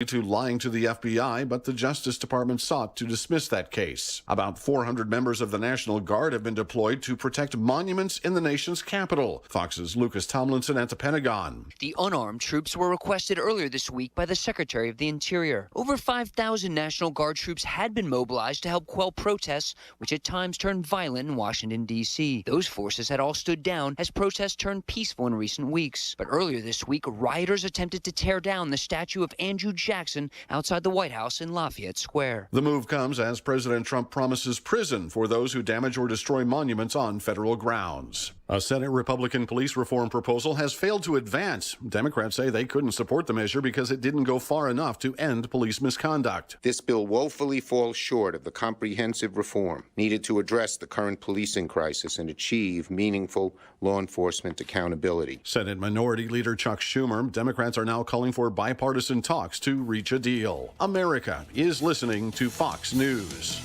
to lying to the FBI, but the Justice Department sought to dismiss that case. About 400 members of the National Guard have been deployed to protect monuments in the nation's capital. Fox's Lucas Tomlinson at the Pentagon. The unarmed troops were requested earlier this week by the Secretary of the Interior. Over 5,000 National Guard troops had been mobilized to help quell protests, which at times turned violent in Washington, D.C. Those forces had all stood down as protests turned peaceful in recent weeks. But earlier this week, rioters attempted to tear down the statue of Andrew Jackson outside the White House in Lafayette Square. The move comes as President Trump promises prison for those who damage or destroy monuments on federal grounds. A Senate Republican police reform proposal has failed to advance. Democrats say they couldn't support the measure because it didn't go far enough to end police misconduct. This bill woefully falls short of the comprehensive reform needed to address the current policing crisis and achieve meaningful law enforcement accountability. Senate Minority Leader Chuck Schumer, Democrats are now calling for bipartisan talks to reach a deal. America is listening to Fox News.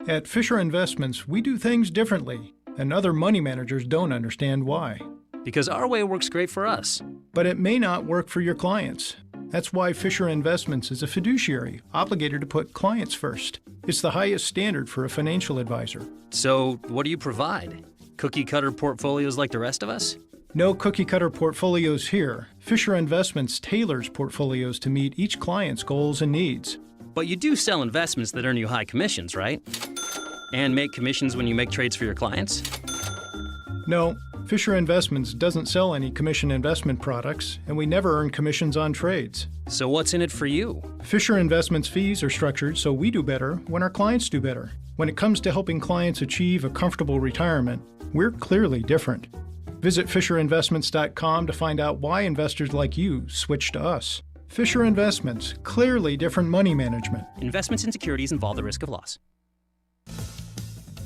At Fisher Investments, we do things differently, and other money managers don't understand why. Because our way works great for us. But it may not work for your clients. That's why Fisher Investments is a fiduciary, obligated to put clients first. It's the highest standard for a financial advisor. So, what do you provide? Cookie-cutter portfolios like the rest of us? No cookie-cutter portfolios here. Fisher Investments tailors portfolios to meet each client's goals and needs. But you do sell investments that earn you high commissions, right? And make commissions when you make trades for your clients? No, Fisher Investments doesn't sell any commission investment products, and we never earn commissions on trades. So what's in it for you? Fisher Investments fees are structured so we do better when our clients do better. When it comes to helping clients achieve a comfortable retirement, we're clearly different. Visit FisherInvestments.com to find out why investors like you switch to us. Fisher Investments, clearly different money management. Investments in securities involve the risk of loss.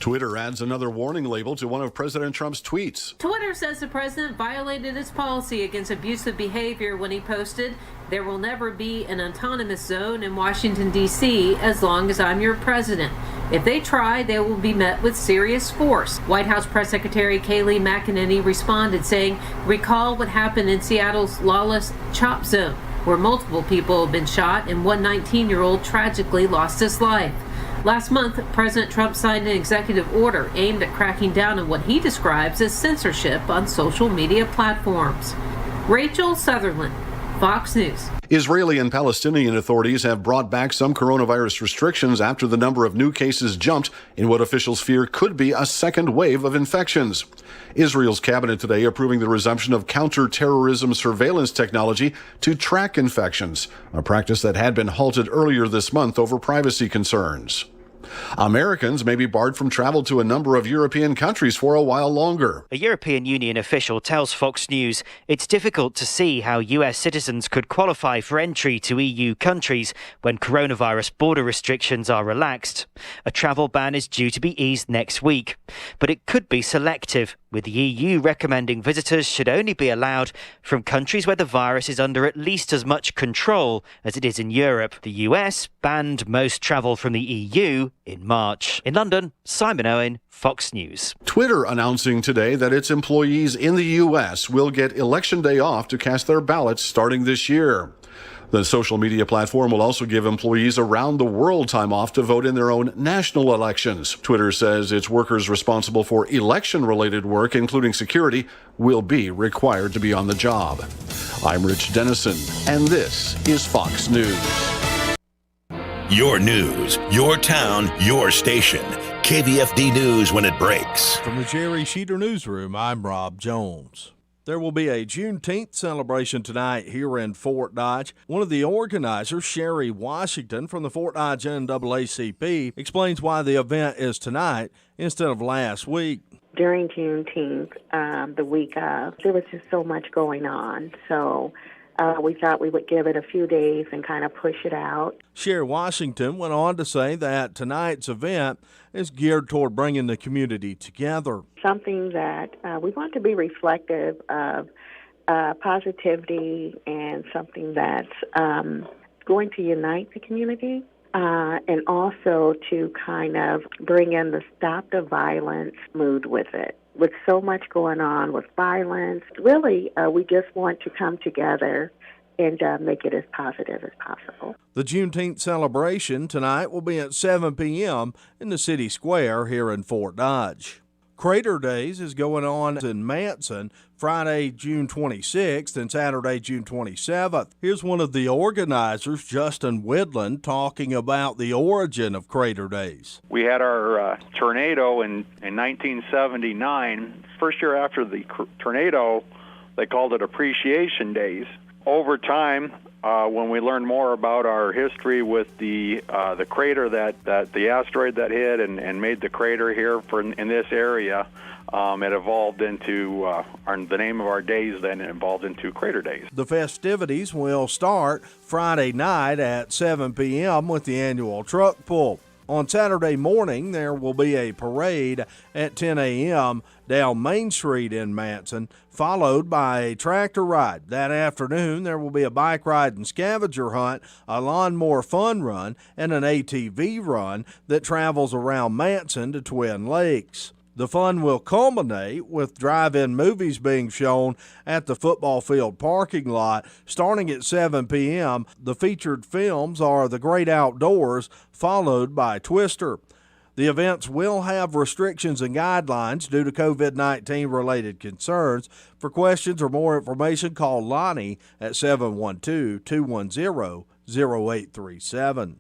Twitter adds another warning label to one of President Trump's tweets. Twitter says the president violated its policy against abusive behavior when he posted, "There will never be an autonomous zone in Washington, D.C. as long as I'm your president. If they try, they will be met with serious force." White House Press Secretary Kayleigh McEnany responded saying, "Recall what happened in Seattle's lawless Chop Zone, where multiple people have been shot and one 19-year-old tragically lost his life." Last month, President Trump signed an executive order aimed at cracking down on what he describes as censorship on social media platforms. Rachel Sutherland, Fox News. Israeli and Palestinian authorities have brought back some coronavirus restrictions after the number of new cases jumped in what officials fear could be a second wave of infections. Israel's cabinet today approving the resumption of counter-terrorism surveillance technology to track infections, a practice that had been halted earlier this month over privacy concerns. Americans may be barred from travel to a number of European countries for a while longer. A European Union official tells Fox News it's difficult to see how US citizens could qualify for entry to EU countries when coronavirus border restrictions are relaxed. A travel ban is due to be eased next week, but it could be selective, with the EU recommending visitors should only be allowed from countries where the virus is under at least as much control as it is in Europe. The US banned most travel from the EU in March. In London, Simon Owen, Fox News. Twitter announcing today that its employees in the U.S. will get Election Day off to cast their ballots starting this year. The social media platform will also give employees around the world time off to vote in their own national elections. Twitter says its workers responsible for election-related work, including security, will be required to be on the job. I'm Rich Dennison, and this is Fox News. Your news, your town, your station. KVFD News when it breaks. From the Jerry Sheeter Newsroom, I'm Rob Jones. There will be a Juneteenth celebration tonight here in Fort Dodge. One of the organizers, Sherry Washington from the Fort Dodge NAACP, explains why the event is tonight instead of last week. During Juneteenth, the week of, there was just so much going on. So we thought we would give it a few days and kind of push it out. Sherry Washington went on to say that tonight's event is geared toward bringing the community together. Something that we want to be reflective of positivity and something that's going to unite the community and also to kind of bring in the stop the violence mood with it. with so much going on with violence, really, we just want to come together and make it as positive as possible. The Juneteenth celebration tonight will be at 7 p.m. in the city square here in Fort Dodge. Crater Days is going on in Manson Friday, June 26th and Saturday, June 27th. Here's one of the organizers, Justin Widland, talking about the origin of Crater Days. We had our tornado in 1979. First year after the tornado, they called it Appreciation Days. Over time, when we learned more about our history with the crater that the asteroid that hit and made the crater here in this area, it evolved into the name of our days. Then it evolved into Crater Days. The festivities will start Friday night at 7 p.m. with the annual truck pull. On Saturday morning, there will be a parade at 10 a.m. down Main Street in Manson, followed by a tractor ride. That afternoon, there will be a bike ride and scavenger hunt, a lawnmower fun run, and an ATV run that travels around Manson to Twin Lakes. The fun will culminate with drive-in movies being shown at the football field parking lot starting at 7 p.m. The featured films are The Great Outdoors, followed by Twister. The events will have restrictions and guidelines due to COVID-19 related concerns. For questions or more information, call Lonnie at 712-210-0837.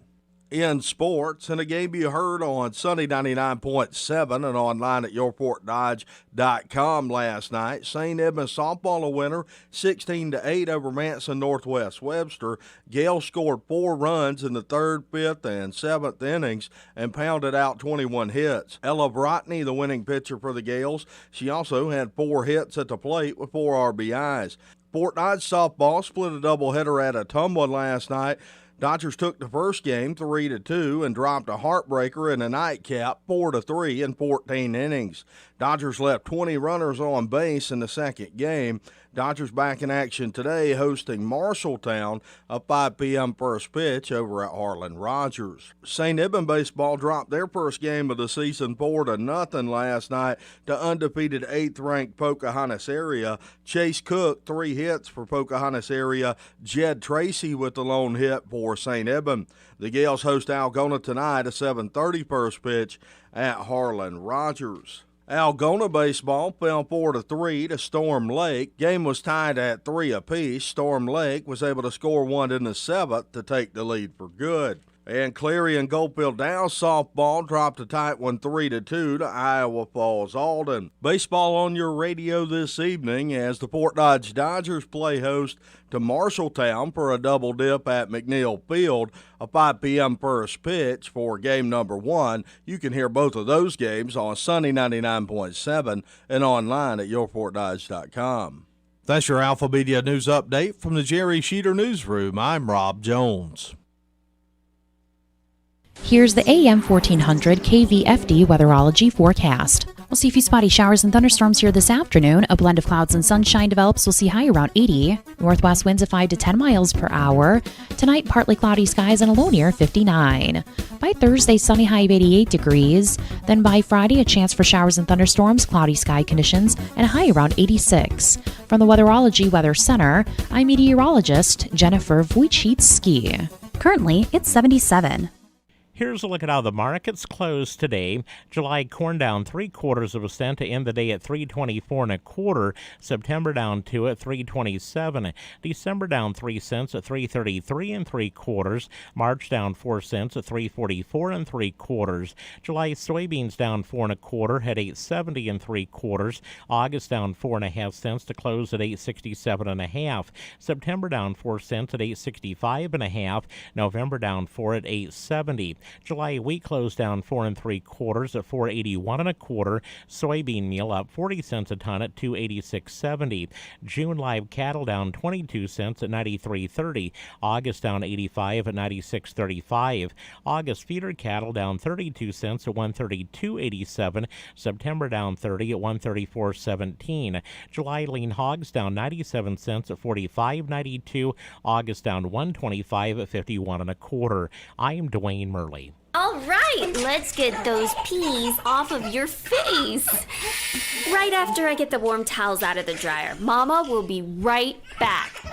In sports, in a game you heard on Sunday 99.7 and online at yourportdodge.com last night, St. Edmunds softball a winner 16-8 over Manson Northwest Webster. Gale scored 4 runs in the 3rd, 5th, and 7th innings and pounded out 21 hits. Ella Brotney, the winning pitcher for the Gales, she also had 4 hits at the plate with 4 RBIs. Fort Dodge softball split a doubleheader at Ottumwa last night. Dodgers took the first game 3-2 and dropped a heartbreaker in a nightcap 4-3 in 14 innings. Dodgers left 20 runners on base in the second game. Dodgers back in action today hosting Marshalltown, a 5 p.m. first pitch over at Harlan Rogers. St. Edmund baseball dropped their first game of the season 4-0 last night to undefeated 8th-ranked Pocahontas area. Chase Cook, 3 hits for Pocahontas area. Jed Tracy with the lone hit for St. Edmund. The Gales host Algona tonight, a 7:30 first pitch at Harlan Rogers. Algona baseball fell 4-3 to Storm Lake. Game was tied at 3 apiece. Storm Lake was able to score 1 in the 7th to take the lead for good. And Cleary and Goldfield Downs softball dropped a tight one 3-2 to Iowa Falls Alden. Baseball on your radio this evening as the Fort Dodge Dodgers play host to Marshalltown for a double dip at McNeil Field, a 5 p.m. first pitch for game number 1. You can hear both of those games on Sunday 99.7 and online at yourportdodge.com. That's your Alpha Media News Update from the Jerry Sheeter Newsroom. I'm Rob Jones. Here's the AM 1400 KVFD weatherology forecast. We'll see a few spotty showers and thunderstorms here this afternoon. A blend of clouds and sunshine develops. We'll see high around 80. Northwest winds at 5 to 10 miles per hour. Tonight, partly cloudy skies and a low near 59. By Thursday, sunny high of 88 degrees. Then by Friday, a chance for showers and thunderstorms, cloudy sky conditions, and a high around 86. From the Weatherology Weather Center, I'm meteorologist Jennifer Wojcicki. Currently, it's 77. Here's a look at how the markets closed today. July corn down 3/4 cent to end the day at $3.24 1/4. September down 2 at $3.27. December down 3 cents at $3.33 3/4. March down 4 cents at $3.44 3/4. July soybeans down 4 1/4 at $8.70 3/4. August down 4 1/2 cents to close at $8.67 1/2. September down 4 cents at $8.65 1/2. November down 4 at $8.70. July wheat closed down 4 3/4 at $4.81 1/4. Soybean meal up 40 cents a ton at $2.8670. June live cattle down 22 cents at $93.30. August down 85 at $96.35. August feeder cattle down 32 cents at $132.87. September down 30 at $134.17. July lean hogs down 97 cents at $45.92. August down $125 at $51 1/4. I am Dwayne Murley. All right, Let's get those peas off of your face. Right after I get the warm towels out of the dryer. Mama will be right back.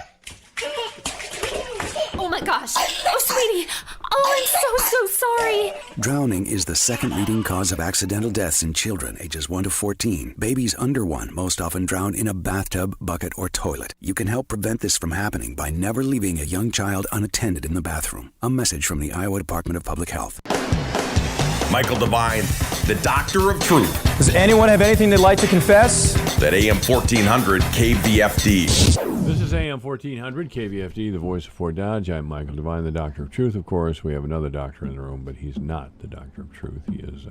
Oh my gosh. Oh, sweetie. Oh, I'm so sorry. Drowning is the second leading cause of accidental deaths in children ages 1 to 14. Babies under 1 most often drown in a bathtub, bucket, or toilet. You can help prevent this from happening by never leaving a young child unattended in the bathroom. A message from the Iowa Department of Public Health. Michael Devine, the Doctor of Truth. Does anyone have anything they'd like to confess? That AM 1400 KVFD. This is AM 1400 KVFD, the voice of Fort Dodge. I'm Michael Devine, the Doctor of Truth. Of course, we have another doctor in the room, but he's not the Doctor of Truth. He is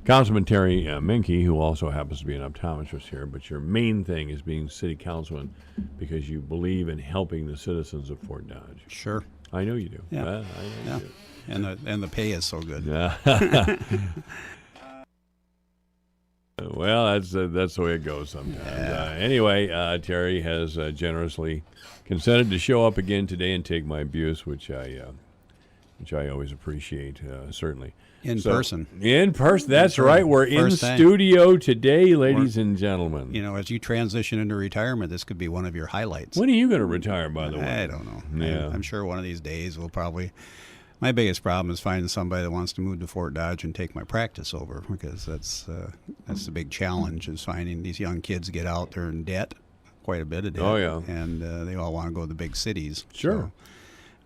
Councilman Terry Minke, who also happens to be an optometrist here. But your main thing is being city councilman because you believe in helping the citizens of Fort Dodge. Sure. I know you do. Yeah. I know yeah. You do. And the pay is so good. Yeah. Well, that's the way it goes sometimes. Yeah. Anyway, Terry has generously consented to show up again today and take my abuse, which I always appreciate, certainly. In person. In person. That's right. We're in studio today, ladies and gentlemen. You know, as you transition into retirement, this could be one of your highlights. When are you going to retire, by the way? I don't know. Yeah. I'm sure one of these days we'll probably... My biggest problem is finding somebody that wants to move to Fort Dodge and take my practice over, because that's the big challenge, is finding these young kids get out there in debt, quite a bit of debt. Oh, yeah. And they all want to go to the big cities. Sure. So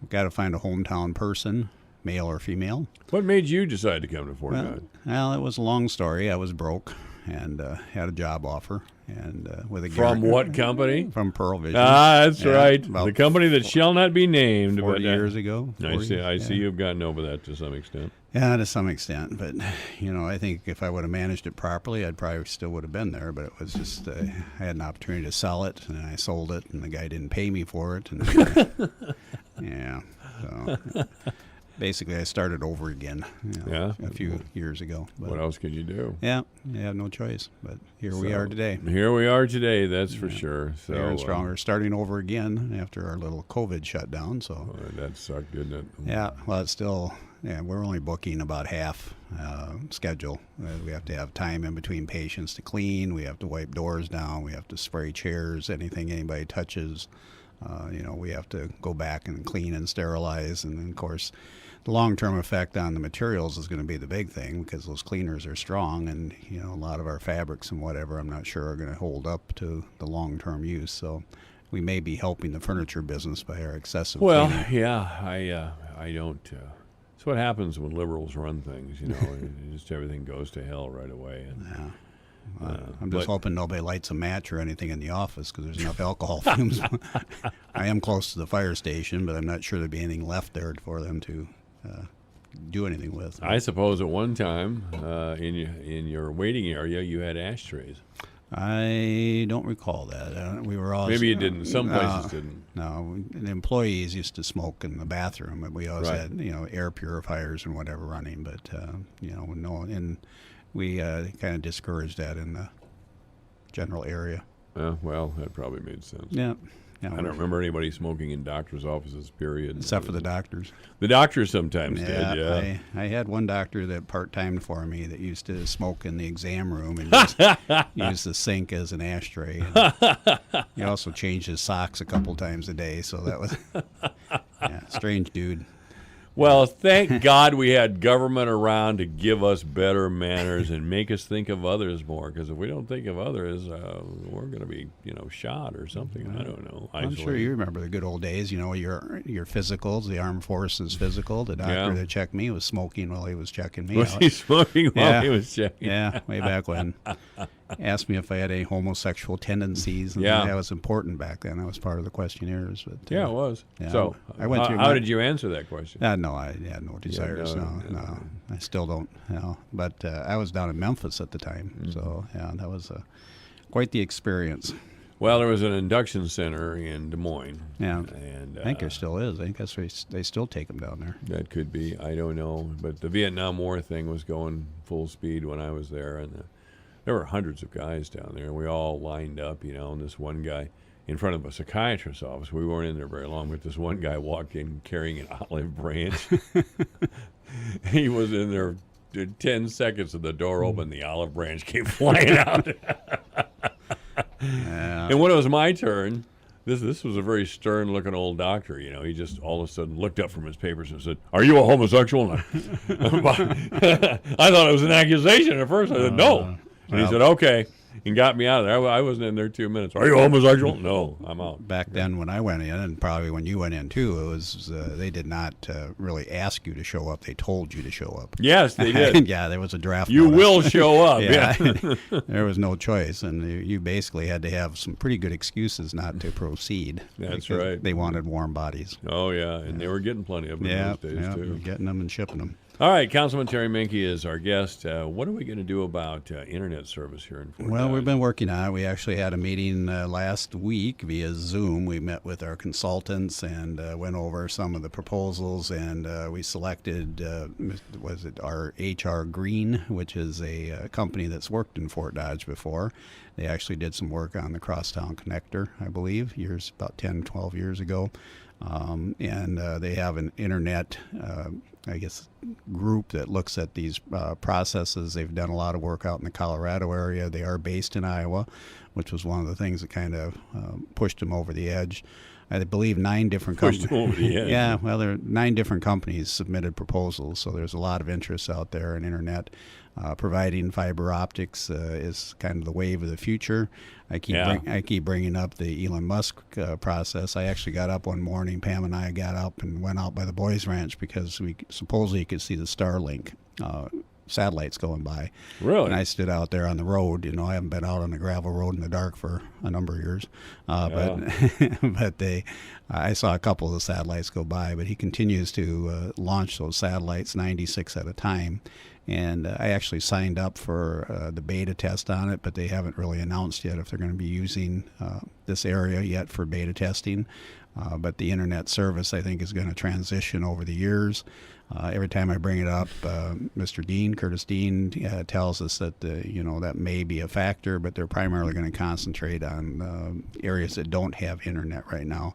we've got to find a hometown person, male or female. What made you decide to come to Fort Dodge? Well, it was a long story. I was broke and had a job offer. And with a from what company? From Pearl Vision. Ah, that's right. The company that shall not be named. 40 years ago. I see you've gotten over that to some extent. Yeah, to some extent. But, you know, I think if I would have managed it properly, I'd probably still would have been there. But it was just, I had an opportunity to sell it, and I sold it, and the guy didn't pay me for it. And yeah. So basically, I started over again. A few years ago. But what else could you do? Yeah, no choice. But here we are today. Here we are today. That's for sure. So bigger and stronger, starting over again after our little COVID shutdown. So that sucked, didn't it? Yeah. Well, it's still. Yeah, we're only booking about half schedule. We have to have time in between patients to clean. We have to wipe doors down. We have to spray chairs. Anything anybody touches. We have to go back and clean and sterilize. And then, of course, the long-term effect on the materials is going to be the big thing, because those cleaners are strong, and a lot of our fabrics and whatever, I'm not sure are going to hold up to the long-term use. So we may be helping the furniture business by our excessive cleaning. Yeah, I don't. That's what happens when liberals run things. Just everything goes to hell right away. And, I'm just hoping nobody lights a match or anything in the office, because there's enough alcohol fumes. I am close to the fire station, but I'm not sure there'd be anything left there for them to do anything with. I suppose at one time in your waiting area you had ashtrays. I don't recall that. We were always, maybe you didn't. Some places didn't. No, the employees used to smoke in the bathroom, and we always had air purifiers and whatever running. But no, and we kind of discouraged that in the general area. Well, that probably made sense. Yeah. I don't remember anybody smoking in doctors' offices, period. Except for the doctors. The doctors sometimes did, yeah. I had one doctor that part-timed for me that used to smoke in the exam room and use the sink as an ashtray. He also changed his socks a couple times a day, so that was strange dude. Well, thank God we had government around to give us better manners and make us think of others more. Because if we don't think of others, we're going to be, shot or something. I don't know. I'm sure you remember the good old days. Your physicals, the armed forces physical. The doctor that checked me was smoking while he was checking me. Was he smoking while he was checking? Yeah, way back when. Asked me if I had any homosexual tendencies. And that was important back then. That was part of the questionnaires. But, it was. Yeah, so I went through. How did you answer that question? No, I had no desires. No, I still don't. But I was down in Memphis at the time, so that was quite the experience. Well, there was an induction center in Des Moines. Yeah, and I think there still is. I think that's where they still take them down there. That could be. I don't know. But the Vietnam War thing was going full speed when I was there, and there were hundreds of guys down there. We all lined up, and this one guy in front of a psychiatrist's office. We weren't in there very long, but this one guy walked in carrying an olive branch. He was in there 10 seconds and the door opened, the olive branch came flying out. And when it was my turn, this was a very stern-looking old doctor. You know, he just all of a sudden looked up from his papers and said, "Are you a homosexual?" And I thought it was an accusation at first. I said, "No." And he said, "Okay," and got me out of there. I wasn't in there 2 minutes. "Are you a homosexual?" "No, I'm out." Back then when I went in, and probably when you went in too, it was they did not really ask you to show up. They told you to show up. Yes, they did. Yeah, there was a draft. You notice. will show up. Yeah. There was no choice, and you basically had to have some pretty good excuses not to proceed. That's right. They wanted warm bodies. Oh, yeah, and they were getting plenty of them in those days, too. Getting them and shipping them. All right, Councilman Terry Minke is our guest. What are we going to do about internet service here in Fort Well, Dodge? we've been working on it. We actually had a meeting last week via Zoom. We met with our consultants and went over some of the proposals, and we selected, was it our HR Green, which is a company that's worked in Fort Dodge before. They actually did some work on the Crosstown Connector, I believe, about 10, 12 years ago. And they have an internet group that looks at these processes. They've done a lot of work out in the Colorado area. They are based in Iowa, which was one of the things that kind of pushed them over the edge. I believe 9 different companies. Over the edge. Yeah, well, there are 9 different companies submitted proposals, so there's a lot of interest out there in internet. Providing fiber optics is kind of the wave of the future. I keep bringing up the Elon Musk process. I actually got up one morning, Pam and I got up and went out by the Boys Ranch because we supposedly could see the Starlink satellites going by. Really? And I stood out there on the road. You know, I haven't been out on the gravel road in the dark for a number of years. But I saw a couple of the satellites go by. But he continues to launch those satellites, 96 at a time. And I actually signed up for the beta test on it, but they haven't really announced yet if they're going to be using this area yet for beta testing. But the internet service, I think, is going to transition over the years. Every time I bring it up, Mr. Dean, Curtis Dean, tells us that that may be a factor, but they're primarily going to concentrate on areas that don't have internet right now,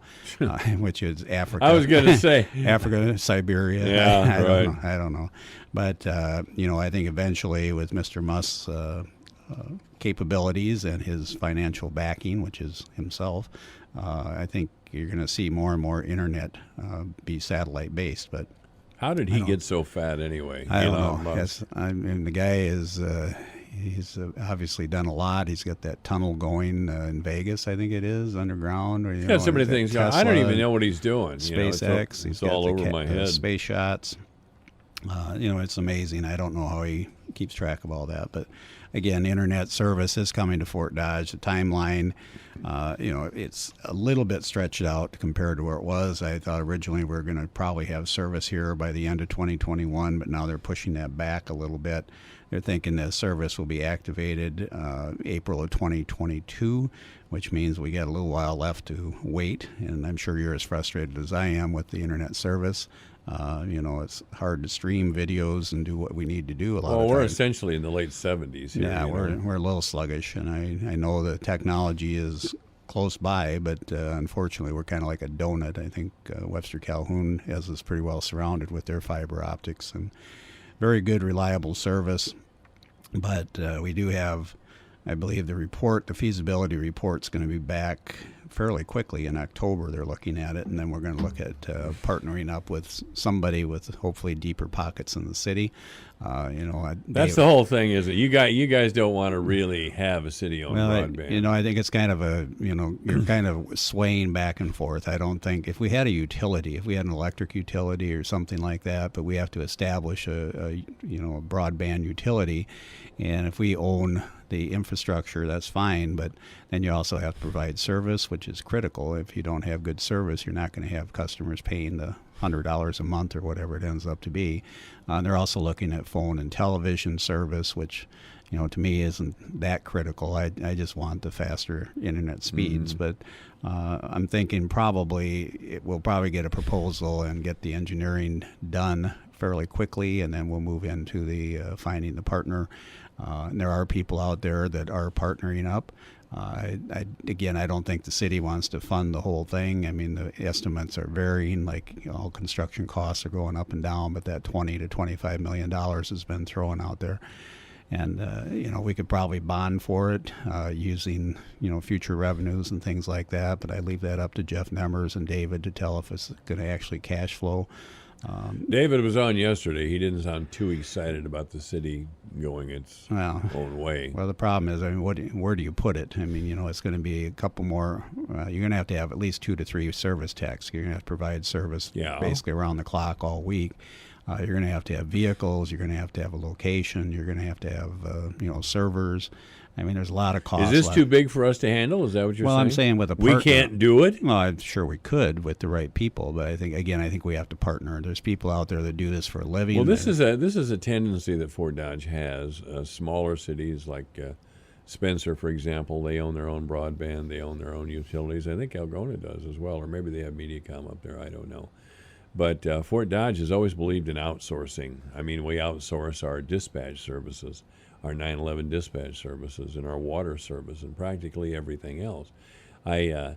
which is Africa. I was going to say Africa, Siberia. Yeah, I don't know. But I think eventually with Mr. Musk's capabilities and his financial backing, which is himself, I think you're going to see more and more internet be satellite based. But how did he get so fat anyway? I don't know. Yes, the guy is he's obviously done a lot. He's got that tunnel going in Vegas, I think it is, underground. Or, he's got so many things going. I don't even know what he's doing. SpaceX. It's all over my head. Space shots. It's amazing. I don't know how he keeps track of all that. But again, internet service is coming to Fort Dodge. The timeline, it's a little bit stretched out compared to where it was. I thought originally we were going to probably have service here by the end of 2021, but now they're pushing that back a little bit. They're thinking the service will be activated April of 2022, which means we got a little while left to wait. And I'm sure you're as frustrated as I am with the internet service. It's hard to stream videos and do what we need to do a lot of times. We're essentially in the late 70s here. Yeah, we're a little sluggish, and I know the technology is close by, but unfortunately we're kind of like a donut. I think Webster Calhoun has us pretty well surrounded with their fiber optics and very good, reliable service. But we do have, I believe, the feasibility report's going to be back fairly quickly in October. They're looking at it, and then we're going to look at partnering up with somebody with hopefully deeper pockets in the city. That's the whole thing, is that you guys don't want to really have a city-owned broadband. I think it's kind of you're kind of swaying back and forth. I don't think if we had a utility, if we had an electric utility or something like that, but we have to establish a broadband utility, and if we own the infrastructure, that's fine, but then you also have to provide service, which is critical. If you don't have good service, you're not going to have customers paying the $100 a month or whatever it ends up to be. They're also looking at phone and television service, which to me isn't that critical. I just want the faster internet speeds. But I'm thinking we'll probably get a proposal and get the engineering done fairly quickly, and then we'll move into the finding the partner. And there are people out there that are partnering up. Again, I don't think the city wants to fund the whole thing. I mean, the estimates are varying, like all construction costs are going up and down, but that $20 to $25 million has been thrown out there. And, we could probably bond for it using, future revenues and things like that, but I leave that up to Jeff Nemmers and David to tell if it's going to actually cash flow. David was on yesterday. He didn't sound too excited about the city going its own way. Well, the problem is, where do you put it? I mean, it's going to be a couple more. You're going to have at least 2 to 3 service techs. You're going to have to provide service basically around the clock all week. You're going to have vehicles. You're going to have a location. You're going to have servers. I mean, there's a lot of costs. Is this too big for us to handle? Is that what you're saying? Well, I'm saying with a partner. We can't do it? Well, I'm sure we could with the right people, but I think we have to partner. There's people out there that do this for a living. Well, this is a tendency that Fort Dodge has. Smaller cities like Spencer, for example, they own their own broadband. They own their own utilities. I think Algona does as well, or maybe they have Mediacom up there. I don't know. But Fort Dodge has always believed in outsourcing. I mean, we outsource our dispatch services, our 911 dispatch services, and our water service, and practically everything else. And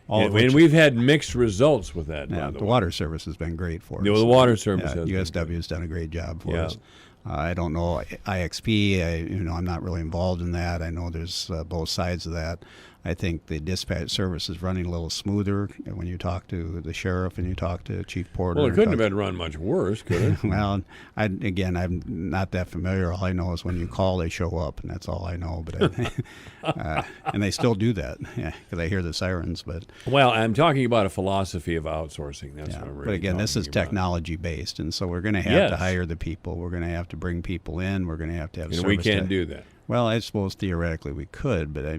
we've had mixed results with that. Yeah, the water service has been great for us. The water service has USW has done a great job for us. I don't know IXP. I'm not really involved in that. I know there's both sides of that. I think the dispatch service is running a little smoother when you talk to the sheriff and you talk to Chief Porter. Well, it couldn't have been run much worse, could it? Well, I'm not that familiar. All I know is when you call, they show up, and that's all I know. But and they still do that, because I hear the sirens. But well, I'm talking about a philosophy of outsourcing. That's what I'm really. But again, this is technology based, and so we're going to have to hire the people. We're going to have to bring people in. We're going to have And we can't do that. Well, I suppose theoretically we could, but I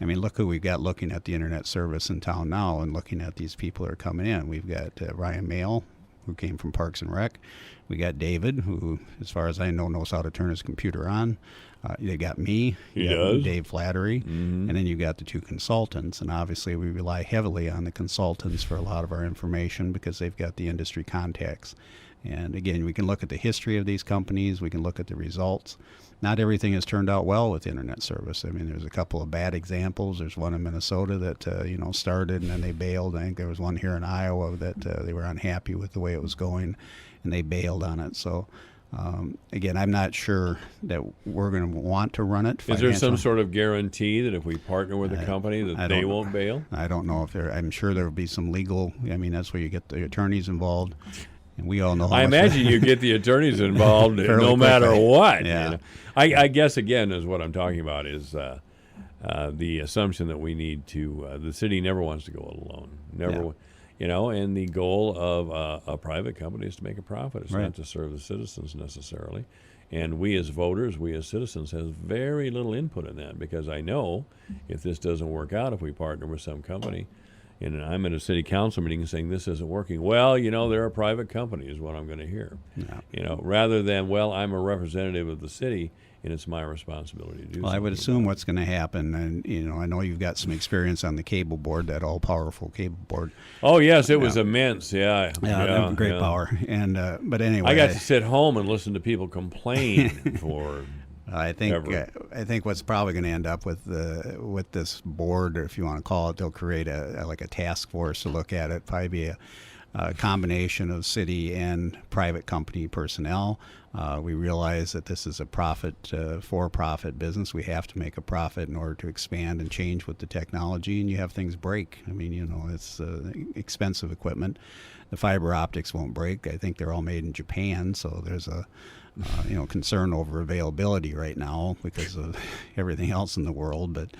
mean, look who we've got looking at the internet service in town now, and looking at these people that are coming in. We've got Ryan Mail, who came from Parks and Rec. We got David, who, as far as I know, knows how to turn his computer on. They got me. He does. Dave Flattery, and then you got the 2 consultants. And obviously, we rely heavily on the consultants for a lot of our information because they've got the industry contacts. And again, we can look at the history of these companies. We can look at the results. Not everything has turned out well with internet service. I mean, there's a couple of bad examples. There's one in Minnesota that started and then they bailed. I think there was one here in Iowa that they were unhappy with the way it was going, and they bailed on it. So again, I'm not sure that we're going to want to run it. Is there some sort of guarantee that if we partner with a company that they won't bail? I don't know if I'm sure there will be some legal. I mean, that's where you get the attorneys involved. And we all know how I imagine you get the attorneys involved no matter what. Yeah. I guess, again, is what I'm talking about is the assumption that we need to, the city never wants to go alone. Never, and the goal of a private company is to make a profit. It's not to serve the citizens necessarily. And we as voters, we as citizens, have very little input in that, because I know if this doesn't work out, if we partner with some company, and I'm at a city council meeting saying this isn't working. Well, they're a private company is what I'm going to hear. Yeah. Rather than, well, I'm a representative of the city and it's my responsibility to do Well, I would assume what's going to happen, and I know you've got some experience on the cable board, that all-powerful cable board. Oh yes, it was immense. Great power. And but anyway, I got to sit home and listen to people complain for. I think what's probably going to end up with this board, or if you want to call it, they'll create a task force to look at it. Probably be a combination of city and private company personnel. We realize that this is a for-profit business. We have to make a profit in order to expand and change with the technology, and you have things break. I mean, it's expensive equipment. The fiber optics won't break. I think they're all made in Japan, so there's a concern over availability right now because of everything else in the world. But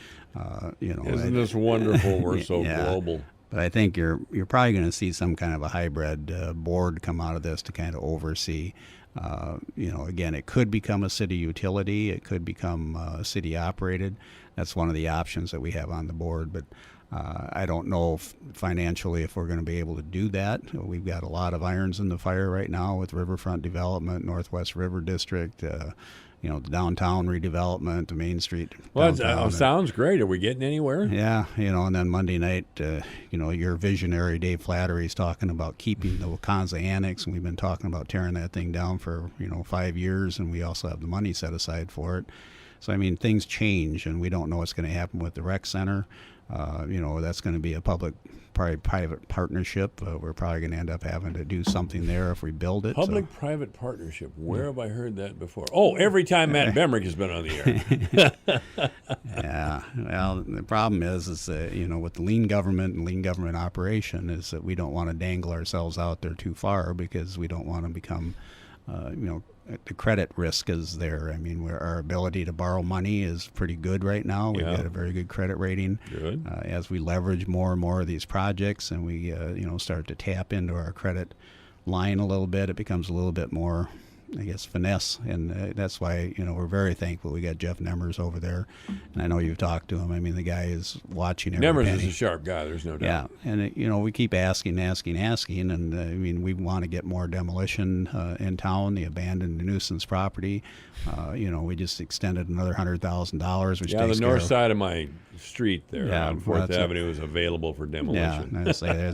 isn't this wonderful? We're so global. But I think you're probably going to see some kind of a hybrid board come out of this to kind of oversee. Again, it could become a city utility. It could become city operated. That's one of the options that we have on the board. But I don't know financially if we're going to be able to do that. We've got a lot of irons in the fire right now with riverfront development, Northwest River District, the downtown redevelopment, the Main Street. Well, that sounds great. Are we getting anywhere? Yeah, and then Monday night, your visionary Dave Flattery is talking about keeping the Wakanza Annex, and we've been talking about tearing that thing down for 5 years, and we also have the money set aside for it. So, I mean, things change, and we don't know what's going to happen with the rec center. That's going to be a public-private partnership. We're probably going to end up having to do something there if we build it. Public-private partnership. Where have I heard that before? Oh, every time Matt Bemrick has been on the air. Yeah. Well, the problem is with the lean government and lean government operation is that we don't want to dangle ourselves out there too far because we don't want to become, the credit risk is there. I mean, our ability to borrow money is pretty good right now. We've got a very good credit rating. Good. As we leverage more and more of these projects and we, start to tap into our credit line a little bit, it becomes a little bit more, I guess, finesse. And that's why, we're very thankful we got Jeff Nemmers over there. And I know you've talked to him. I mean, the guy is watching every Nemmers penny. is a sharp guy, there's no doubt. Yeah, and we keep asking, and I mean, we want to get more demolition in town, the abandoned nuisance property. We just extended another $100,000, which takes the north side of my street there on 4th Avenue is available for demolition. Yeah, I'd say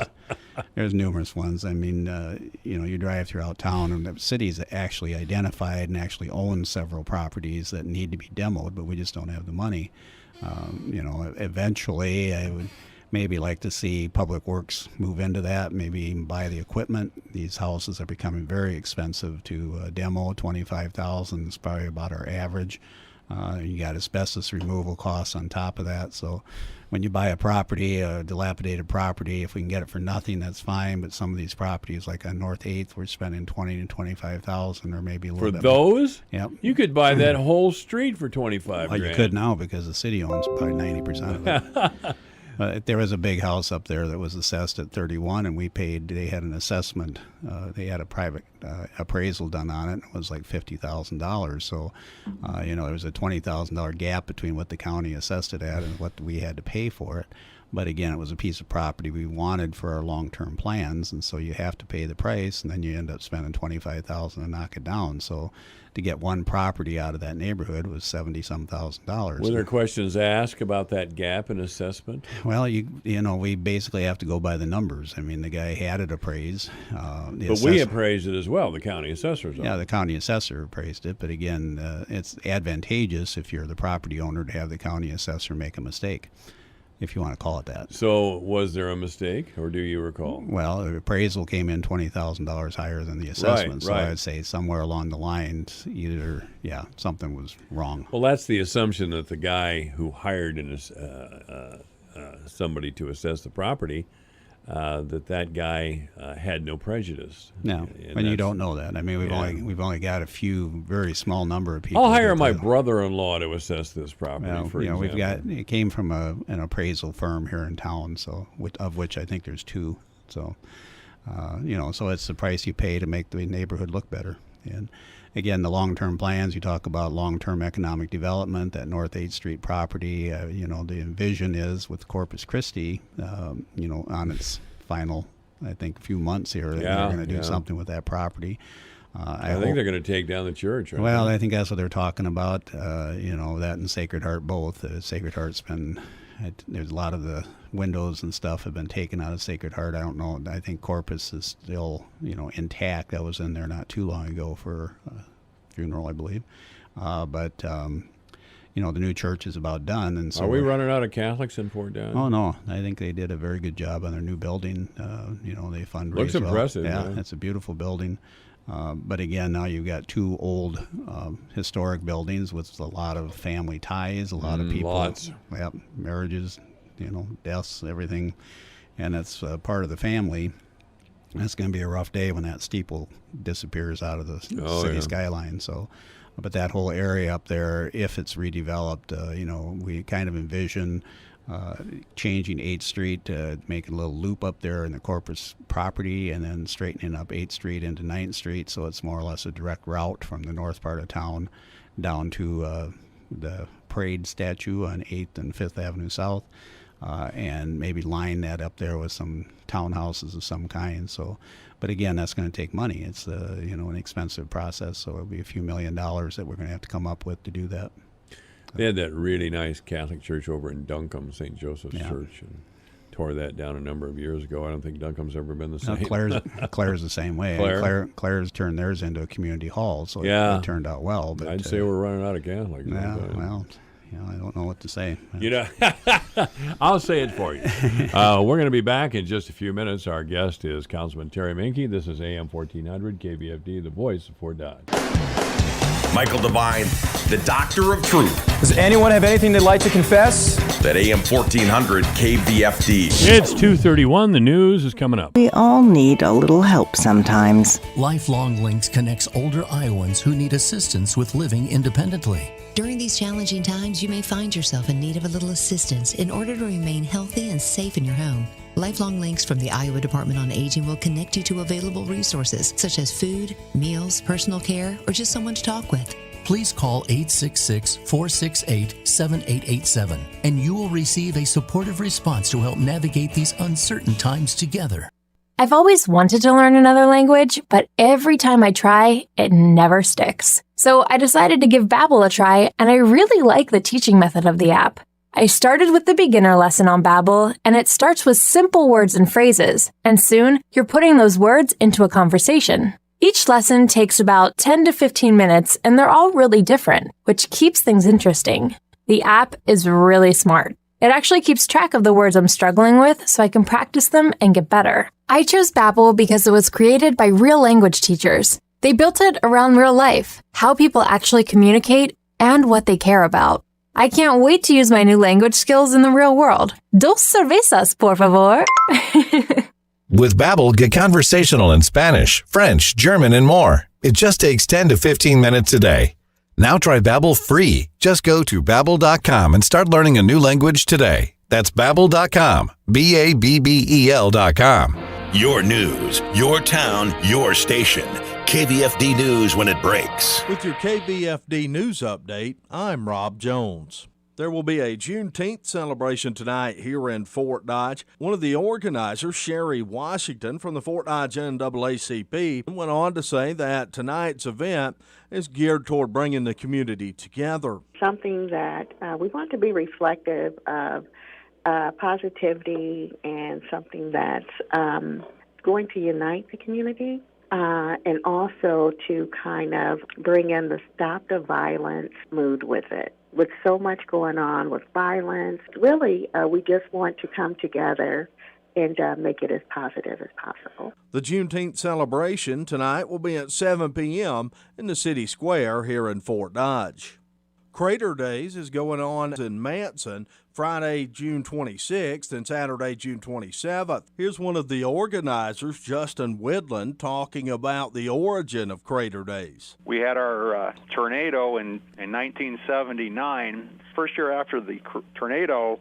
there's numerous ones. I mean, you drive throughout town, and the city's actually identified and actually owns several properties that need to be demoed, but we just don't have the money. Eventually, I would maybe like to see Public Works move into that, maybe even buy the equipment. These houses are becoming very expensive to demo. $25,000 is probably about our average. You got asbestos removal costs on top of that. So when you buy a property, a dilapidated property, if we can get it for nothing, that's fine. But some of these properties, like on North 8th, we're spending $20,000 to $25,000, or maybe a little bit for those. Yep. You could buy that whole street for $25,000. Well, you could now because the city owns probably 90% of it. There was a big house up there that was assessed at 31, and they had an assessment. They had a private appraisal done on it. It was like $50,000. So, there was a $20,000 gap between what the county assessed it at and what we had to pay for it. But again, it was a piece of property we wanted for our long-term plans, and so you have to pay the price, and then you end up spending $25,000 to knock it down. So to get one property out of that neighborhood was $70-some thousand. Were there questions asked about that gap in assessment? Well, we basically have to go by the numbers. I mean, the guy had it appraised. But we appraised it as well, the county assessor's office. Yeah, the county assessor appraised it. But again, it's advantageous if you're the property owner to have the county assessor make a mistake, if you want to call it that. So was there a mistake, or do you recall? Well, the appraisal came in $20,000 higher than the assessment. Right. So I'd say somewhere along the lines, something was wrong. Well, that's the assumption that the guy who hired somebody to assess the property, that guy had no prejudice. No, and you don't know that. I mean, we've only got a few, very small number of people. I'll hire my brother-in-law to assess this property. For example. It came from an appraisal firm here in town, so of which I think there's two. So, so it's the price you pay to make the neighborhood look better. And again, the long-term plans, you talk about long-term economic development, that North 8th Street property, the envision is with Corpus Christi, on its final, I think, few months here, they're going to do something with that property. I think they're going to take down the church. Right? Well, I think that's what they're talking about, that and Sacred Heart both. Sacred Heart's there's a lot of the windows and stuff have been taken out of Sacred Heart. I don't know. I think Corpus is still, intact. I was in there not too long ago for a funeral, I believe. But the new church is about done. And so are we running out of Catholics in Fort Dodge? Oh, no. I think they did a very good job on their new building. They fundraised. Looks impressive. Yeah, it's a beautiful building. But again, now you've got two old historic buildings with a lot of family ties, a lot of people. Lots. Yep, marriages, deaths, everything. And that's part of the family. It's going to be a rough day when that steeple disappears out of the city skyline. So, but that whole area up there, if it's redeveloped, we kind of envision changing 8th Street, making a little loop up there in the Corpus property, and then straightening up 8th Street into 9th Street, so it's more or less a direct route from the north part of town down to the parade statue on 8th and 5th Avenue South, and maybe line that up there with some townhouses of some kind. So, but again, that's going to take money. It's an expensive process, so it'll be a few $1 million that we're going to have to come up with to do that. They had that really nice Catholic church over in Duncombe, St. Joseph's Church. And tore that down a number of years ago. I don't think Duncombe's ever been the same. Claire's the same way. Claire's turned theirs into a community hall, so it turned out well. But I'd say we're running out of Catholics. Yeah, well, I don't know what to say. I'll say it for you. We're going to be back in just a few minutes. Our guest is Councilman Terry Minke. This is AM 1400 KVFD, the voice of Fort Dodge. Michael Devine, the Doctor of Truth. Does anyone have anything they'd like to confess? At AM 1400 KVFD. It's 2:31. The news is coming up. We all need a little help sometimes. Lifelong Links connects older Iowans who need assistance with living independently. During these challenging times, you may find yourself in need of a little assistance in order to remain healthy and safe in your home. Lifelong Links from the Iowa Department on Aging will connect you to available resources such as food, meals, personal care, or just someone to talk with. Please call 866-468-7887 and you will receive a supportive response to help navigate these uncertain times together. I've always wanted to learn another language, but every time I try, it never sticks. So I decided to give Babbel a try, and I really like the teaching method of the app. I started with the beginner lesson on Babbel, and it starts with simple words and phrases, and soon you're putting those words into a conversation. Each lesson takes about 10 to 15 minutes, and they're all really different, which keeps things interesting. The app is really smart. It actually keeps track of the words I'm struggling with so I can practice them and get better. I chose Babbel because it was created by real language teachers. They built it around real life, how people actually communicate, and what they care about. I can't wait to use my new language skills in the real world. Dos cervezas, por favor. With Babbel, get conversational in Spanish, French, German, and more. It just takes 10 to 15 minutes a day. Now try Babbel free. Just go to Babbel.com and start learning a new language today. That's Babbel.com. Babbel.com. Your news, your town, your station. KVFD News when it breaks. With your KVFD News update, I'm Rob Jones. There will be a Juneteenth celebration tonight here in Fort Dodge. One of the organizers, Sherry Washington from the Fort Dodge NAACP, went on to say that tonight's event is geared toward bringing the community together. Something that we want to be reflective of positivity and something that's going to unite the community. And also to kind of bring in the stop the violence mood with it. With so much going on with violence, really, we just want to come together and make it as positive as possible. The Juneteenth celebration tonight will be at 7 p.m. in the city square here in Fort Dodge. Crater Days is going on in Manson Friday, June 26th and Saturday, June 27th. Here's one of the organizers, Justin Widland, talking about the origin of Crater Days. We had our tornado in 1979. First year after the tornado,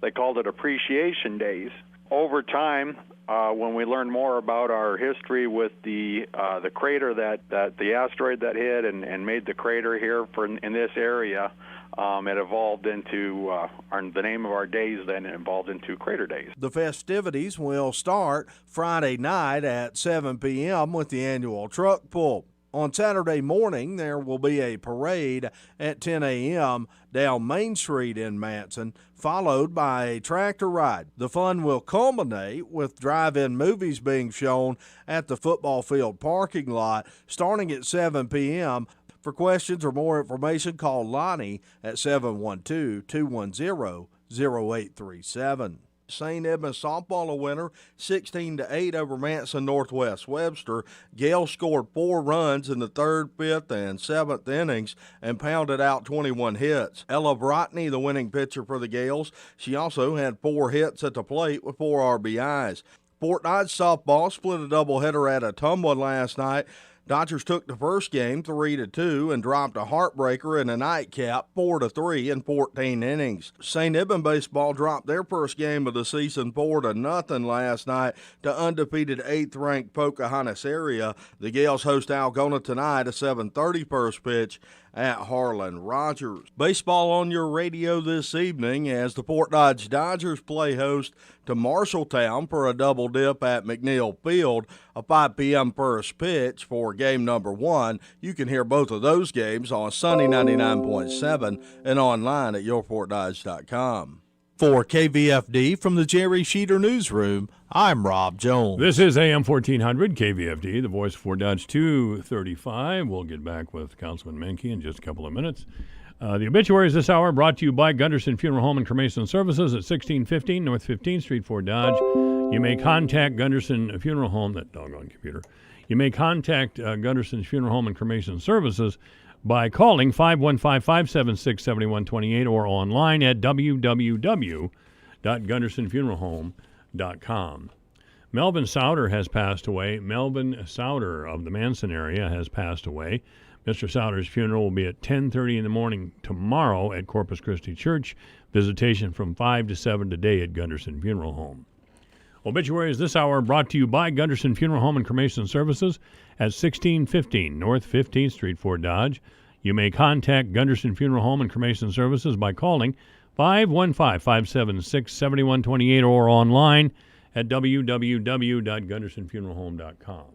they called it Appreciation Days. Over time, when we learned more about our history with the crater that the asteroid that hit and made the crater here in this area, it evolved into the name of our days. Then it evolved into Crater Days. The festivities will start Friday night at 7 p.m. with the annual truck pull. On Saturday morning, there will be a parade at 10 a.m. down Main Street in Manson, followed by a tractor ride. The fun will culminate with drive-in movies being shown at the football field parking lot starting at 7 p.m. For questions or more information, call Lonnie at 712-210-0837. St. Edmunds softball a winner, 16-8 over Manson Northwest Webster. Gale scored 4 runs in the 3rd, 5th, and 7th innings and pounded out 21 hits. Ella Brotney, the winning pitcher for the Gales, she also had 4 hits at the plate with 4 RBIs. Fort Dodge softball split a doubleheader at Ottumwa last night. Dodgers took the first game 3-2 and dropped a heartbreaker in a nightcap 4-3 in 14 innings. St. Edmund baseball dropped their first game of the season 4-0 last night to undefeated 8th-ranked Pocahontas area. The Gales host Algona tonight, a 7:30 first pitch at Harlan Rogers. Baseball on your radio this evening as the Fort Dodge Dodgers play host to Marshalltown for a double dip at McNeil Field, a 5 p.m. first pitch for game number 1. You can hear both of those games on Sunny 99.7 and online at yourfortdodge.com. For KVFD from the Jerry Sheeter Newsroom, I'm Rob Jones. This is AM 1400 KVFD, the voice for Dodge 235. We'll get back with Councilman Menke in just a couple of minutes. The obituaries this hour brought to you by Gunderson Funeral Home and Cremation Services at 1615 North 15th Street, Fort Dodge. You may contact Gunderson Funeral Home, that doggone computer. You may contact Gunderson's Funeral Home and Cremation Services by calling 515-576-7128 or online at www.gundersonfuneralhome.com. Melvin Souter has passed away. Melvin Souter of the Manson area has passed away. Mr. Souter's funeral will be at 10:30 in the morning tomorrow at Corpus Christi Church. Visitation from 5 to 7 today at Gunderson Funeral Home. Obituaries this hour brought to you by Gunderson Funeral Home and Cremation Services at 1615 North 15th Street, Fort Dodge. You may contact Gunderson Funeral Home and Cremation Services by calling 515-576-7128 or online at www.gundersonfuneralhome.com.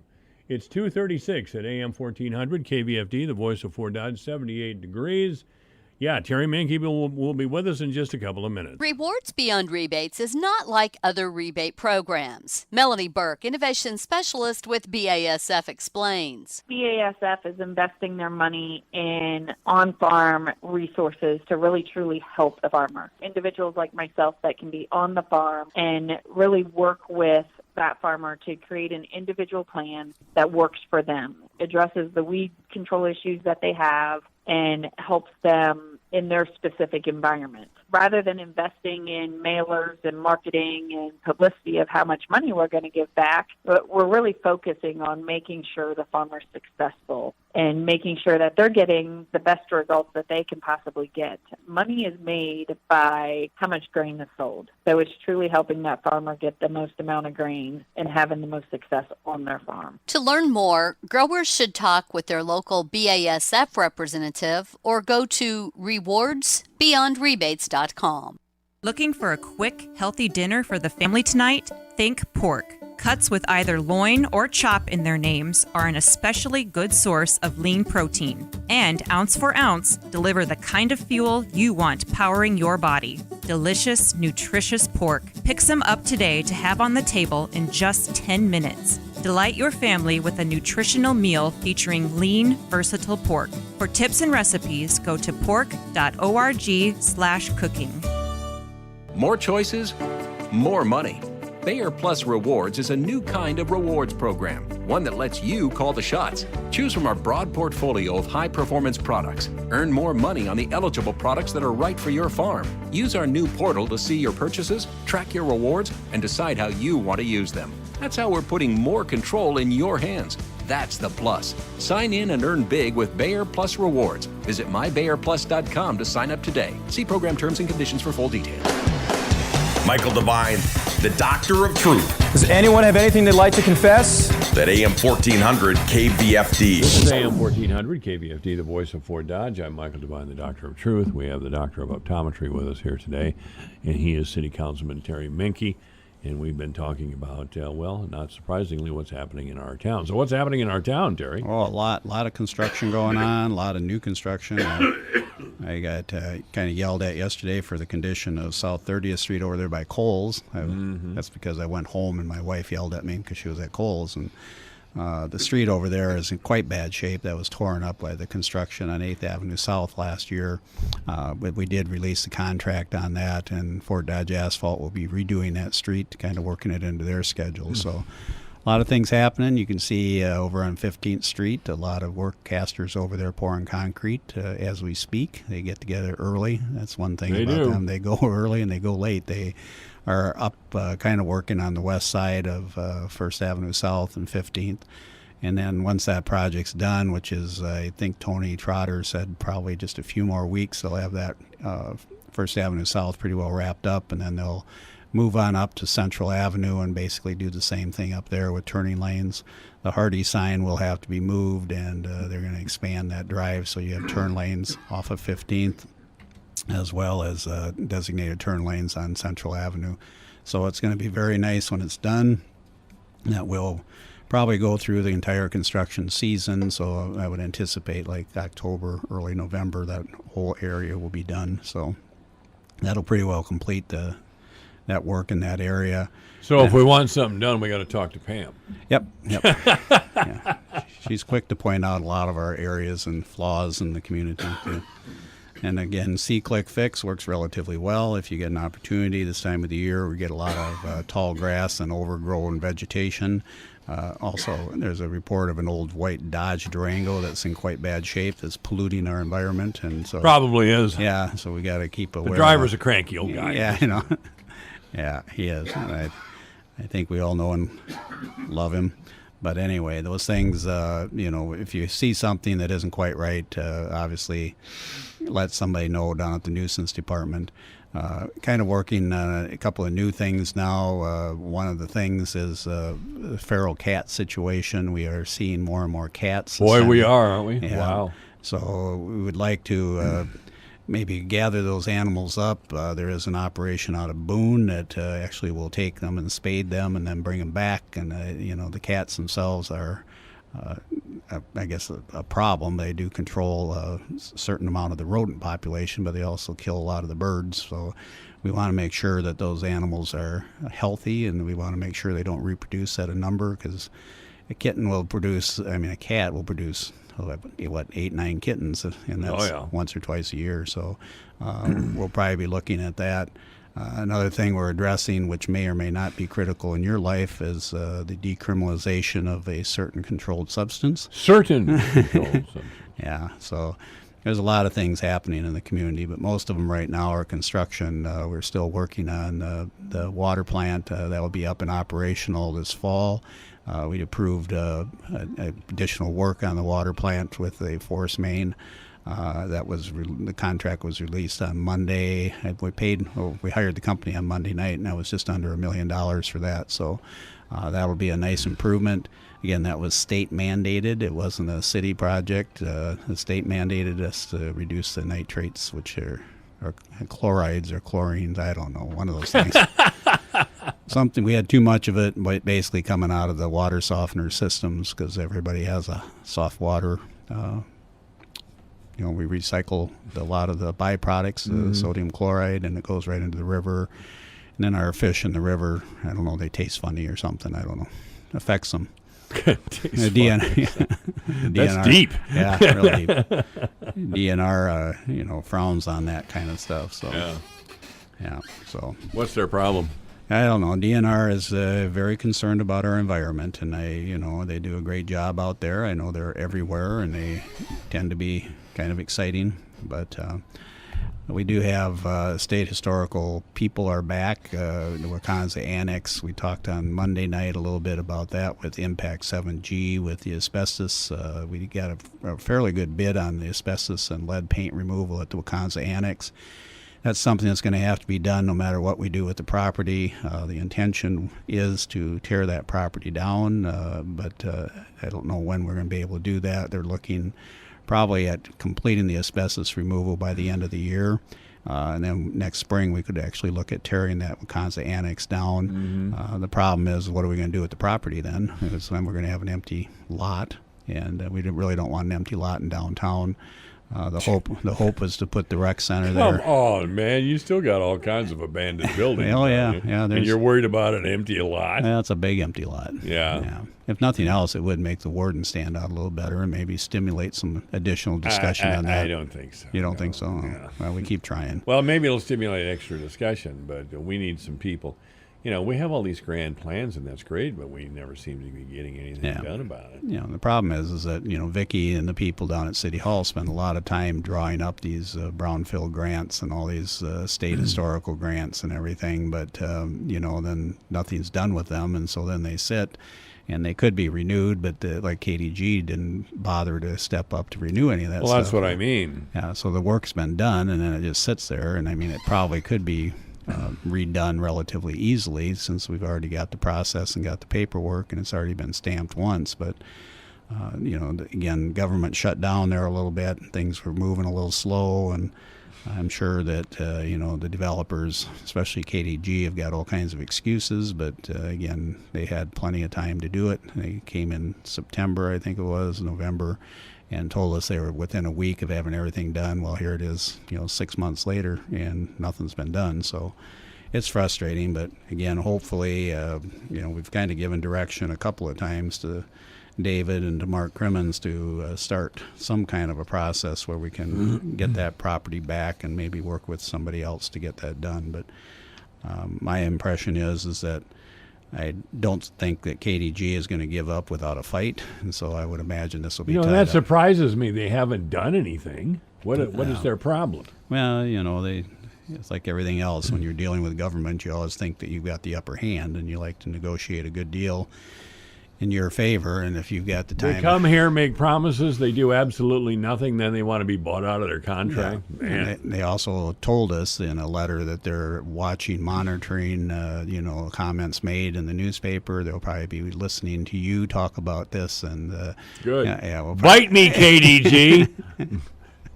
It's 2:36 at AM 1400 KVFD, the voice of Fort Dodge, 78 degrees. Yeah, Terry Menke will be with us in just a couple of minutes. Rewards Beyond Rebates is not like other rebate programs. Melanie Burke, Innovation Specialist with BASF, explains. BASF is investing their money in on-farm resources to really truly help the farmer. Individuals like myself that can be on the farm and really work with that farmer to create an individual plan that works for them, addresses the weed control issues that they have, and helps them in their specific environment. Rather than investing in mailers and marketing and publicity of how much money we're going to give back, we're really focusing on making sure the farmer's successful and making sure that they're getting the best results that they can possibly get. Money is made by how much grain is sold. So it's truly helping that farmer get the most amount of grain and having the most success on their farm. To learn more, growers should talk with their local BASF representative or go to rewardsbeyondrebates.com. Looking for a quick, healthy dinner for the family tonight? Think pork. Cuts with either loin or chop in their names are an especially good source of lean protein. And ounce for ounce, deliver the kind of fuel you want powering your body. Delicious, nutritious pork. Pick some up today to have on the table in just 10 minutes. Delight your family with a nutritional meal featuring lean, versatile pork. For tips and recipes, go to pork.org/cooking. More choices, more money. Bayer Plus Rewards is a new kind of rewards program, one that lets you call the shots. Choose from our broad portfolio of high-performance products. Earn more money on the eligible products that are right for your farm. Use our new portal to see your purchases, track your rewards, and decide how you want to use them. That's how we're putting more control in your hands. That's the plus. Sign in and earn big with Bayer Plus Rewards. Visit mybayerplus.com to sign up today. See program terms and conditions for full details. Michael Devine, the Doctor of Truth. Does anyone have anything they'd like to confess? At AM 1400 KVFD. This is AM 1400 KVFD, the voice of Fort Dodge. I'm Michael Devine, the Doctor of Truth. We have the Doctor of Optometry with us here today, and he is City Councilman Terry Menke. And we've been talking about, well, not surprisingly, what's happening in our town. So what's happening in our town, Terry? Oh, a lot of construction going on, a lot of new construction. I got kind of yelled at yesterday for the condition of South 30th Street over there by Kohl's. That's because I went home and my wife yelled at me because she was at Kohl's. And the street over there is in quite bad shape. That was torn up by the construction on 8th Avenue South last year. But we did release the contract on that, and Fort Dodge Asphalt will be redoing that street, kind of working it into their schedule. So a lot of things happening. You can see over on 15th Street, a lot of work casters over there pouring concrete as we speak. They get together early. That's one thing about them. They go early and they go late. They are up kind of working on the west side of 1st Avenue South and 15th. And then once that project's done, which is, I think Tony Trotter said probably just a few more weeks, they'll have that 1st Avenue South pretty well wrapped up, and then they'll move on up to Central Avenue and basically do the same thing up there with turning lanes. The Hardy sign will have to be moved, and they're going to expand that drive so you have turn lanes off of 15th, as well as designated turn lanes on Central Avenue. So it's going to be very nice when it's done. That will probably go through the entire construction season, so I would anticipate like October, early November, that whole area will be done. So that'll pretty well complete that work in that area. So if we want something done, we got to talk to Pam. Yep. Yeah. She's quick to point out a lot of our areas and flaws in the community too. And again, See, Click, Fix works relatively well. If you get an opportunity this time of the year, we get a lot of tall grass and overgrown vegetation. Also, there's a report of an old white Dodge Durango that's in quite bad shape that's polluting our environment, and so Probably is. Yeah, so we got to keep aware. The driver's a cranky old guy. Yeah, Yeah, he is. And I think we all know and love him. But anyway, those things, if you see something that isn't quite right, obviously let somebody know down at the nuisance department. Kind of working on a couple of new things now. One of the things is the feral cat situation. We are seeing more and more cats. Boy, we are, aren't we? Yeah. Wow. So we would like to maybe gather those animals up. There is an operation out of Boone that actually will take them and spade them and then bring them back. And, the cats themselves are, I guess, a problem. They do control a certain amount of the rodent population, but they also kill a lot of the birds. So we want to make sure that those animals are healthy, and we want to make sure they don't reproduce at a number, because a cat will produce 8, 9 kittens, and that's once or twice a year. So we'll probably be looking at that. Another thing we're addressing, which may or may not be critical in your life, is the decriminalization of a certain controlled substance. Certain controlled substance. Yeah, so there's a lot of things happening in the community, but most of them right now are construction. We're still working on the water plant that will be up and operational this fall. We approved additional work on the water plant with the force main. The contract was released on Monday. We hired the company on Monday night, and that was just under $1 million for that. So that will be a nice improvement. Again, that was state mandated. It wasn't a city project. The state mandated us to reduce the nitrates, which are chlorides or chlorines. I don't know, one of those things. Something, we had too much of it, basically coming out of the water softener systems, because everybody has a soft water. We recycle a lot of the byproducts, the sodium chloride, and it goes right into the river. And then our fish in the river, I don't know, they taste funny or something. I don't know. Affects them. That's deep. Yeah, really deep. DNR, frowns on that kind of stuff. So, yeah. So, what's their problem? I don't know. DNR is very concerned about our environment, and they do a great job out there. I know they're everywhere, and they tend to be kind of exciting. But we do have state historical people are back. The Wakanza Annex, we talked on Monday night a little bit about that with Impact 7G with the asbestos. We got a fairly good bid on the asbestos and lead paint removal at the Wakanza Annex. That's something that's going to have to be done no matter what we do with the property. The intention is to tear that property down, but I don't know when we're going to be able to do that. They're looking probably at completing the asbestos removal by the end of the year. And then next spring we could actually look at tearing that Wakanza Annex down. The problem is, what are we going to do with the property then? Because then we're going to have an empty lot, and we really don't want an empty lot in downtown. The hope was to put the rec center there. Come on, man! You still got all kinds of abandoned buildings. Oh yeah. And you're worried about an empty lot. Yeah, it's a big empty lot. Yeah. If nothing else, it would make the warden stand out a little better and maybe stimulate some additional discussion on that. I don't think so. You don't think so? Yeah. Well, we keep trying. Well, maybe it'll stimulate extra discussion, but we need some people. We have all these grand plans, and that's great, but we never seem to be getting anything done about it. The problem is that, Vicki and the people down at City Hall spend a lot of time drawing up these brownfield grants and all these state historical grants and everything, but, then nothing's done with them, and so then they sit, and they could be renewed, but like KDG didn't bother to step up to renew any of that stuff. Well, that's what I mean. Yeah, so the work's been done, and then it just sits there, and it probably could be redone relatively easily, since we've already got the process and got the paperwork, and it's already been stamped once. But again, government shut down there a little bit, and things were moving a little slow, and I'm sure that the developers, especially KDG, have got all kinds of excuses, but again, they had plenty of time to do it. They came in September, I think it was, November, and told us they were within a week of having everything done. Well, here it is, 6 months later, and nothing's been done. So it's frustrating, but again, hopefully, we've kind of given direction a couple of times to David and to Mark Crimmins to start some kind of a process where we can get that property back and maybe work with somebody else to get that done. But my impression is that I don't think that KDG is going to give up without a fight, and so I would imagine this will be tied that up. surprises me. They haven't done anything. What is their problem? Well, it's like everything else. When you're dealing with government, you always think that you've got the upper hand, and you like to negotiate a good deal in your favor. And if you've got the time, they come here, make promises, they do absolutely nothing, then they want to be bought out of their contract. Yeah. And they also told us in a letter that they're monitoring, comments made in the newspaper. They'll probably be listening to you talk about this. And good. We'll bite me, KDG.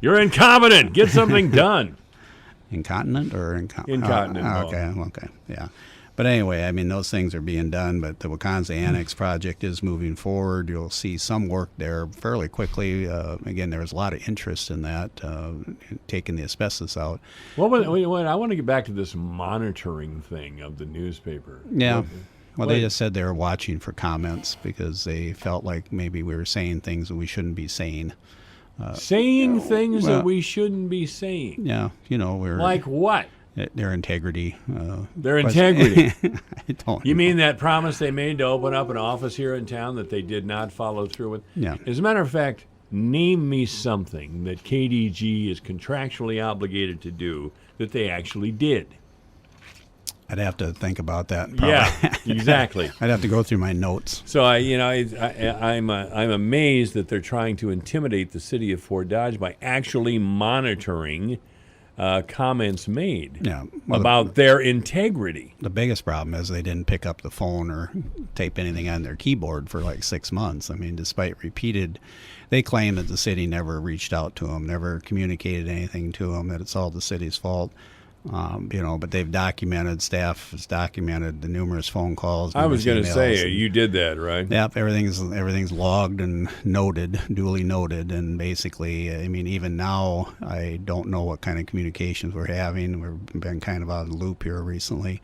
You're incompetent. Get something done. Incontinent or incontinent? Okay, yeah. But anyway, those things are being done, but the Wakanza Annex project is moving forward. You'll see some work there fairly quickly. Again, there was a lot of interest in that, taking the asbestos out. I want to get back to this monitoring thing of the newspaper. Yeah. Well, they just said they were watching for comments because they felt like maybe we were saying things that we shouldn't be saying. Saying things that we shouldn't be saying. Yeah, we're like what? Their integrity. Their integrity. I don't you know. mean that promise they made to open up an office here in town that they did not follow through with? Yeah. As a matter of fact, name me something that KDG is contractually obligated to do that they actually did. I'd have to think about that. Probably. Yeah, exactly. I'd have to go through my notes. So I'm amazed that they're trying to intimidate the city of Fort Dodge by actually monitoring comments made about their integrity. The biggest problem is they didn't pick up the phone or tape anything on their keyboard for like 6 months. Despite repeated, they claim that the city never reached out to them, never communicated anything to them, that it's all the city's fault. But they've documented, staff has documented the numerous phone calls. I was going to say, you did that, right? Yep, everything's logged and noted, duly noted, and basically, even now, I don't know what kind of communications we're having. We've been kind of out of the loop here recently,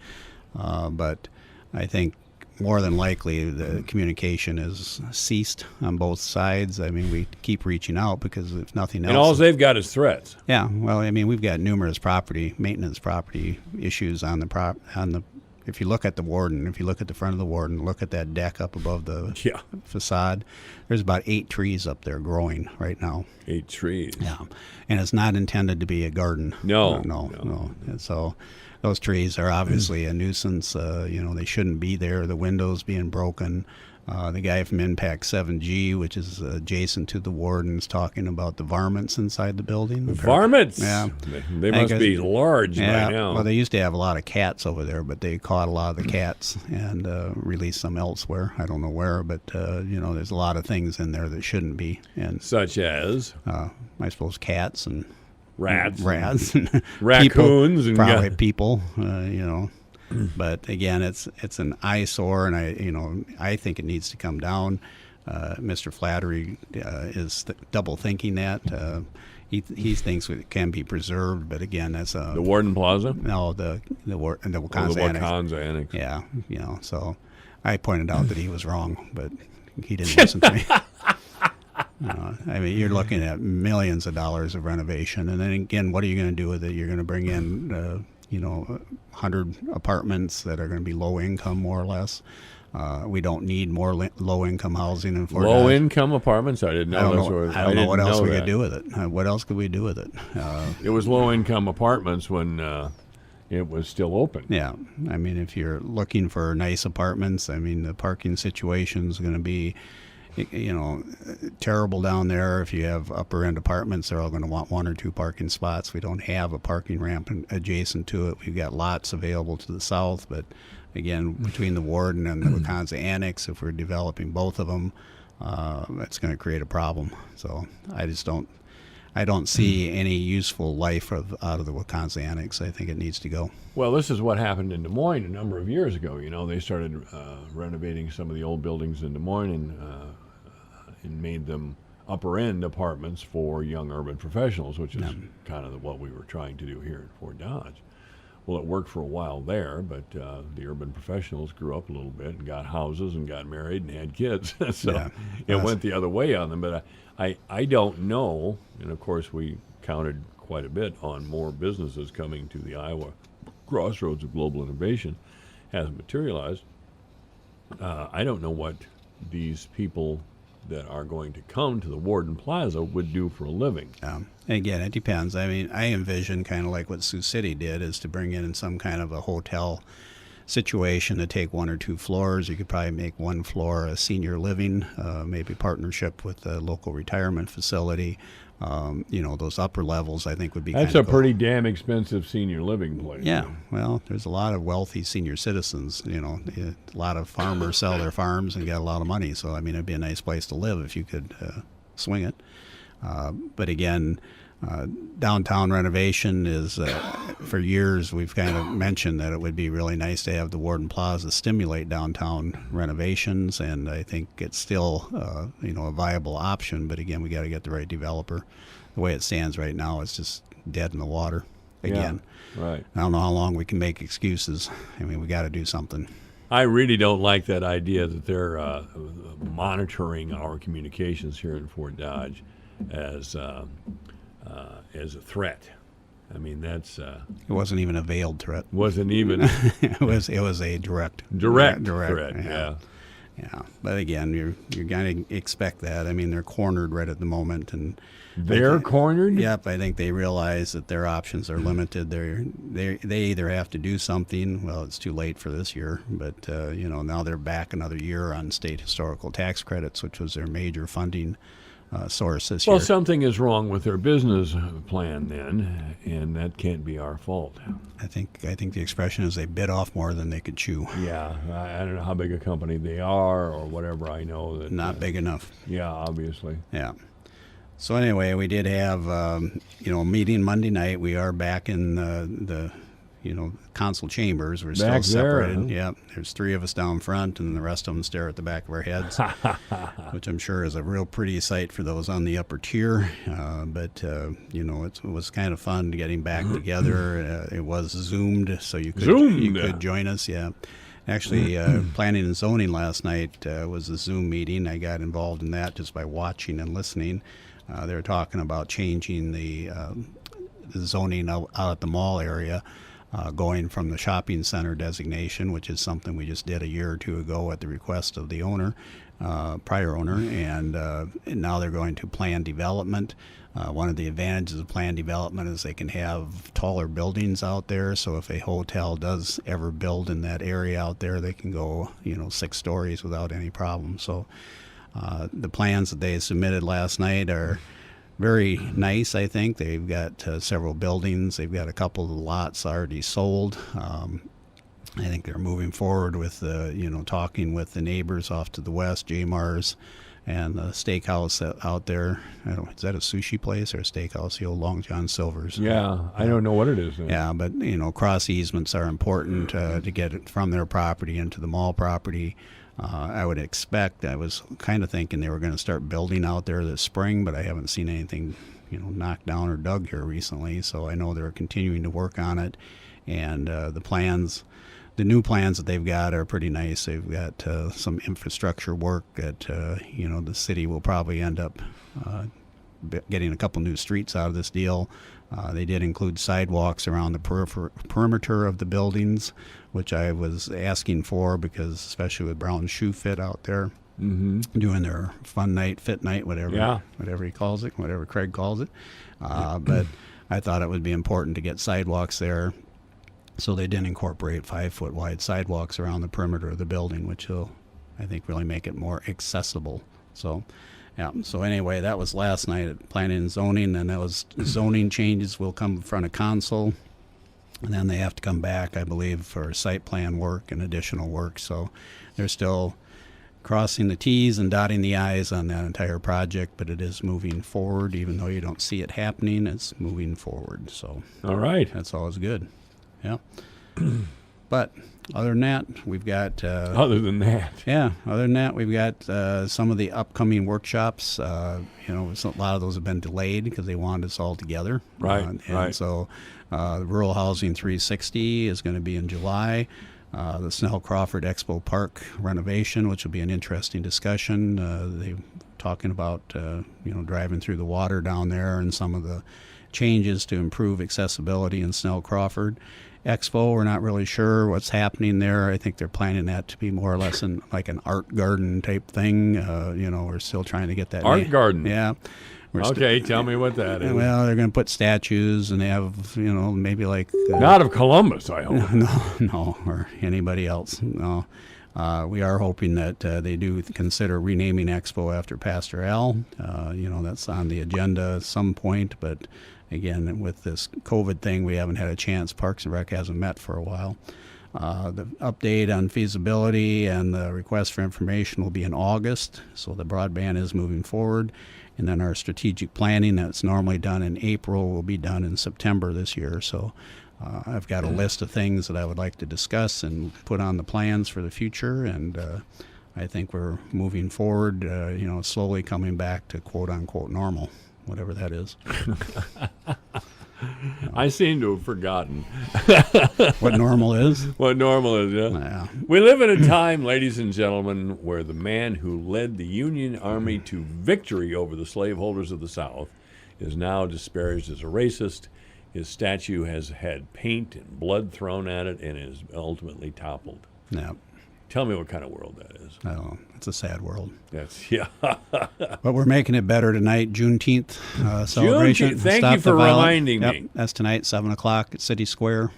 but I think more than likely the communication has ceased on both sides. We keep reaching out because if nothing else, and all they've got is threats. Yeah, well, we've got numerous maintenance property issues on the. If you look at the Warden, if you look at the front of the Warden, look at that deck up above the facade. There's about 8 trees up there growing right now. 8 trees. Yeah, and it's not intended to be a garden. No. And so those trees are obviously a nuisance. They shouldn't be there. The windows being broken. The guy from Impact 7G, which is adjacent to the Warden's, talking about the varmints inside the building. Varmints? Yeah. They must be large by now. Well, they used to have a lot of cats over there, but they caught a lot of the cats and released them elsewhere. I don't know where, but, there's a lot of things in there that shouldn't be. And such as? I suppose cats and rats and raccoons people, and probably people, But again, it's an eyesore, and I think it needs to come down. Mr. Flattery is double thinking that. He thinks it can be preserved, but again, that's the Warden Plaza. No, the Wakanza Annex. Yeah, So I pointed out that he was wrong, but he didn't listen to me. You're looking at millions of dollars of renovation, and then again, what are you going to do with it? You're going to bring in 100 apartments that are going to be low income, more or less. We don't need more low income housing in Fort Dodge. Low income apartments? I didn't know. I don't know what else we could do with it. What else could we do with it? It was low income apartments when it was still open. Yeah, if you're looking for nice apartments, the parking situation is going to be terrible down there. If you have upper end apartments, they're all going to want 1 or 2 parking spots. We don't have a parking ramp adjacent to it. We've got lots available to the south, but again, between the Warden and the Wakanza Annex, if we're developing both of them, that's going to create a problem. So I don't see any useful life out of the Wakanza Annex. I think it needs to go. Well, this is what happened in Des Moines a number of years ago. They started renovating some of the old buildings in Des Moines and made them upper end apartments for young urban professionals, which is kind of what we were trying to do here at Fort Dodge. Well, it worked for a while there, but the urban professionals grew up a little bit and got houses and got married and had kids. So it went the other way on them. But I don't know, and of course we counted quite a bit on more businesses coming to the Iowa crossroads of global innovation. Hasn't materialized. I don't know what these people that are going to come to the Warden Plaza would do for a living. Again, it depends. I mean, I envision kind of like what Sioux City did, is to bring in some kind of a hotel situation to take 1 or 2 floors. You could probably make 1 floor a senior living, maybe partnership with a local retirement facility. Those upper levels, I think, would be That's a pretty damn expensive senior living place. Yeah, well, there's a lot of wealthy senior citizens. A lot of farmers sell their farms and get a lot of money. So, I mean, it'd be a nice place to live if you could swing it. But again, downtown renovation is, for years, we've kind of mentioned that it would be really nice to have the Warden Plaza stimulate downtown renovations, and I think it's still, a viable option. But again, we got to get the right developer. The way it stands right now, it's just dead in the water. Again, right. I don't know how long we can make excuses. I mean, we got to do something. I really don't like that idea that they're monitoring our communications here in Fort Dodge as a threat. I mean, that's it wasn't even a veiled threat. Wasn't even. it was a direct threat. Yeah. But again, you're going to expect that. I mean, they're cornered right at the moment, and they're cornered. Yep. I think they realize that their options are limited. They either have to do something. Well, it's too late for this year, but now they're back another year on state historical tax credits, which was their major funding source this year. Well, something is wrong with their business plan then, and that can't be our fault. I think the expression is they bit off more than they could chew. Yeah, I don't know how big a company they are or whatever. I know that not big enough. Yeah, obviously. Yeah. So anyway, we did have a meeting Monday night. We are back in the council chambers. We're still separated. There, huh? Yep. There's 3 of us down front, and the rest of them stare at the back of our heads, which I'm sure is a real pretty sight for those on the upper tier. But it was kind of fun getting back together. It was Zoomed, so you could join us. Yeah. Actually, planning and zoning last night was a Zoom meeting. I got involved in that just by watching and listening. They were talking about changing the zoning out at the mall area. Going from the shopping center designation, which is something we just did a year or 2 ago at the request of the prior owner, and now they're going to planned development. One of the advantages of planned development is they can have taller buildings out there, so if a hotel does ever build in that area out there, they can go 6 stories without any problem. So the plans that they submitted last night are very nice. I think they've got several buildings. They've got a couple of lots already sold. I think they're moving forward with talking with the neighbors off to the west, J-Mars, and the steakhouse out there. Is that a sushi place or a steakhouse? The old Long John Silver's. Yeah, I don't know what it is. Yeah, but cross easements are important to get it from their property into the mall property. I would expect, I was kind of thinking they were going to start building out there this spring, but I haven't seen anything, knocked down or dug here recently. So I know they're continuing to work on it. And the new plans that they've got are pretty nice. They've got some infrastructure work that, the city will probably end up getting a couple new streets out of this deal. They did include sidewalks around the perimeter of the buildings, which I was asking for because, especially with Brown Shoe Fit out there, doing their fun night, fit night, whatever he calls it, whatever Craig calls it. But I thought it would be important to get sidewalks there. So they did incorporate 5-foot wide sidewalks around the perimeter of the building, which will, I think, really make it more accessible. So. Yeah. So anyway, that was last night at Planning and Zoning, and that was zoning changes will come in front of council, and then they have to come back, I believe, for site plan work and additional work. So they're still crossing the T's and dotting the I's on that entire project, but it is moving forward, even though you don't see it happening. It's moving forward. So all right, that's always good. Yeah. But other than that, we've got... other than that, we've got some of the upcoming workshops. A lot of those have been delayed because they wanted us all together. Right. So Rural Housing 360 is going to be in July. The Snell Crawford Expo Park renovation, which will be an interesting discussion. They're talking about, driving through the water down there and some of the changes to improve accessibility in Snell Crawford Expo. We're not really sure what's happening there. I think they're planning that to be more or less like an art garden type thing. We're still trying to get that. Art garden? Yeah. Okay, tell me what that is. Well, they're going to put statues, and they have, maybe like... not of Columbus, I hope. No, or anybody else. No. We are hoping that they do consider renaming Expo after Pastor Al. That's on the agenda at some point, but again, with this COVID thing, we haven't had a chance. Parks and Rec hasn't met for a while. The update on feasibility and the request for information will be in August, so the broadband is moving forward. And then our strategic planning that's normally done in April will be done in September this year. So I've got a list of things that I would like to discuss and put on the plans for the future. And I think we're moving forward, slowly coming back to quote-unquote normal, whatever that is. I seem to have forgotten. What normal is? What normal is, yeah. We live in a time, ladies and gentlemen, where the man who led the Union Army to victory over the slaveholders of the South is now disparaged as a racist. His statue has had paint and blood thrown at it and is ultimately toppled. Yeah. Tell me what kind of world that is. I don't know. It's a sad world. Yeah. But we're making it better tonight. Juneteenth celebration. Thank you for reminding me. That's tonight, 7 o'clock at City Square.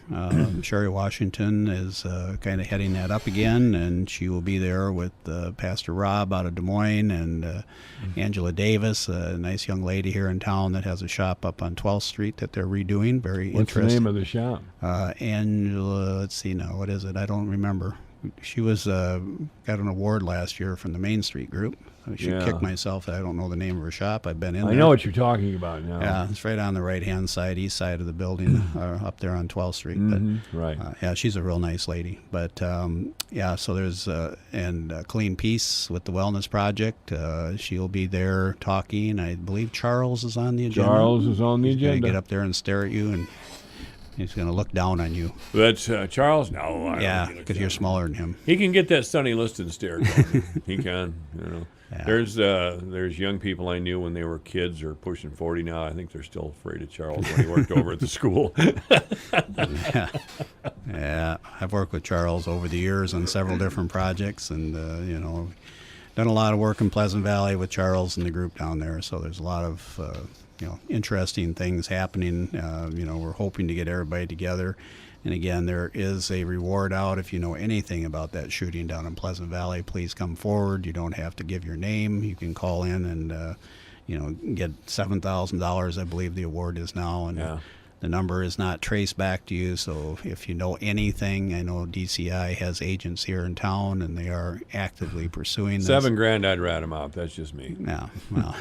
Sherry Washington is kind of heading that up again, and she will be there with Pastor Rob out of Des Moines and Angela Davis, a nice young lady here in town that has a shop up on 12th Street that they're redoing. Very What's interesting. the name of the shop? Angela, let's see now. What is it? I don't remember. She was got an award last year from the Main Street group. I should kick myself that I don't know the name of her shop. I've been in there. I know what you're talking about now. Yeah, it's right on the right-hand side, east side of the building, up there on 12th Street. Right. Yeah, she's a real nice lady. But, so there's, Clean Peace with the Wellness Project. She'll be there talking. I believe Charles is on the agenda. Charles is on the agenda. He's going to get up there and stare at you, and he's going to look down on you. That's Charles? No, I yeah, because you're smaller than him. He can get that Sonny Liston stare going. He can, Yeah. There's young people I knew when they were kids or pushing 40 now. I think they're still afraid of Charles when he worked over at the school. Yeah, I've worked with Charles over the years on several different projects, and done a lot of work in Pleasant Valley with Charles and the group down there. So there's a lot of interesting things happening. We're hoping to get everybody together. And again, there is a reward out. If you know anything about that shooting down in Pleasant Valley, please come forward. You don't have to give your name. You can call in and, get $7,000, I believe the award is now. And the number is not traced back to you. So if you know anything, I know DCI has agents here in town, and they are actively pursuing this. $7,000, I'd rat them out. That's just me. Yeah, well,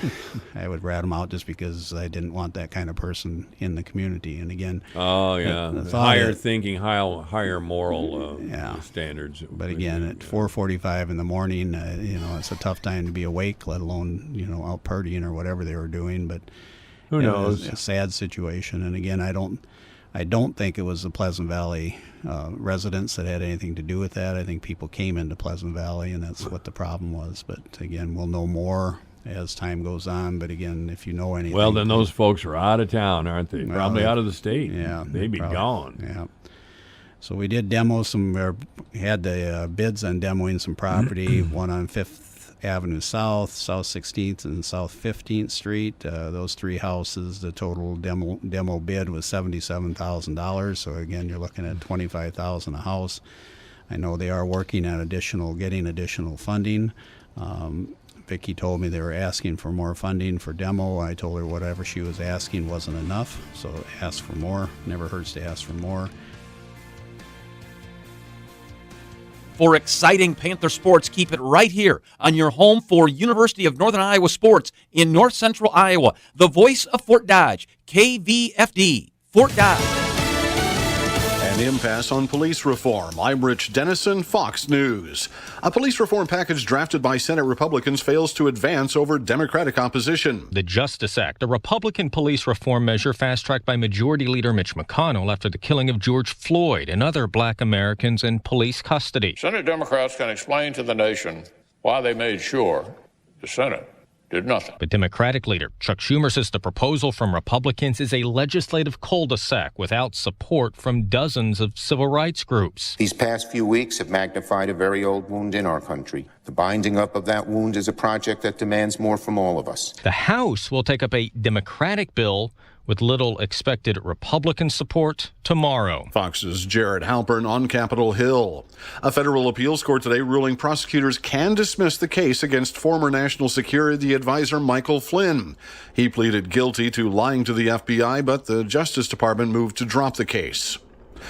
I would rat them out just because I didn't want that kind of person in the community. And again, higher thinking, higher moral standards. But again, at 4:45 in the morning, it's a tough time to be awake, let alone out partying or whatever they were doing. But who knows? It's a sad situation. And again, I don't think it was the Pleasant Valley residents that had anything to do with that. I think people came into Pleasant Valley, and that's what the problem was. But again, we'll know more as time goes on. But again, if you know anything, well, then those folks are out of town, aren't they? Well, probably out of the state. Yeah, they'd be gone. Yeah. So we did demo had the bids on demoing some property, one on 5th Avenue South, South 16th, and South 15th Street. Those three houses, the total demo bid was $77,000. So again, you're looking at $25,000 a house. I know they are working on getting additional funding. Vicki told me they were asking for more funding for demo. I told her whatever she was asking wasn't enough, so ask for more. Never hurts to ask for more. For exciting Panther sports, keep it right here on your home for University of Northern Iowa sports in North Central Iowa. The voice of Fort Dodge, KVFD, Fort Dodge. And An impasse on police reform. I'm Rich Dennison, Fox News. A police reform package drafted by Senate Republicans fails to advance over Democratic opposition. The Justice Act, a Republican police reform measure fast-tracked by Majority Leader Mitch McConnell after the killing of George Floyd and other black Americans in police custody. Senate Democrats can explain to the nation why they made sure the Senate did nothing. But Democratic leader Chuck Schumer says the proposal from Republicans is a legislative cul-de-sac without support from dozens of civil rights groups. These past few weeks have magnified a very old wound in our country. The binding up of that wound is a project that demands more from all of us. The House will take up a Democratic bill with little expected Republican support tomorrow. Fox's Jared Halpern on Capitol Hill. A federal appeals court today ruling prosecutors can dismiss the case against former National Security Advisor Michael Flynn. He pleaded guilty to lying to the FBI, but the Justice Department moved to drop the case.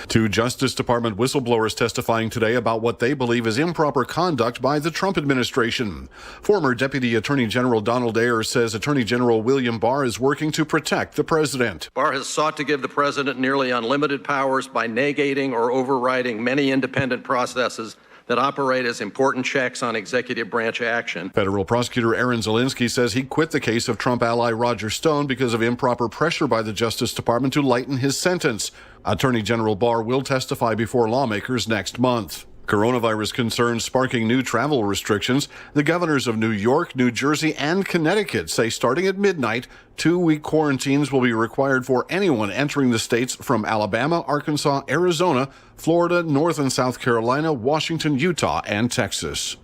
Two Justice Department whistleblowers testifying today about what they believe is improper conduct by the Trump administration. Former Deputy Attorney General Donald Ayers says Attorney General William Barr is working to protect the president. Barr has sought to give the president nearly unlimited powers by negating or overriding many independent processes that operate as important checks on executive branch action. Federal prosecutor Aaron Zielinski says he quit the case of Trump ally Roger Stone because of improper pressure by the Justice Department to lighten his sentence. Attorney General Barr will testify before lawmakers next month. Coronavirus concerns sparking new travel restrictions. The governors of New York, New Jersey, and Connecticut say starting at midnight, 2-week quarantines will be required for anyone entering the states from Alabama, Arkansas, Arizona, Florida, North and South Carolina, Washington, Utah, and Texas.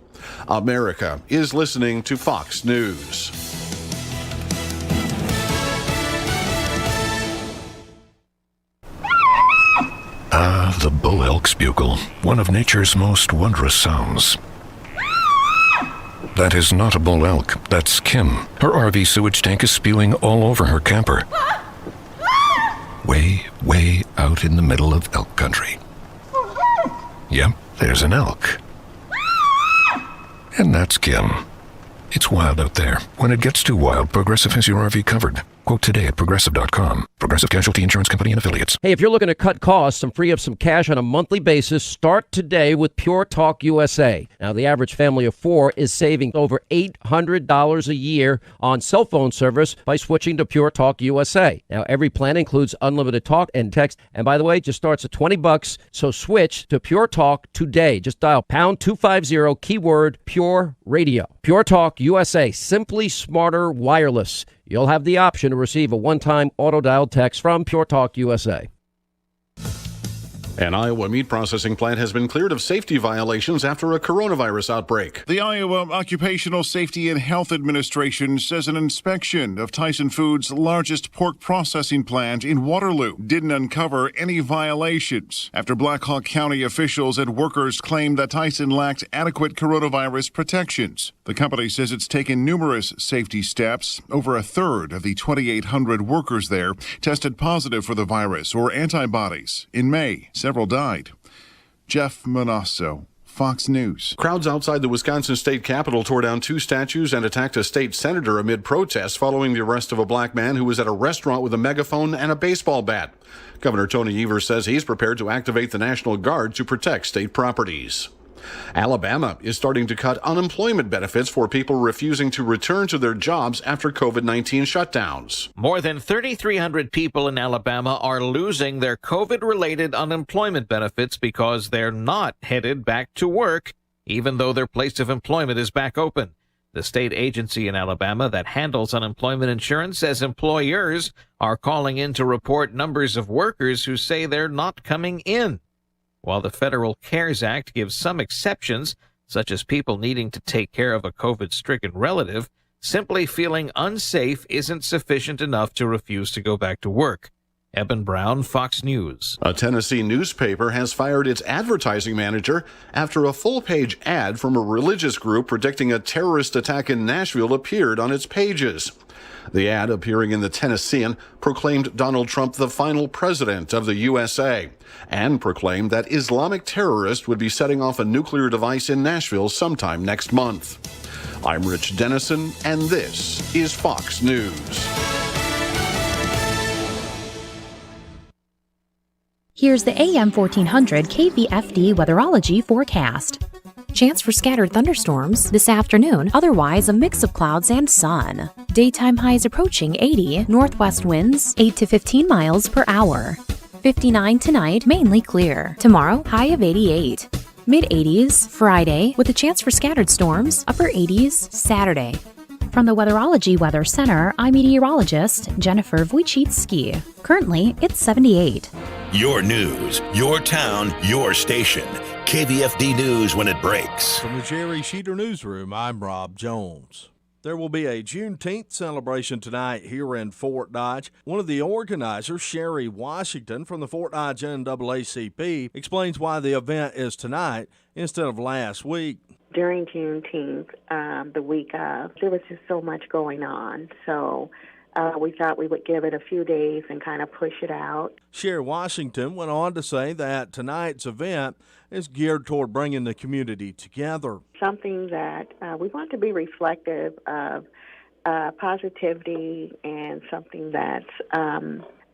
America is listening to Fox News. Ah, the bull elk's bugle, one of nature's most wondrous sounds. That is not a bull elk, that's Kim. Her RV sewage tank is spewing all over her camper. Way, way out in the middle of elk country. Yep, there's an elk. And that's Kim. It's wild out there. When it gets too wild, Progressive has your RV covered. Quote today at Progressive.com. Progressive Casualty Insurance Company and Affiliates. Hey, if you're looking to cut costs and free up some cash on a monthly basis, start today with Pure Talk USA. Now, the average family of 4 is saving over $800 a year on cell phone service by switching to Pure Talk USA. Now, every plan includes unlimited talk and text. And by the way, it just starts at $20. So switch to Pure Talk today. Just dial pound 250 keyword Pure Radio. Pure Talk USA. Simply smarter wireless. You'll have the option to receive a one-time auto-dialed text from Pure Talk USA. An Iowa meat processing plant has been cleared of safety violations after a coronavirus outbreak. The Iowa Occupational Safety and Health Administration says an inspection of Tyson Foods' largest pork processing plant in Waterloo didn't uncover any violations after Black Hawk County officials and workers claimed that Tyson lacked adequate coronavirus protections. The company says it's taken numerous safety steps. Over a third of the 2,800 workers there tested positive for the virus or antibodies. In May, several died. Jeff Manasso, Fox News. Crowds outside the Wisconsin state capitol tore down 2 statues and attacked a state senator amid protests following the arrest of a black man who was at a restaurant with a megaphone and a baseball bat. Governor Tony Evers says he's prepared to activate the National Guard to protect state properties. Alabama is starting to cut unemployment benefits for people refusing to return to their jobs after COVID-19 shutdowns. More than 3,300 people in Alabama are losing their COVID-related unemployment benefits because they're not headed back to work, even though their place of employment is back open. The state agency in Alabama that handles unemployment insurance says employers are calling in to report numbers of workers who say they're not coming in. While the Federal CARES Act gives some exceptions, such as people needing to take care of a COVID-stricken relative, simply feeling unsafe isn't sufficient enough to refuse to go back to work. Eben Brown, Fox News. A Tennessee newspaper has fired its advertising manager after a full-page ad from a religious group predicting a terrorist attack in Nashville appeared on its pages. The ad, appearing in the Tennessean, proclaimed Donald Trump the final president of the USA and proclaimed that Islamic terrorists would be setting off a nuclear device in Nashville sometime next month. I'm Rich Dennison, and this is Fox News. Here's the AM 1400 KVFD weatherology forecast. Chance for scattered thunderstorms this afternoon, otherwise a mix of clouds and sun. Daytime highs approaching 80, northwest winds 8 to 15 miles per hour. 59 tonight, mainly clear. Tomorrow, high of 88. Mid-80s Friday, with a chance for scattered storms, upper 80s Saturday. From the Weatherology Weather Center, I'm meteorologist Jennifer Wojcicki. Currently, it's 78. Your news, your town, your station. KVFD News when it breaks. From the Jerry Sheeter Newsroom, I'm Rob Jones. There will be a Juneteenth celebration tonight here in Fort Dodge. One of the organizers, Sherry Washington from the Fort Dodge NAACP, explains why the event is tonight instead of last week. During Juneteenth, the week of, there was just so much going on. So we thought we would give it a few days and kind of push it out. Sherry Washington went on to say that tonight's event is geared toward bringing the community together. Something that we want to be reflective of positivity and something that's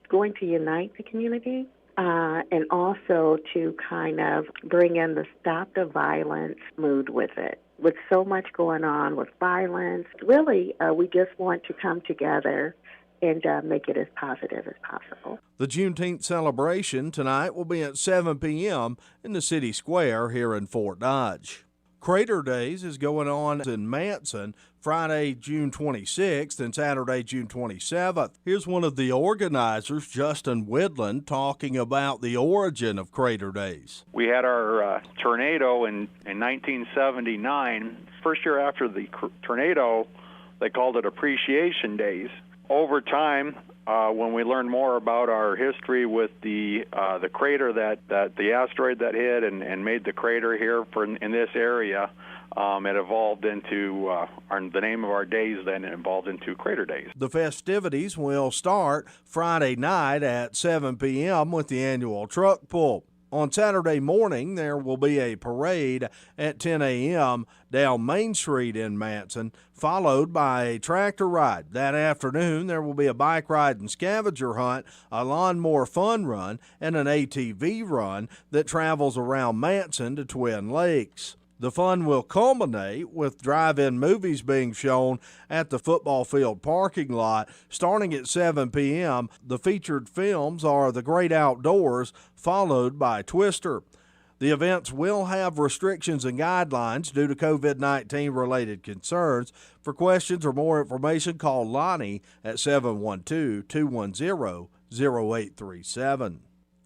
going to unite the community. And also to kind of bring in the stop the violence mood with it. With so much going on with violence, really, we just want to come together and make it as positive as possible. The Juneteenth celebration tonight will be at 7 p.m. in the city square here in Fort Dodge. Crater Days is going on in Manson Friday, June 26th and Saturday, June 27th. Here's one of the organizers, Justin Widland, talking about the origin of Crater Days. We had our tornado in 1979. First year after the tornado, they called it Appreciation Days. Over time, when we learned more about our history with the crater that the asteroid that hit and made the crater here in this area, it evolved into the name of our days. Then it evolved into Crater Days. The festivities will start Friday night at 7 p.m. with the annual truck pull. On Saturday morning, there will be a parade at 10 a.m. down Main Street in Manson, followed by a tractor ride. That afternoon, there will be a bike ride and scavenger hunt, a lawnmower fun run, and an ATV run that travels around Manson to Twin Lakes. The fun will culminate with drive-in movies being shown at the football field parking lot starting at 7 p.m. The featured films are The Great Outdoors, followed by Twister. The events will have restrictions and guidelines due to COVID-19 related concerns. For questions or more information, call Lonnie at 712-210-0837.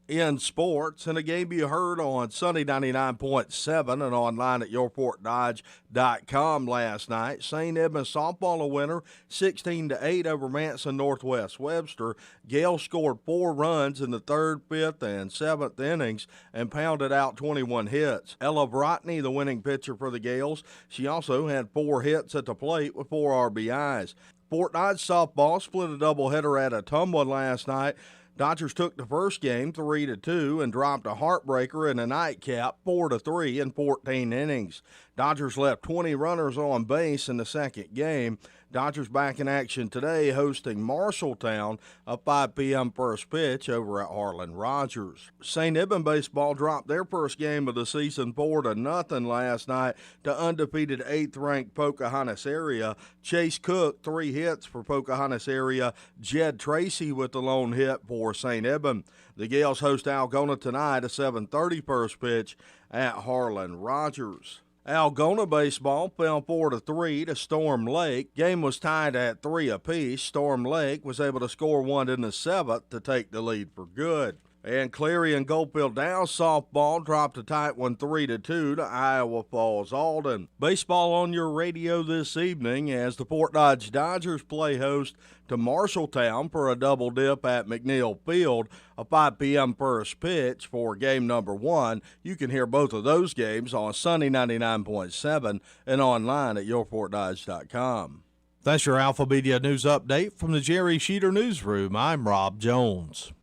In sports, in a game you heard on Sunday 99.7 and online at yourportdodge.com last night, St. Edmunds softball a winner 16-8 over Manson Northwest Webster. Gale scored 4 runs in the 3rd, 5th, and 7th innings and pounded out 21 hits. Ella Brotney, the winning pitcher for the Gales, she also had 4 hits at the plate with 4 RBIs. Fort Dodge softball split a doubleheader at Ottumwa last night. Dodgers took the first game 3-2 and dropped a heartbreaker in a nightcap 4-3 in 14 innings. Dodgers left 20 runners on base in the second game. Dodgers back in action today hosting Marshalltown, a 5 p.m. first pitch over at Harlan Rogers. St. Edmund baseball dropped their first game of the season 4-0 last night to undefeated 8th-ranked Pocahontas area. Chase Cook, 3 hits for Pocahontas area. Jed Tracy with the lone hit for St. Edmund. The Gales host Algona tonight, a 7:30 first pitch at Harlan Rogers. Algona baseball fell 4-3 to Storm Lake. Game was tied at 3 apiece. Storm Lake was able to score 1 in the 7th to take the lead for good. And Cleary and Goldfield Downs softball dropped a tight one 3-2 to Iowa Falls Alden. Baseball on your radio this evening as the Fort Dodge Dodgers play host to Marshalltown for a double dip at McNeil Field, a 5 p.m. first pitch for game number 1. You can hear both of those games on Sunday 99.7 and online at yourportdodge.com. That's your Alpha Media News Update from the Jerry Sheeter Newsroom. I'm Rob Jones.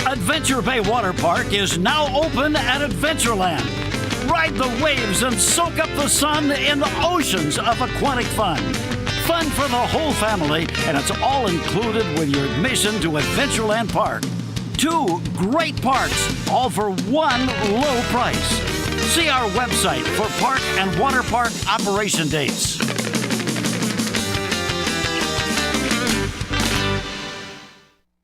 Adventure Bay Water Park is now open at Adventureland. Ride the waves and soak up the sun in the oceans of aquatic fun. Fun for the whole family, and it's all included with your admission to Adventureland Park. 2 great parks, all for one low price. See our website for park and water park operation dates.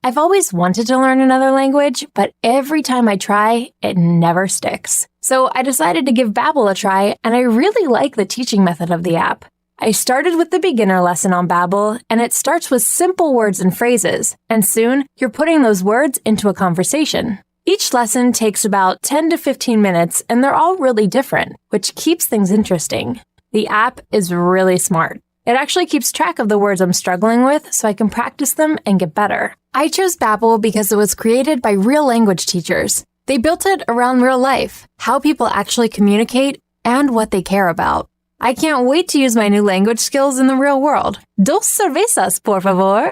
I've always wanted to learn another language, but every time I try, it never sticks. So I decided to give Babbel a try, and I really like the teaching method of the app. I started with the beginner lesson on Babbel, and it starts with simple words and phrases, and soon you're putting those words into a conversation. Each lesson takes about 10 to 15 minutes, and they're all really different, which keeps things interesting. The app is really smart. It actually keeps track of the words I'm struggling with so I can practice them and get better. I chose Babbel because it was created by real language teachers. They built it around real life, how people actually communicate, and what they care about. I can't wait to use my new language skills in the real world. Dos cervezas, por favor.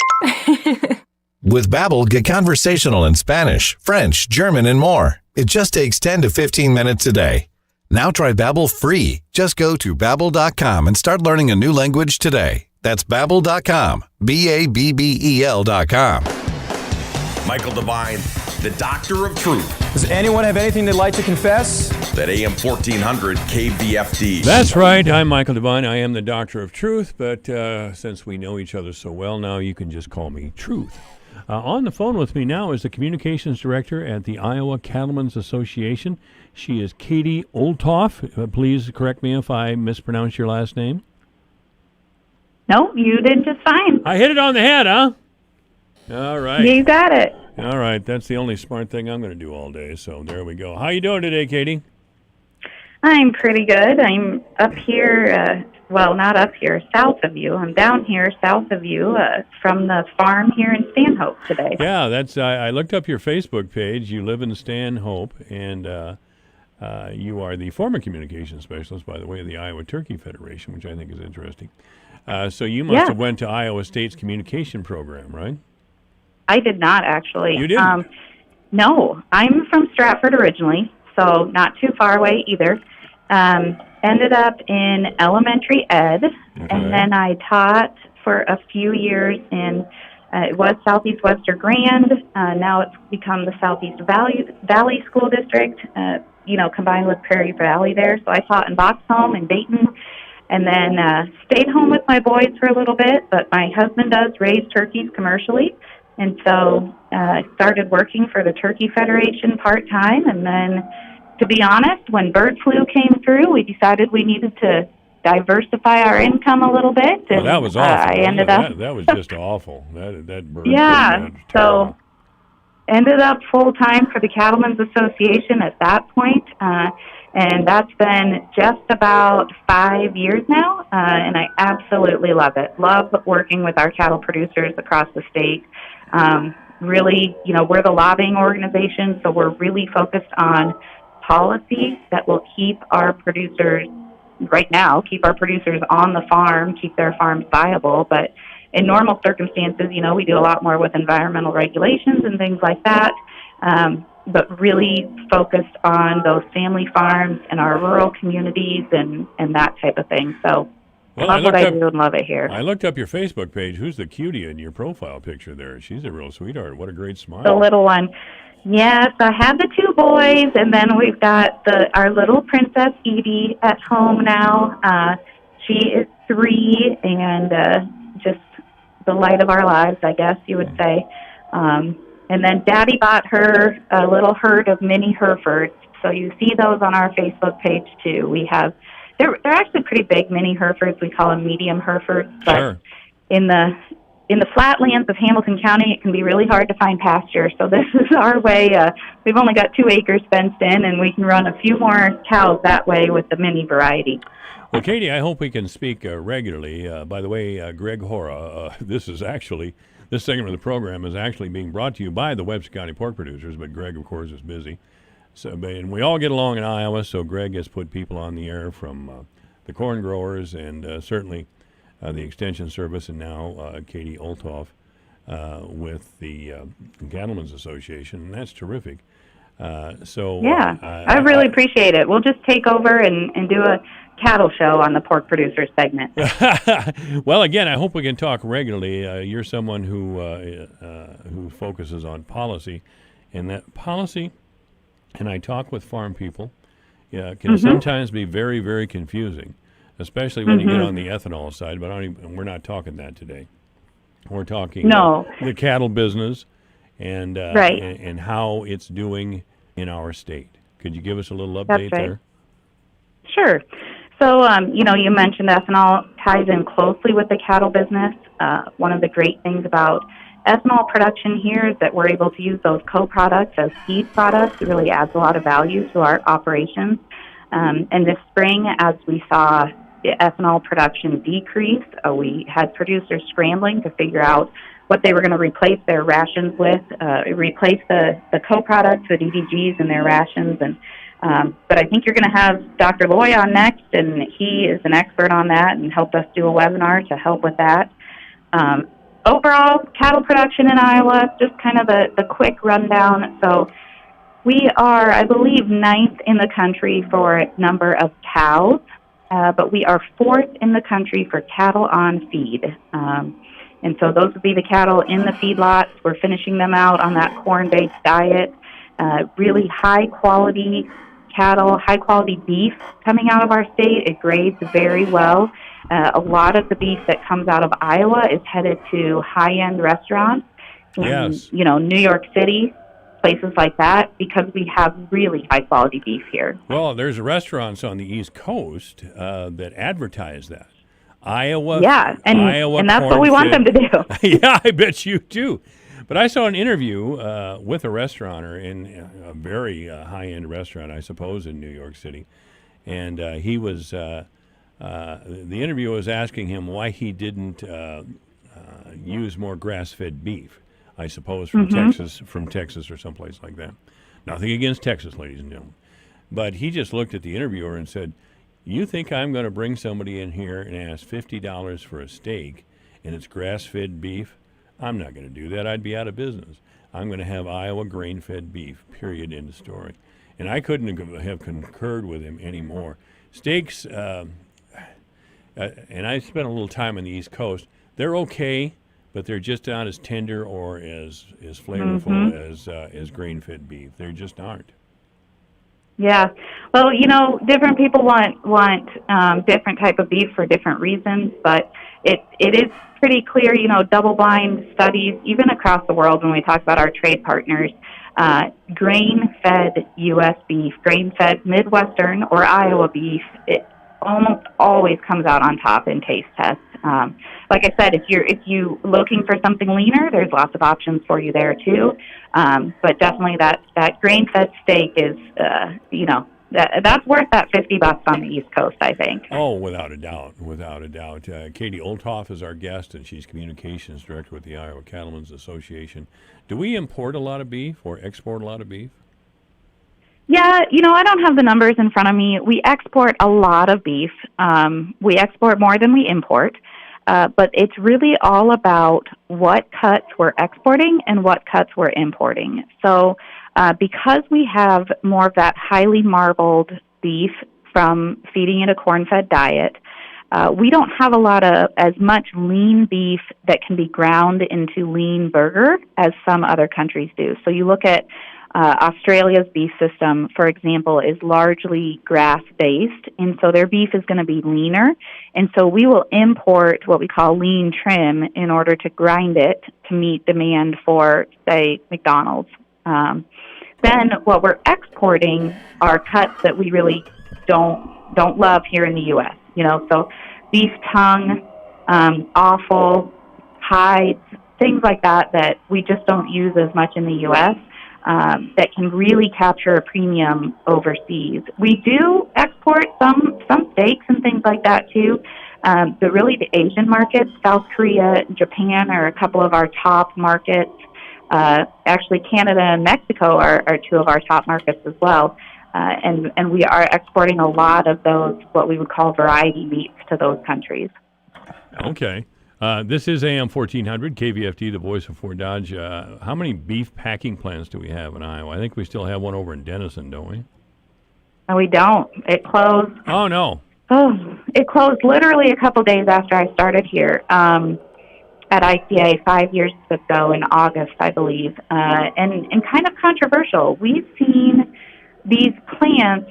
With Babbel, get conversational in Spanish, French, German, and more. It just takes 10 to 15 minutes a day. Now try Babbel free. Just go to Babbel.com and start learning a new language today. That's Babbel.com. Babbel.com. Michael Devine, the Doctor of Truth. Does anyone have anything they'd like to confess? At AM 1400 KVFD. That's right. I'm Michael Devine. I am the Doctor of Truth, but since we know each other so well now, you can just call me Truth. On the phone with me now is the Communications Director at the Iowa Cattlemen's Association. She is Katie Olthoff. Please correct me if I mispronounce your last name. No, you did just fine. I hit it on the head, huh? All right. You got it. All right. That's the only smart thing I'm going to do all day, so there we go. How you doing today, Katie? I'm pretty good. I'm up here, not up here, south of you. I'm down here south of you from the farm here in Stanhope today. Yeah, that's. I looked up your Facebook page. You live in Stanhope, and you are the former communications specialist, by the way, of the Iowa Turkey Federation, which I think is interesting. So you must have went to Iowa State's communication program, right? I did not, actually. You didn't? No, I'm from Stratford originally, so not too far away either. Ended up in elementary ed, and then I taught for a few years in, it was Southeast Western Grand. Now it's become the Southeast Valley School District, combined with Prairie Valley there. So I taught in Boxholm and Dayton, and then stayed home with my boys for a little bit, but my husband does raise turkeys commercially. And so I started working for the Turkey Federation part-time, and then, to be honest, when bird flu came through, we decided we needed to diversify our income a little bit. And, that was awful. I ended up... That was just awful. That bird yeah, flu, so ended up full-time for the Cattlemen's Association at that point, and that's been just about 5 years now, and I absolutely love it. Love working with our cattle producers across the state. Really, we're the lobbying organization, so we're really focused on policy that will keep our producers, right now, keep our producers on the farm, keep their farms viable. But in normal circumstances, we do a lot more with environmental regulations and things like that, but really focused on those family farms and our rural communities and that type of thing. So well, love what I do and love it here. I looked up your Facebook page. Who's the cutie in your profile picture there? She's a real sweetheart. What a great smile. The little one. Yes, I have the 2 boys, and then we've got our little princess Edie at home now. She is 3 and just the light of our lives, I guess you would say. And then Daddy bought her a little herd of mini Herefords, so you see those on our Facebook page too. We have they're actually pretty big mini Herefords. We call them medium Herefords, but sure. in the flatlands of Hamilton County, it can be really hard to find pasture. So this is our way. We've only got 2 acres fenced in, and we can run a few more cows that way with the mini variety. Well, Katie, I hope we can speak regularly. By the way, Greg Hora, this segment of the program is actually being brought to you by the Webster County pork producers, but Greg, of course, is busy. So, and we all get along in Iowa, so Greg has put people on the air from the corn growers and certainly the Extension Service, and now Katie Olthoff with the Cattlemen's Association, and that's terrific. I really appreciate it. We'll just take over and do cattle show on the Pork Producers segment. Well, again, I hope we can talk regularly. You're someone who focuses on policy, and that policy, and I talk with farm people, can sometimes be very, very confusing, especially when you get on the ethanol side. But we're not talking that today. We're talking the cattle business and and how it's doing in our state. Could you give us a little update there? Sure. So, you mentioned ethanol ties in closely with the cattle business. One of the great things about ethanol production here is that we're able to use those co-products as feed products. It really adds a lot of value to our operations. And this spring, as we saw ethanol production decrease, we had producers scrambling to figure out what they were going to replace their rations with, replace the co-products, the DDGs in their rations. But I think you're going to have Dr. Loy on next, and he is an expert on that and helped us do a webinar to help with that. Overall, cattle production in Iowa, just kind of the quick rundown. So we are, I believe, 9th in the country for number of cows, but we are 4th in the country for cattle on feed. And so those would be the cattle in the feedlots. We're finishing them out on that corn-based diet. Really high-quality cattle, high-quality beef coming out of our state. It grades very well. A lot of the beef that comes out of Iowa is headed to high-end restaurants in, New York City, places like that, because we have really high-quality beef here. Well, there's restaurants on the East Coast that advertise that. Iowa. Yeah, and that's what we want them to do. Yeah, I bet you do. But I saw an interview with a restaurateur in a very high-end restaurant, I suppose, in New York City. And he was, the interviewer was asking him why he didn't use more grass-fed beef, I suppose, from Texas or someplace like that. Nothing against Texas, ladies and gentlemen. But he just looked at the interviewer and said, "You think I'm going to bring somebody in here and ask $50 for a steak and it's grass-fed beef? I'm not going to do that. I'd be out of business. I'm going to have Iowa grain-fed beef, period, end of story." And I couldn't have concurred with him anymore. Steaks, and I spent a little time on the East Coast, they're okay, but they're just not as tender or as flavorful as grain-fed beef. They just aren't. Yeah. Well, different people want different type of beef for different reasons, but it is pretty clear, double-blind studies, even across the world when we talk about our trade partners, grain-fed U.S. beef, grain-fed Midwestern or Iowa beef, it almost always comes out on top in taste tests. Like I said, if you looking for something leaner, there's lots of options for you there too. But definitely that grain-fed steak is, that's worth that $50 on the East Coast, I think. Oh, without a doubt. Katie Olthoff is our guest, and she's communications director with the Iowa Cattlemen's Association. Do we import a lot of beef or export a lot of beef? Yeah, I don't have the numbers in front of me. We export a lot of beef. We export more than we import. But it's really all about what cuts we're exporting and what cuts we're importing. So because we have more of that highly marbled beef from feeding it a corn-fed diet, we don't have as much lean beef that can be ground into lean burger as some other countries do. So you look at Australia's beef system, for example, is largely grass-based, and so their beef is going to be leaner. And so we will import what we call lean trim in order to grind it to meet demand for, say, McDonald's. Then what we're exporting are cuts that we really don't love here in the U.S. So beef tongue, offal, hides, things like that we just don't use as much in the U.S. That can really capture a premium overseas. We do export some steaks and things like that too. The Asian markets, South Korea, Japan are a couple of our top markets. Actually, Canada and Mexico are two of our top markets as well. And we are exporting a lot of those, what we would call variety meats, to those countries. Okay. This is AM 1400, KVFD, the voice of Fort Dodge. How many beef packing plants do we have in Iowa? I think we still have one over in Denison, don't we? No, we don't. It closed. Oh, no. Oh, it closed literally a couple days after I started here at ICA 5 years ago in August, I believe, and kind of controversial. We've seen these plants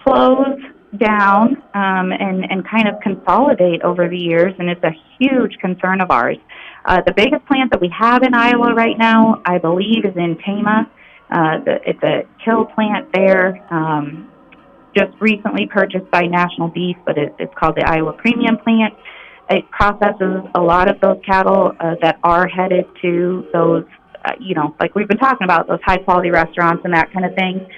close down and kind of consolidate over the years, and it's a huge concern of ours. The biggest plant that we have in Iowa right now, I believe, is in Tama. It's a kill plant there, just recently purchased by National Beef, but it's called the Iowa Premium Plant. It processes a lot of those cattle that are headed to those, like we've been talking about, those high-quality restaurants and that kind of thing.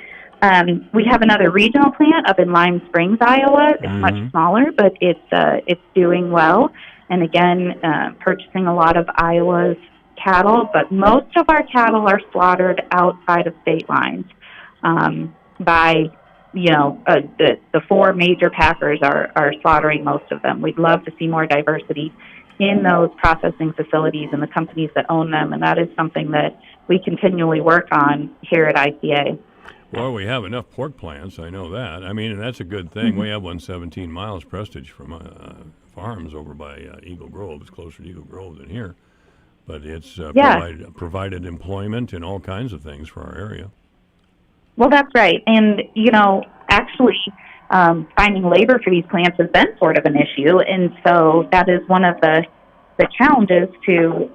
We have another regional plant up in Lime Springs, Iowa. It's much smaller, but it's doing well. And again, purchasing a lot of Iowa's cattle, but most of our cattle are slaughtered outside of state lines by, the four major packers are slaughtering most of them. We'd love to see more diversity in those processing facilities and the companies that own them, and that is something that we continually work on here at ICA. Well, we have enough pork plants, I know that. I mean, and that's a good thing. We have one 17 miles Prestige from farms over by Eagle Grove. It's closer to Eagle Grove than here. But it's provided employment and all kinds of things for our area. Well, that's right. And, actually finding labor for these plants has been sort of an issue. And so that is one of the challenges to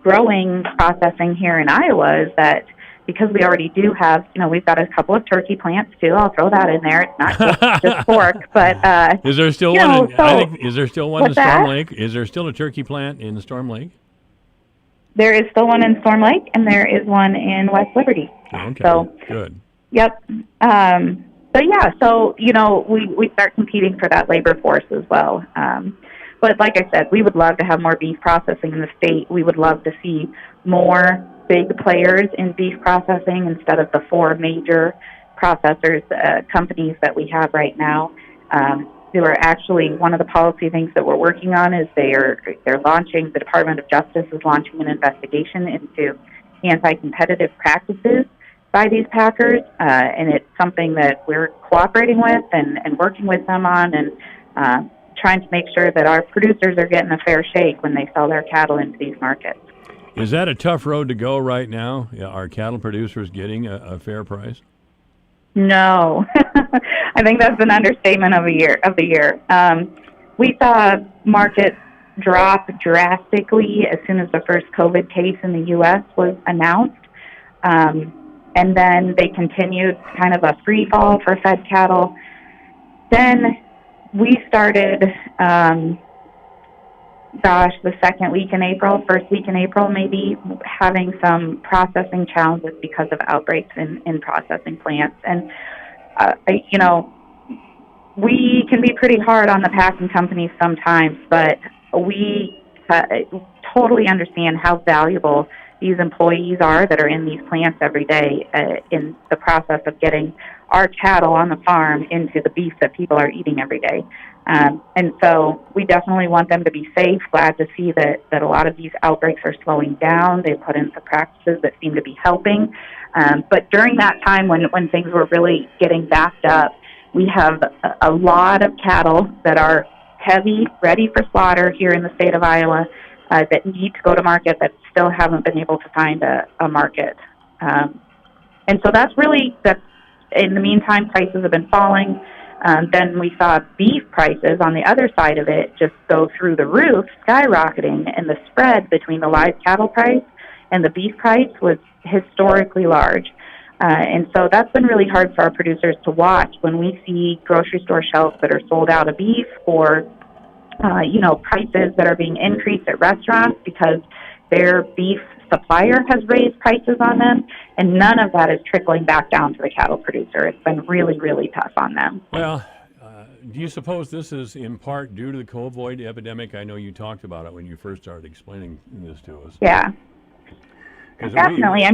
growing processing here in Iowa is that because we already do have, we've got a couple of turkey plants too. I'll throw that in there. It's not just pork, but is there still one? Is there still one in Storm Lake? Is there still a turkey plant in Storm Lake? There is still one in Storm Lake, and there is one in West Liberty. Okay, so, good. Yep. We start competing for that labor force as well. But like I said, we would love to have more beef processing in the state. We would love to see more big players in beef processing instead of the four major processors, companies that we have right now. They were actually one of the policy things that we're working on is they're launching, the Department of Justice is launching an investigation into anti-competitive practices by these packers, and it's something that we're cooperating with and working with them on and trying to make sure that our producers are getting a fair shake when they sell their cattle into these markets. Is that a tough road to go right now? Are cattle producers getting a fair price? No, I think that's an understatement of the year. We saw markets drop drastically as soon as the first COVID case in the U.S. was announced, and then they continued kind of a free fall for fed cattle. Then we started, the second week in April, first week in April maybe, having some processing challenges because of outbreaks in processing plants. And, we can be pretty hard on the packing companies sometimes, but we totally understand how valuable these employees are that are in these plants every day in the process of getting our cattle on the farm into the beef that people are eating every day. And so we definitely want them to be safe. Glad to see that a lot of these outbreaks are slowing down. They've put in some practices that seem to be helping. But during that time when things were really getting backed up, we have a lot of cattle that are heavy, ready for slaughter here in the state of Iowa that need to go to market that still haven't been able to find a market. And so that's in the meantime, prices have been falling. Then we saw beef prices on the other side of it just go through the roof, skyrocketing, and the spread between the live cattle price and the beef price was historically large. And so that's been really hard for our producers to watch when we see grocery store shelves that are sold out of beef or, prices that are being increased at restaurants because their beef supplier has raised prices on them, and none of that is trickling back down to the cattle producer. It's been really, really tough on them. Well, do you suppose this is in part due to the COVID epidemic? I know you talked about it when you first started explaining this to us. Yeah, definitely.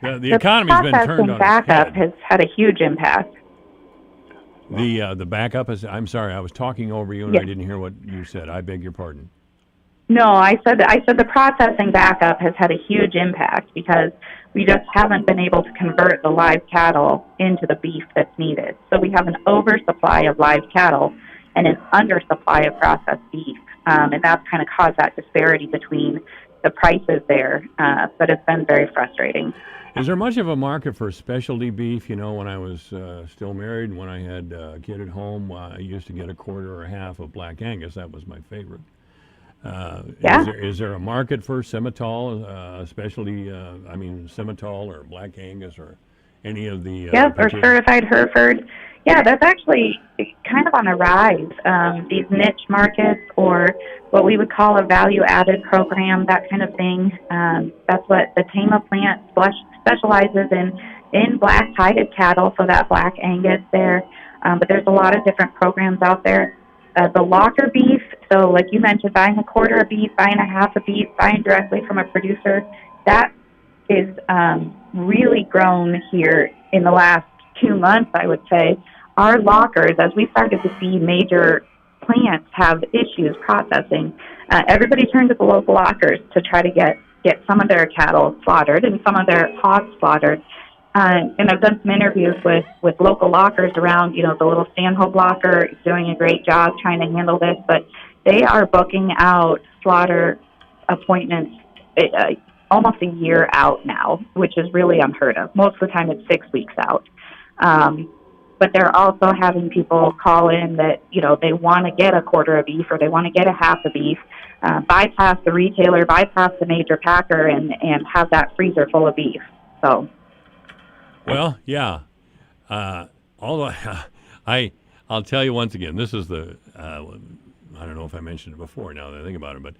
The economy's been turned on its backup head. has had a huge impact. The backup is. I'm sorry, I was talking over you and I didn't hear what you said. I beg your pardon. No, I said the processing backup has had a huge impact because we just haven't been able to convert the live cattle into the beef that's needed. So we have an oversupply of live cattle and an undersupply of processed beef, and that's kind of caused that disparity between the prices there. But it's been very frustrating. Is there much of a market for specialty beef? You know, when I was still married, when I had a kid at home, I used to get a quarter or a half of Black Angus. That was my favorite. Is there a market for Simmental, specialty, Simmental or Black Angus or any of the... or certified Hereford. Yeah, that's actually kind of on a rise. These niche markets or what we would call a value-added program, that kind of thing. That's what the Tama plant specializes in black-tided cattle, so that Black Angus there. But there's a lot of different programs out there. The locker beef, so like you mentioned, buying a quarter of beef, buying a half of beef, buying directly from a producer, that is really grown here in the last 2 months, I would say. Our lockers, as we started to see major plants have issues processing, everybody turned to the local lockers to try to get some of their cattle slaughtered and some of their hogs slaughtered. And I've done some interviews with local lockers around, the little Stanhope locker is doing a great job trying to handle this, but they are booking out slaughter appointments almost a year out now, which is really unheard of. Most of the time it's 6 weeks out. But they're also having people call in that, they want to get a quarter of beef or they want to get a half of beef, bypass the retailer, bypass the major packer, and have that freezer full of beef. So... Well, yeah. Although I'll tell you once again, this is the I don't know if I mentioned it before now that I think about it, but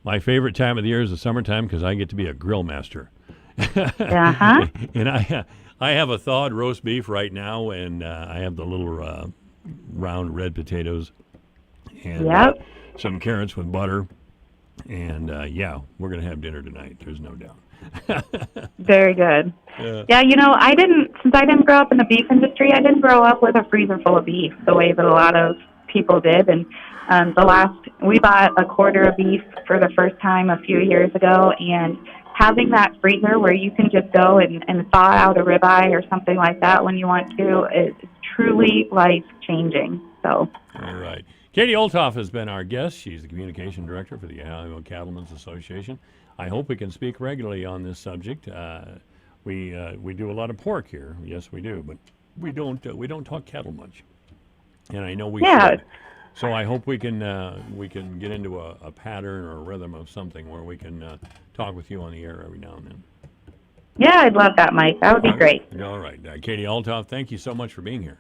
my favorite time of the year is the summertime because I get to be a grill master. Uh-huh. And I have a thawed roast beef right now, and I have the little round red potatoes and some carrots with butter. And we're going to have dinner tonight. There's no doubt. Very good. Since I didn't grow up in the beef industry, I didn't grow up with a freezer full of beef the way that a lot of people did. And we bought a quarter of beef for the first time a few years ago, and having that freezer where you can just go and thaw out a ribeye or something like that when you want to is truly life-changing. So. All right. Katie Olthoff has been our guest. She's the communication director for the Iowa Cattlemen's Association. I hope we can speak regularly on this subject. We do a lot of pork here. Yes, we do, but we don't talk cattle much. And I know we should. So I hope we can get into a pattern or a rhythm of something where we can talk with you on the air every now and then. Yeah, I'd love that, Mike. That would be great. All right. Katie Olthoff, thank you so much for being here.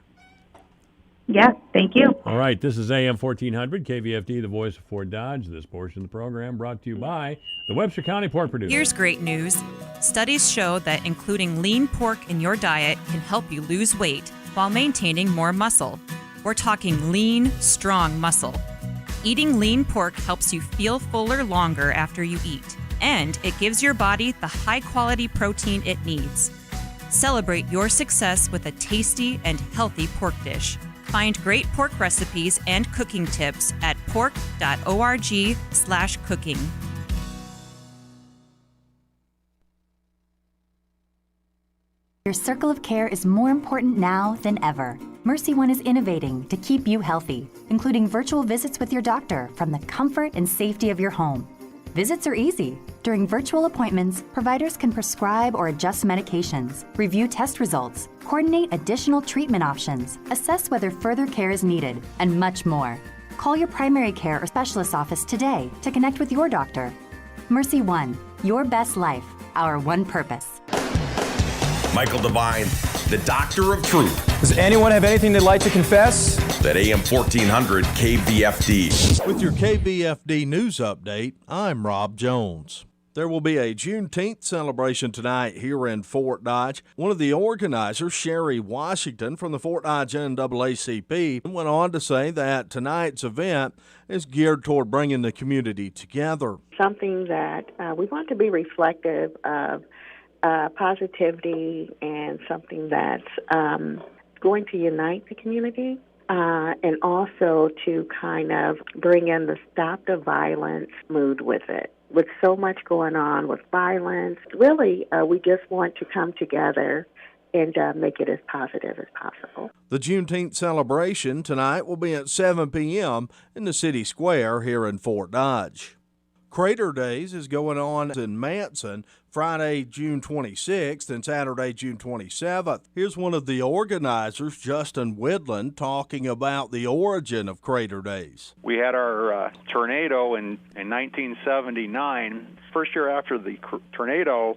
Yeah, thank you. All right, this is AM 1400, KVFD, the voice of Fort Dodge. This portion of the program brought to you by the Webster County Pork Producer. Here's great news. Studies show that including lean pork in your diet can help you lose weight while maintaining more muscle. We're talking lean, strong muscle. Eating lean pork helps you feel fuller longer after you eat, and it gives your body the high-quality protein it needs. Celebrate your success with a tasty and healthy pork dish. Find great pork recipes and cooking tips at pork.org/cooking. Your circle of care is more important now than ever. Mercy One is innovating to keep you healthy, including virtual visits with your doctor from the comfort and safety of your home. Visits are easy. During virtual appointments, providers can prescribe or adjust medications, review test results, coordinate additional treatment options, assess whether further care is needed, and much more. Call your primary care or specialist office today to connect with your doctor. Mercy One, your best life, our one purpose. Michael Devine, the Doctor of Truth. Does anyone have anything they'd like to confess? At AM 1400 KVFD. With your KVFD news update, I'm Rob Jones. There will be a Juneteenth celebration tonight here in Fort Dodge. One of the organizers, Sherry Washington from the Fort Dodge NAACP, went on to say that tonight's event is geared toward bringing the community together. Something that we want to be reflective of positivity and something that's going to unite the community. and also to kind of bring in the stop the violence mood with it. With so much going on with violence, really, we just want to come together and make it as positive as possible. The Juneteenth celebration tonight will be at 7 p.m. in the city square here in Fort Dodge. Crater Days is going on in Manson Friday, June 26th and Saturday, June 27th. Here's one of the organizers, Justin Widland, talking about the origin of Crater Days. We had our tornado in 1979. First year after the tornado,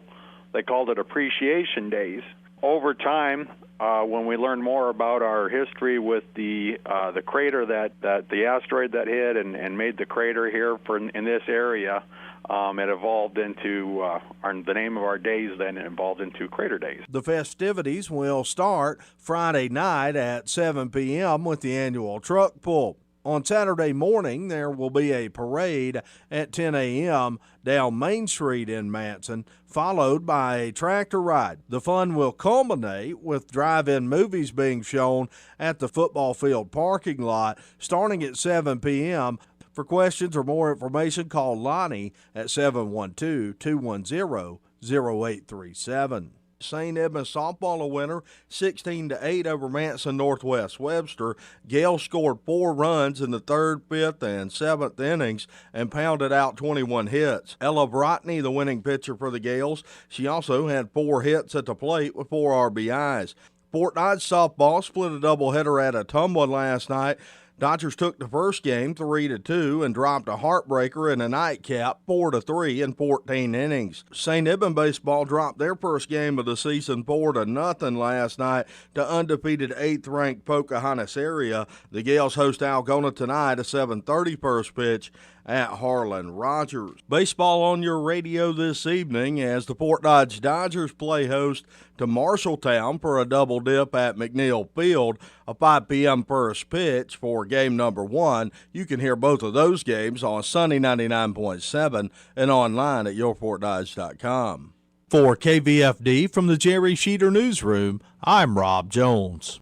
they called it Appreciation Days. Over time, when we learned more about our history with the crater that the asteroid that hit and made the crater here in this area, it evolved into the name of our days. Then it evolved into Crater Days. The festivities will start Friday night at 7 p.m. with the annual truck pull. On Saturday morning, there will be a parade at 10 a.m. down Main Street in Manson, followed by a tractor ride. The fun will culminate with drive-in movies being shown at the football field parking lot starting at 7 p.m. For questions or more information, call Lonnie at 712-210-0837. St. Edmunds softball a winner, 16-8 over Manson Northwest Webster. Gale scored 4 runs in the 3rd, 5th, and 7th innings and pounded out 21 hits. Ella Brotney, the winning pitcher for the Gales. She also had 4 hits at the plate with 4 RBIs. Fort Dodge softball split a doubleheader at Ottumwa last night. Dodgers took the first game 3-2 and dropped a heartbreaker in a nightcap 4-3 in 14 innings. St. Edmund baseball dropped their first game of the season 4-0 last night to undefeated 8th-ranked Pocahontas area. The Gales host Algona tonight, a 7:30 first pitch at Harlan Rogers. Baseball on your radio this evening as the Fort Dodge Dodgers play host to Marshalltown for a double dip at McNeil Field, a 5 p.m. first pitch for game number 1. You can hear both of those games on Sunny 99.7 and online at yourfortdodge.com. For KVFD from the Jerry Sheeter Newsroom, I'm Rob Jones.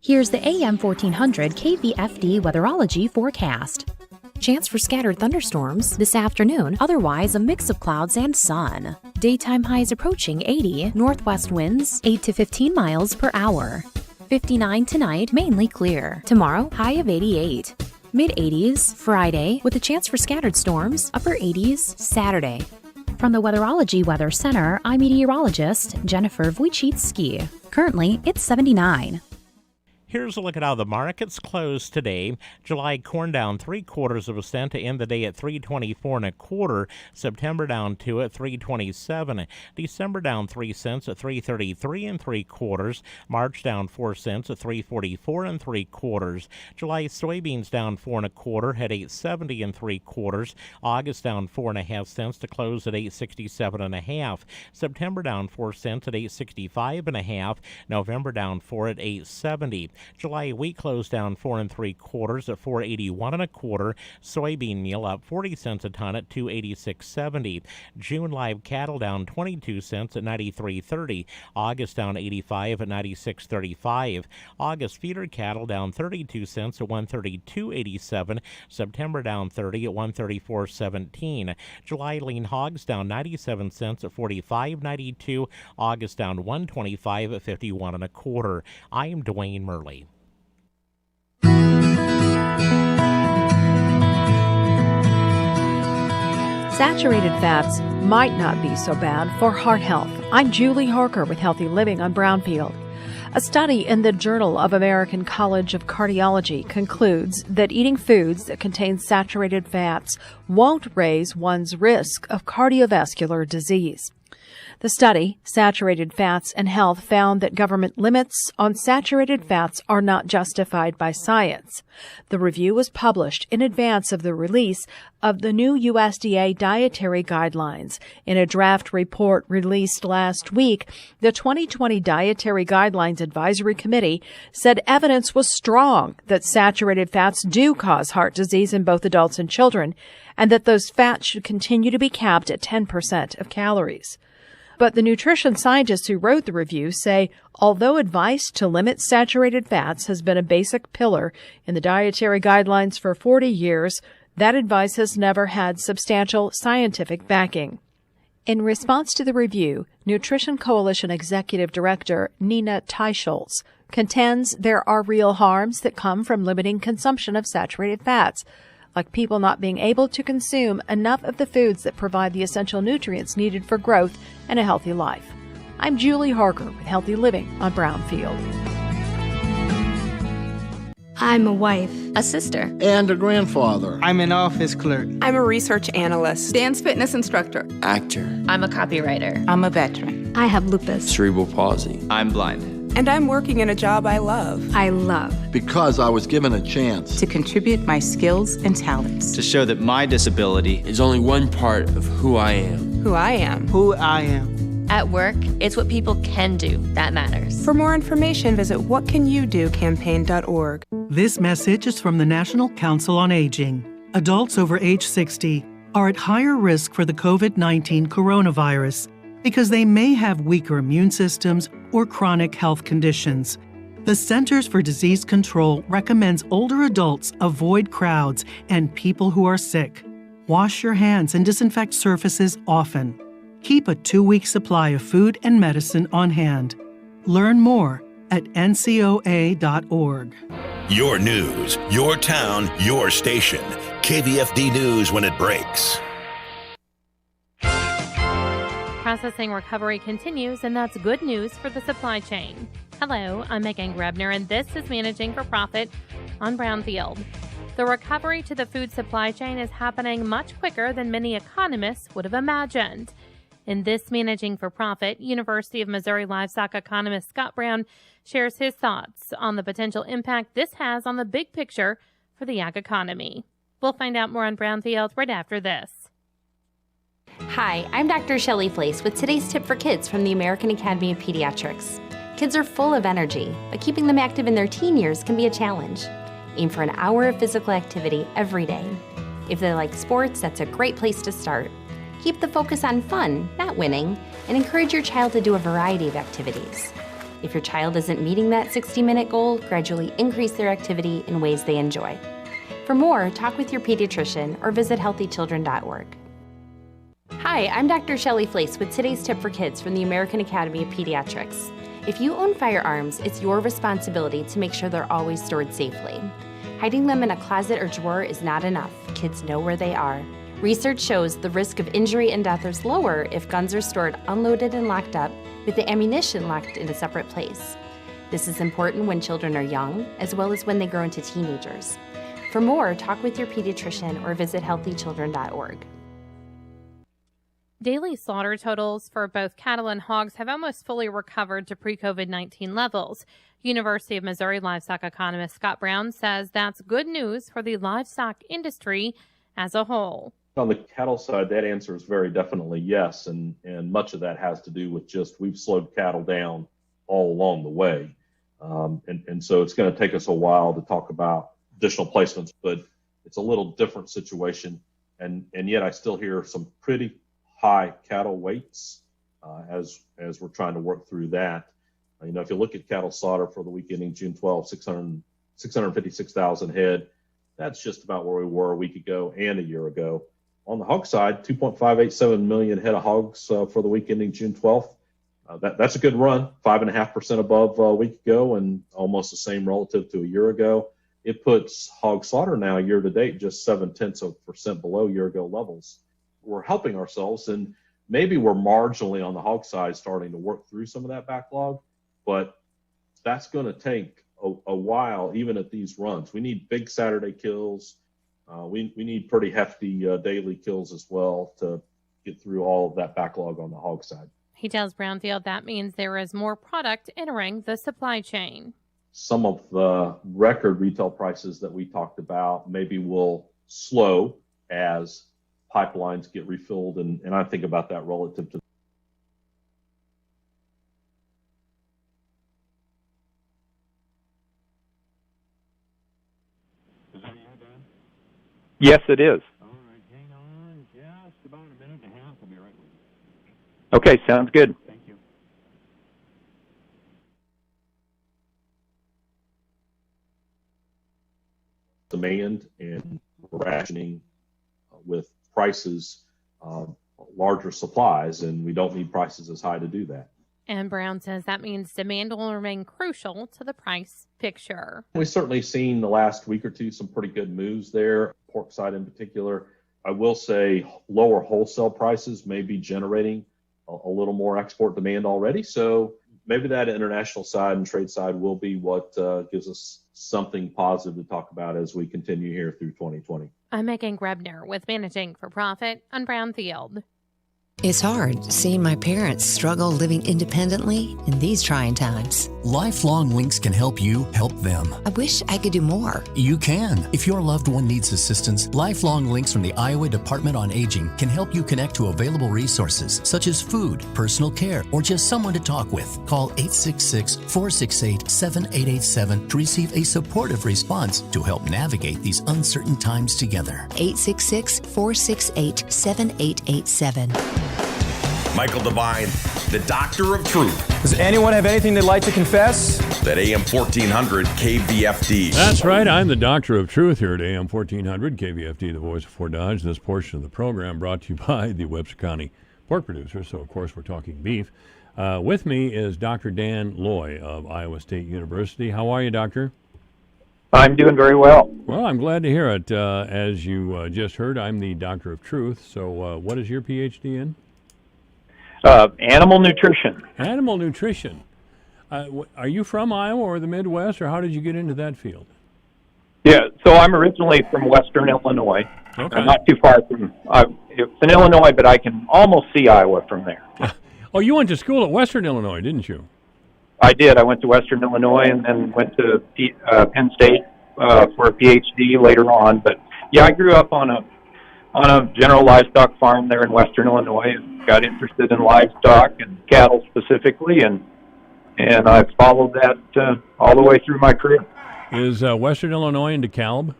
Here's the AM 1400 KVFD weatherology forecast. Chance for scattered thunderstorms this afternoon, otherwise a mix of clouds and sun. Daytime highs approaching 80, northwest winds 8 to 15 miles per hour. 59 tonight, mainly clear. Tomorrow, high of 88. Mid-80s Friday, with a chance for scattered storms, upper 80s Saturday. From the Weatherology Weather Center, I'm meteorologist Jennifer Wojcicki. Currently, it's 79. Here's a look at how the markets closed today. July corn down 3/4 cent to end the day at $3.24 1/4. September down 2 at $3.27. December down 3 cents at $3.33 3/4. March down 4 cents at $3.44 3/4. July soybeans down 4 1/4 at $8.70 3/4. August down 4 1/2 cents to close at $8.67 1/2. September down 4 cents at $8.65 1/2. November down 4 at $8.70. July wheat closed down 4 3/4 at $4.81 1/4. Soybean meal up 40 cents a ton at $2.8670. June live cattle down 22 cents at $93.30. August down 85 at $96.35. August feeder cattle down 32 cents at $132.87. September down 30 at $134.17. July lean hogs down 97 cents at $45.92. August down 125 at $51 1/4. I am Dwayne Murley. Saturated fats might not be so bad for heart health. I'm Julie Harker with Healthy Living on Brownfield. A study in the Journal of American College of Cardiology concludes that eating foods that contain saturated fats won't raise one's risk of cardiovascular disease. The study, Saturated Fats and Health, found that government limits on saturated fats are not justified by science. The review was published in advance of the release of the new USDA dietary guidelines. In a draft report released last week, the 2020 Dietary Guidelines Advisory Committee said evidence was strong that saturated fats do cause heart disease in both adults and children, and that those fats should continue to be capped at 10% of calories. But the nutrition scientists who wrote the review say although advice to limit saturated fats has been a basic pillar in the dietary guidelines for 40 years, that advice has never had substantial scientific backing. In response to the review, Nutrition Coalition Executive Director Nina Teicholz contends there are real harms that come from limiting consumption of saturated fats, like people not being able to consume enough of the foods that provide the essential nutrients needed for growth and a healthy life. I'm Julie Harker with Healthy Living on Brownfield. I'm a wife, a sister, and a grandfather. I'm an office clerk. I'm a research analyst, dance fitness instructor, actor. I'm a copywriter. I'm a veteran. I have lupus, cerebral palsy. I'm blind. And I'm working in a job I love. I love. Because I was given a chance to contribute my skills and talents. To show that my disability is only one part of who I am. Who I am. Who I am. At work, it's what people can do that matters. For more information, visit whatcanyoudocampaign.org. This message is from the National Council on Aging. Adults over age 60 are at higher risk for the COVID-19 coronavirus because they may have weaker immune systems or chronic health conditions. The Centers for Disease Control recommends older adults avoid crowds and people who are sick. Wash your hands and disinfect surfaces often. Keep a 2-week supply of food and medicine on hand. Learn more at ncoa.org. Your news, your town, your station. KVFD News when it breaks. Processing recovery continues, and that's good news for the supply chain. Hello, I'm Megan Grebner, and this is Managing for Profit on Brownfield. The recovery to the food supply chain is happening much quicker than many economists would have imagined. In this Managing for Profit, University of Missouri livestock economist Scott Brown shares his thoughts on the potential impact this has on the big picture for the ag economy. We'll find out more on Brownfield right after this. Hi, I'm Dr. Shelley Flace with today's tip for kids from the American Academy of Pediatrics. Kids are full of energy, but keeping them active in their teen years can be a challenge. Aim for an hour of physical activity every day. If they like sports, that's a great place to start. Keep the focus on fun, not winning, and encourage your child to do a variety of activities. If your child isn't meeting that 60-minute goal, gradually increase their activity in ways they enjoy. For more, talk with your pediatrician or visit healthychildren.org. Hi, I'm Dr. Shelley Flace with today's tip for kids from the American Academy of Pediatrics. If you own firearms, it's your responsibility to make sure they're always stored safely. Hiding them in a closet or drawer is not enough. Kids know where they are. Research shows the risk of injury and death is lower if guns are stored unloaded and locked up, with the ammunition locked in a separate place. This is important when children are young, as well as when they grow into teenagers. For more, talk with your pediatrician or visit healthychildren.org. Daily slaughter totals for both cattle and hogs have almost fully recovered to pre-COVID-19 levels. University of Missouri livestock economist Scott Brown says that's good news for the livestock industry as a whole. On the cattle side, that answer is very definitely yes, and much of that has to do with just we've slowed cattle down all along the way. And so it's going to take us a while to talk about additional placements, but it's a little different situation. And yet I still hear some pretty high cattle weights as we're trying to work through that. If you look at cattle slaughter for the week ending June 12, 656,000 head, that's just about where we were a week ago and a year ago. On the hog side, 2.587 million head of hogs for the week ending June 12th. That's a good run, 5.5% above a week ago and almost the same relative to a year ago. It puts hog slaughter now year to date just 0.7% below year ago levels. We're helping ourselves, and maybe we're marginally on the hog side starting to work through some of that backlog, but that's going to take a while, even at these runs. We need big Saturday kills. We need pretty hefty daily kills as well to get through all of that backlog on the hog side. He tells Brownfield that means there is more product entering the supply chain. Some of the record retail prices that we talked about maybe will slow as pipelines get refilled, and I think about that relative to Yes, it is. All right, hang on just about a minute and a half. I'll be right with you. Okay, sounds good. Thank you. Demand and rationing with prices larger supplies, and we don't need prices as high to do that. And Brown says that means demand will remain crucial to the price picture. We've certainly seen the last week or two some pretty good moves there, pork side in particular. I will say lower wholesale prices may be generating a little more export demand already. So maybe that international side and trade side will be what gives us something positive to talk about as we continue here through 2020. I'm Megan Grebner with Managing for Profit on Brownfield. It's hard seeing my parents struggle living independently in these trying times. Lifelong Links can help you help them. I wish I could do more. You can. If your loved one needs assistance, Lifelong Links from the Iowa Department on Aging can help you connect to available resources such as food, personal care, or just someone to talk with. Call 866-468-7887 to receive a supportive response to help navigate these uncertain times together. 866-468-7887. Michael Devine, the Doctor of Truth. Does anyone have anything they'd like to confess? That AM 1400 KVFD. That's right. I'm the Doctor of Truth here at AM 1400 KVFD, the voice of Fort Dodge. This portion of the program brought to you by the Webster County pork producer. So, of course, we're talking beef. With me is Dr. Dan Loy of Iowa State University. How are you, Doctor? I'm doing very well. Well, I'm glad to hear it. As you just heard, I'm the Doctor of Truth. So what is your PhD in? Animal nutrition. Animal nutrition. Are you from Iowa or the Midwest, or how did you get into that field? Yeah, so I'm originally from Western Illinois. Okay. I'm not too far from, it's in Illinois, but I can almost see Iowa from there. Oh, you went to school at Western Illinois, didn't you? I did. I went to Western Illinois and then went to Penn State for a PhD later on. But yeah, I grew up on a general livestock farm there in Western Illinois and got interested in livestock and cattle specifically, and I've followed that all the way through my career. Is Western Illinois in DeKalb?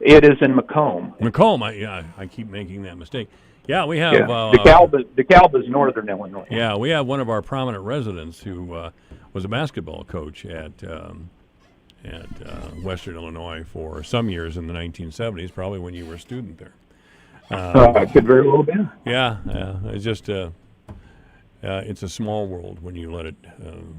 It is in Macomb. Macomb, I keep making that mistake. Yeah, we have... DeKalb is northern Illinois. Yeah, we have one of our prominent residents who was a basketball coach at Western Illinois for some years in the 1970s, probably when you were a student there. Could very well be. Yeah, it's just it's a small world when you let it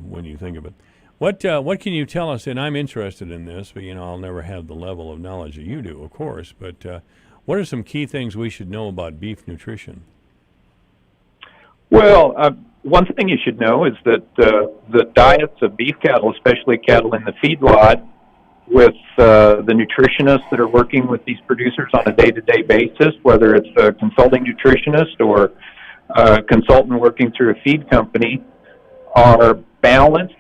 when you think of it. What can you tell us? And I'm interested in this, but I'll never have the level of knowledge that you do, of course. But what are some key things we should know about beef nutrition? Well, one thing you should know is that the diets of beef cattle, especially cattle in the feedlot, with the nutritionists that are working with these producers on a day-to-day basis, whether it's a consulting nutritionist or a consultant working through a feed company, are balanced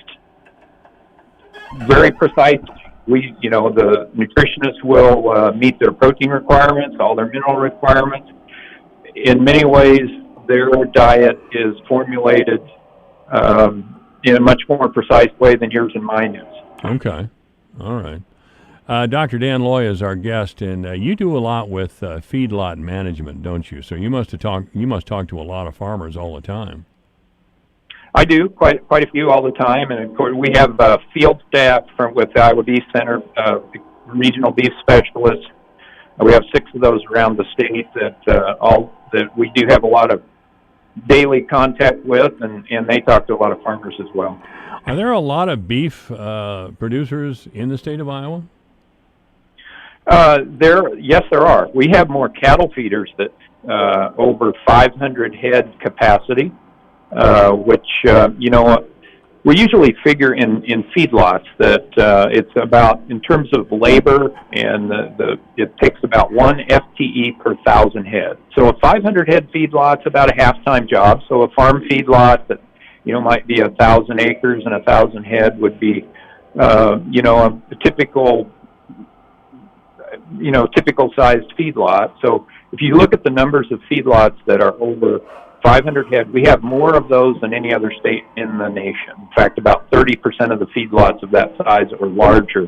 very precisely. The nutritionists will meet their protein requirements, all their mineral requirements. In many ways, their diet is formulated in a much more precise way than yours and mine is. Okay. All right. Dr. Dan Loy is our guest, and you do a lot with feedlot management, don't you? So you must talk to a lot of farmers all the time. I do, quite a few all the time, and of course we have field staff with the Iowa Beef Center, regional beef specialists. We have 6 of those around the state that we do have a lot of daily contact with, and they talk to a lot of farmers as well. Are there a lot of beef producers in the state of Iowa? Yes, there are. We have more cattle feeders that over 500 head capacity, which we usually figure in feedlots that it's about, in terms of labor, and it takes about 1 FTE per 1,000 head. So a 500 head feedlot's about a half-time job. So a farm feedlot that might be 1,000 acres and 1,000 head would be a typical sized feedlot. So if you look at the numbers of feedlots that are over 500 head, we have more of those than any other state in the nation. In fact, about 30% of the feedlots of that size or larger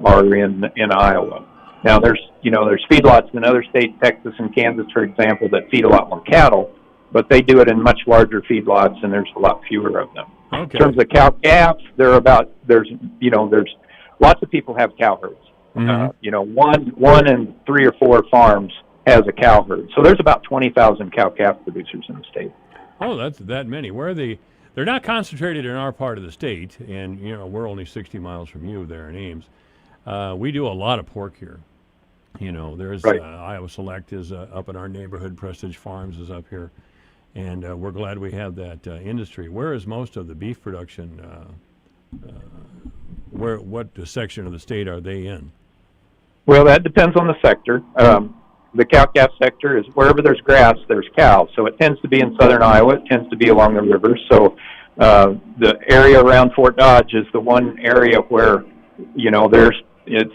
are in Iowa. Now, there's feedlots in other states, Texas and Kansas, for example, that feed a lot more cattle, but they do it in much larger feedlots, and there's a lot fewer of them. Okay. In terms of cow-calves, there's lots of people have cow herds. One in 3 or 4 farms has a cow herd. So there's about 20,000 cow-calf producers in the state. Oh, that's that many. Where are they? They're not concentrated in our part of the state, and we're only 60 miles from you there in Ames. We do a lot of pork here. There's right. Iowa Select is up in our neighborhood. Prestige Farms is up here, and we're glad we have that industry. Where is most of the beef production? What section of the state are they in? Well, that depends on the sector. The cow-calf sector is wherever there's grass, there's cows. So it tends to be in southern Iowa. It tends to be along the rivers. So the area around Fort Dodge is the one area where, it's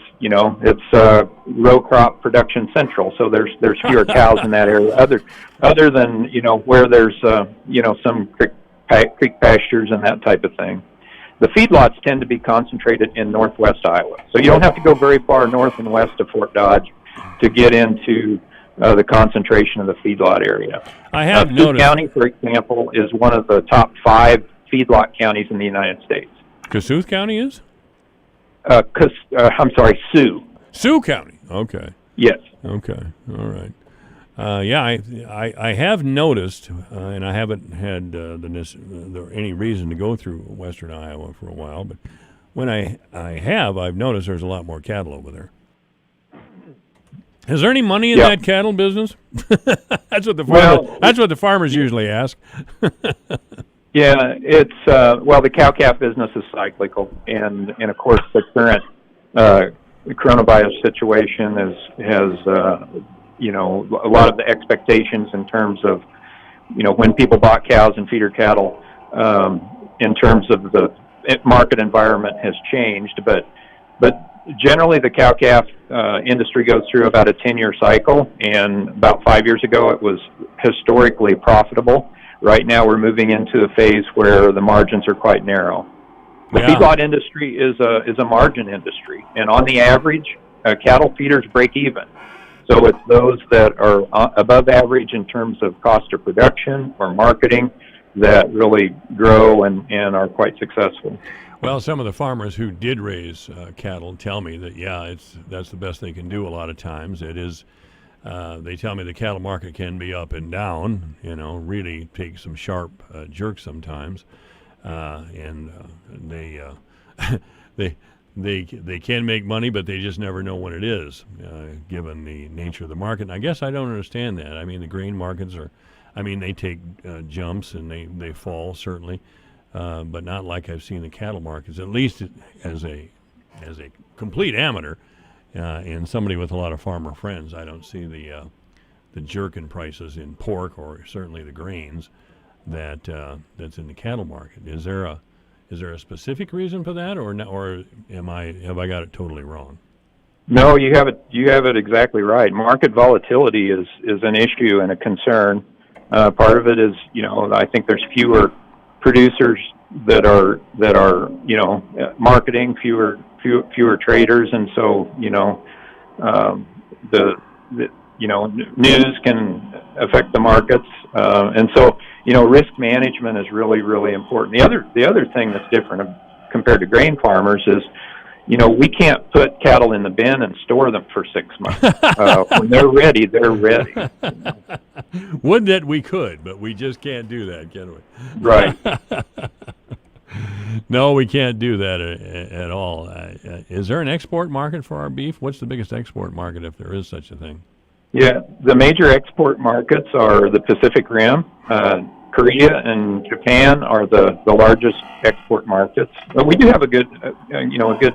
row crop production central. So there's fewer cows in that area. Other than where there's some creek pastures and that type of thing. The feedlots tend to be concentrated in northwest Iowa. So you don't have to go very far north and west of Fort Dodge to get into the concentration of the feedlot area. I have Sioux noticed. County, for example, is one of the top 5 feedlot counties in the United States. Kossuth County is? Sioux. Sioux County. Okay. Yes. Okay. All right. I have noticed, and I haven't had any reason to go through western Iowa for a while, but when I've noticed there's a lot more cattle over there. Is there any money in that cattle business? That's what the farmers usually ask. Yeah, it's the cow-calf business is cyclical, and of course the current coronavirus situation has a lot of the expectations in terms of when people bought cows and feeder cattle, in terms of the market environment has changed, but generally the cow-calf industry goes through about a 10-year cycle, and about 5 years ago it was historically profitable. Right now we're moving into a phase where the margins are quite narrow. The feedlot industry is a margin industry, and on the average, cattle feeders break even. So it's those that are above average in terms of cost of production or marketing that really grow and are quite successful. Well, some of the farmers who did raise cattle tell me that, that's the best they can do a lot of times. It is, they tell me the cattle market can be up and down, really take some sharp jerks sometimes. And they can make money, but they just never know when it is, given the nature of the market. And I guess I don't understand that. I mean, the grain markets they take jumps and they fall, certainly. But not like I've seen the cattle markets, at least as a complete amateur and somebody with a lot of farmer friends. I don't see the jerk in prices in pork or certainly the grains that's in the cattle market. Is there a specific reason for that, or have I got it totally wrong? No, you have it exactly right. Market volatility is an issue and a concern. Part of it is, I think there's fewer producers that are marketing, fewer traders, and so the news can affect the markets, and so risk management is really, really important. The other thing that's different compared to grain farmers is we can't put cattle in the bin and store them for 6 months. When they're ready, they're ready. Would that we could, but we just can't do that, can we? Right. No, we can't do that at all. Is there an export market for our beef? What's the biggest export market, if there is such a thing? Yeah, the major export markets are the Pacific Rim. Korea and Japan are the largest export markets. But we do have a good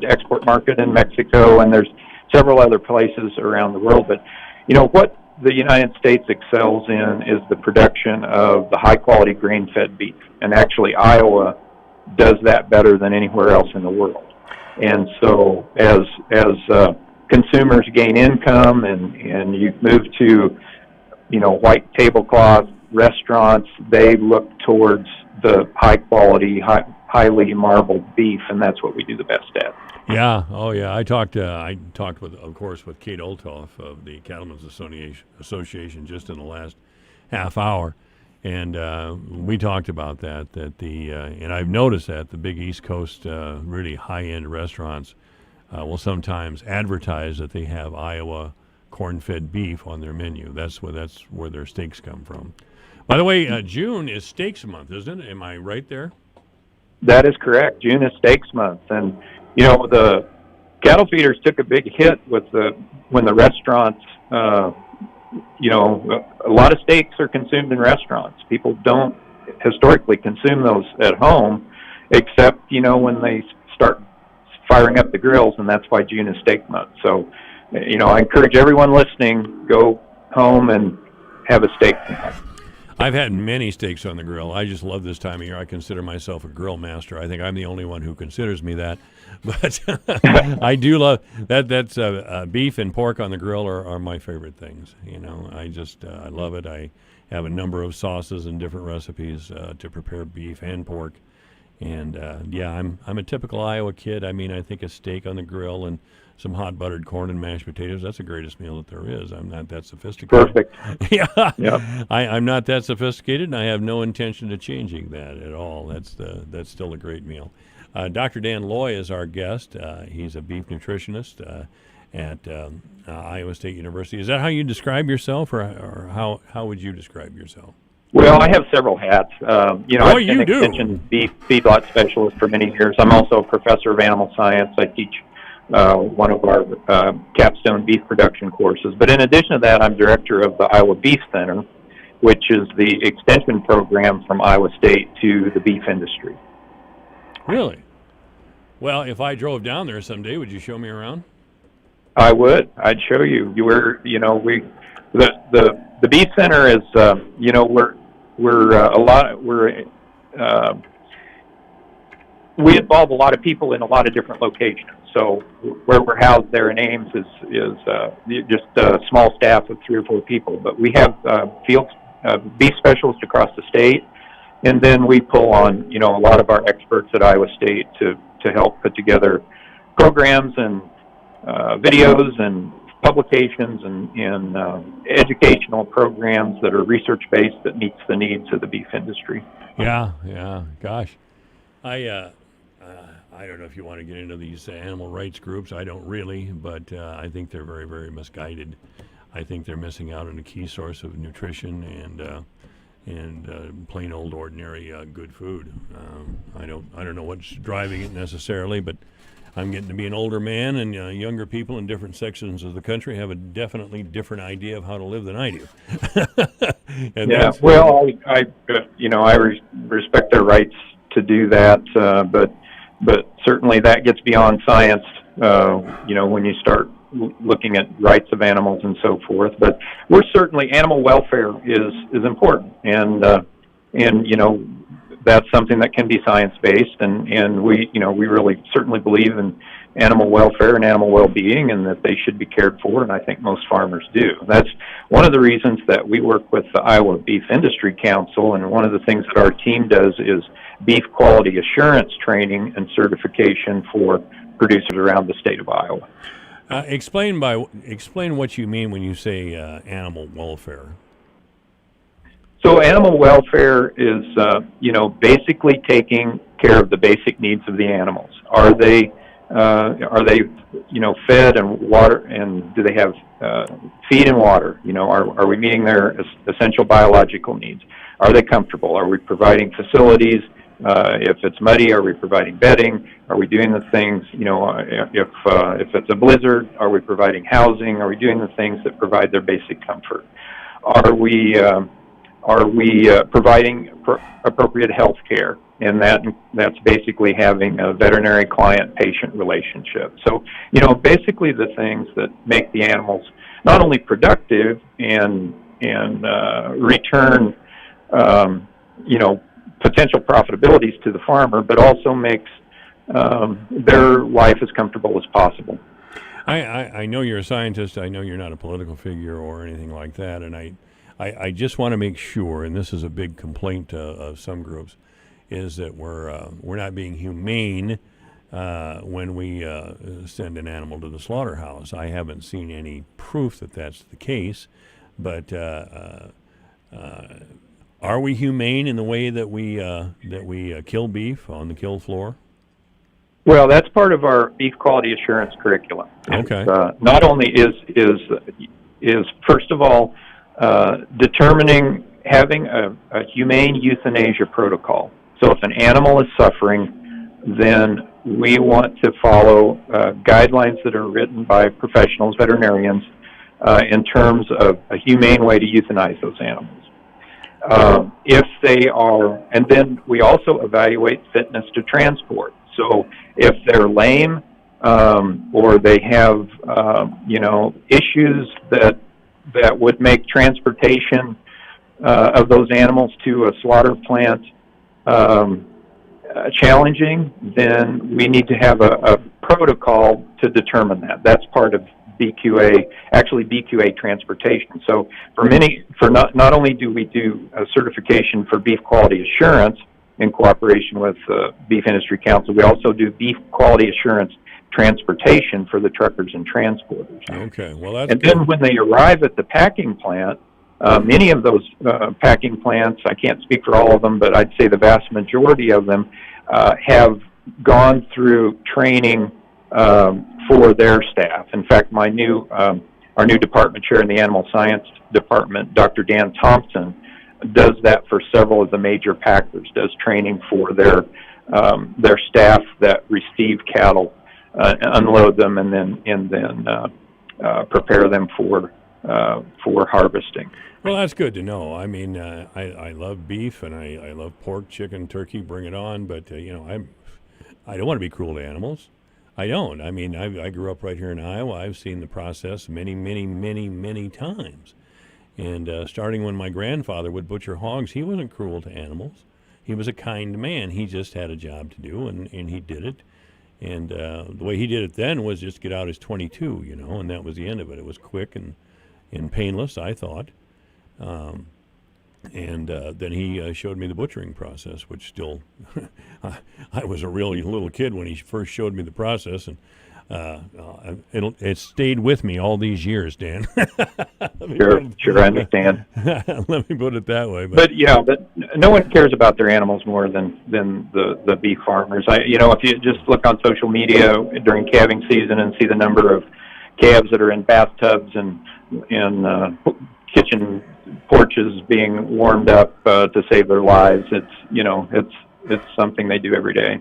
export market in Mexico, and there's several other places around the world. But what the United States excels in is the production of the high-quality grain-fed beef, and actually Iowa does that better than anywhere else in the world. And so as consumers gain income and you move to white tablecloth restaurants, they look towards the high quality, highly marbled beef, and that's what we do the best at. Yeah. Oh, yeah. I talked with, of course, with Kate Olthoff of the Cattlemen's Association just in the last half hour, And we talked about that and I've noticed that the big East Coast really high-end restaurants will sometimes advertise that they have Iowa corn-fed beef on their menu. That's where their steaks come from. By the way, June is Steaks Month, isn't it? Am I right there? That is correct. June is Steaks Month, and the cattle feeders took a big hit when the restaurants. A lot of steaks are consumed in restaurants. People don't historically consume those at home, except when they start firing up the grills, and that's why June is Steak Month. So, I encourage everyone listening, go home and have a steak tonight. I've had many steaks on the grill. I just love this time of year. I consider myself a grill master. I think I'm the only one who considers me that. But I do love that. That's beef and pork on the grill are my favorite things. I love it. I have a number of sauces and different recipes to prepare beef and pork. And I'm a typical Iowa kid. I mean, I think a steak on the grill and some hot buttered corn and mashed potatoes, that's the greatest meal that there is. I'm not that sophisticated. Perfect. Yeah. Yep. I'm not that sophisticated, and I have no intention of changing that at all. That's still a great meal. Dr. Dan Loy is our guest. He's a beef nutritionist at Iowa State University. Is that how you describe yourself, or how would you describe yourself? Well, I have several hats. I've been an do. extension beef feedlot specialist for many years. I'm also a professor of animal science. I teach one of our capstone beef production courses. But in addition to that, I'm director of the Iowa Beef Center, which is the extension program from Iowa State to the beef industry. Really? Well, if I drove down there someday, would you show me around? I would. I'd show you. The Beef Center is, we involve a lot of people in a lot of different locations. So where we're housed there in Ames is just a small staff of 3 or 4 people. But we have field beef specialists across the state, and then we pull on a lot of our experts at Iowa State to help put together programs and videos and publications and educational programs that are research-based that meets the needs of the beef industry. Yeah, gosh. I don't know if you want to get into these animal rights groups. I don't really, but I think they're very, very misguided. I think they're missing out on a key source of nutrition and plain old ordinary good food. I don't know what's driving it necessarily, but I'm getting to be an older man, and younger people in different sections of the country have a definitely different idea of how to live than I do. I respect their rights to do that, but certainly that gets beyond science. When you start looking at rights of animals and so forth. But we're certainly, animal welfare is important, and that's something that can be science-based, and we really certainly believe in animal welfare and animal well-being, and that they should be cared for, and I think most farmers do. That's one of the reasons that we work with the Iowa Beef Industry Council, and one of the things that our team does is beef quality assurance training and certification for producers around the state of Iowa. Explain what you mean when you say animal welfare. So animal welfare is, basically taking care of the basic needs of the animals. Are they, fed and water, and do they have feed and water? Are we meeting their essential biological needs? Are they comfortable? Are we providing facilities? If it's muddy, are we providing bedding? Are we doing the things, if it's a blizzard, are we providing housing? Are we doing the things that provide their basic comfort? Are we providing appropriate health care? And that's basically having a veterinary client-patient relationship. So, basically the things that make the animals not only productive and return, potential profitabilities to the farmer, but also makes their life as comfortable as possible. I know you're a scientist. I know you're not a political figure or anything like that, and I just want to make sure, and this is a big complaint of some groups, is that we're not being humane when we send an animal to the slaughterhouse. I haven't seen any proof that that's the case, but Are we humane in the way that we kill beef on the kill floor? Well, that's part of our beef quality assurance curriculum. Okay. Not only is first of all having a humane euthanasia protocol. So if an animal is suffering, then we want to follow guidelines that are written by professionals, veterinarians, in terms of a humane way to euthanize those animals. If they are, and then we also evaluate fitness to transport. So if they're lame or they have, issues that would make transportation of those animals to a slaughter plant challenging, then we need to have a protocol to determine that. That's part of BQA transportation. So not only do we do a certification for beef quality assurance in cooperation with Beef Industry Council, we also do beef quality assurance transportation for the truckers and transporters. Okay, well that's and good. then when they arrive at the packing plant, many of those packing plants, I can't speak for all of them, but I'd say the vast majority of them have gone through training for their staff. In fact, our new department chair in the animal science department, Dr. Dan Thompson, does that for several of the major packers, does training for their staff that receive cattle, unload them, and then prepare them for harvesting. Well, that's good to know. I mean, I love beef and I love pork, chicken, turkey. Bring it on. But I don't want to be cruel to animals. I don't. I mean, I grew up right here in Iowa. I've seen the process many, many, many, many times. And starting when my grandfather would butcher hogs, he wasn't cruel to animals. He was a kind man. He just had a job to do, and he did it. And the way he did it then was just get out his .22, and that was the end of it. It was quick and painless, I thought. And then he showed me the butchering process, which still, I was a really little kid when he first showed me the process, and it stayed with me all these years, Dan. Sure, I understand. Let me put it that way. But no one cares about their animals more than the beef farmers. If you just look on social media during calving season and see the number of calves that are in bathtubs and in kitchen porches being warmed up to save their lives, it's something they do every day.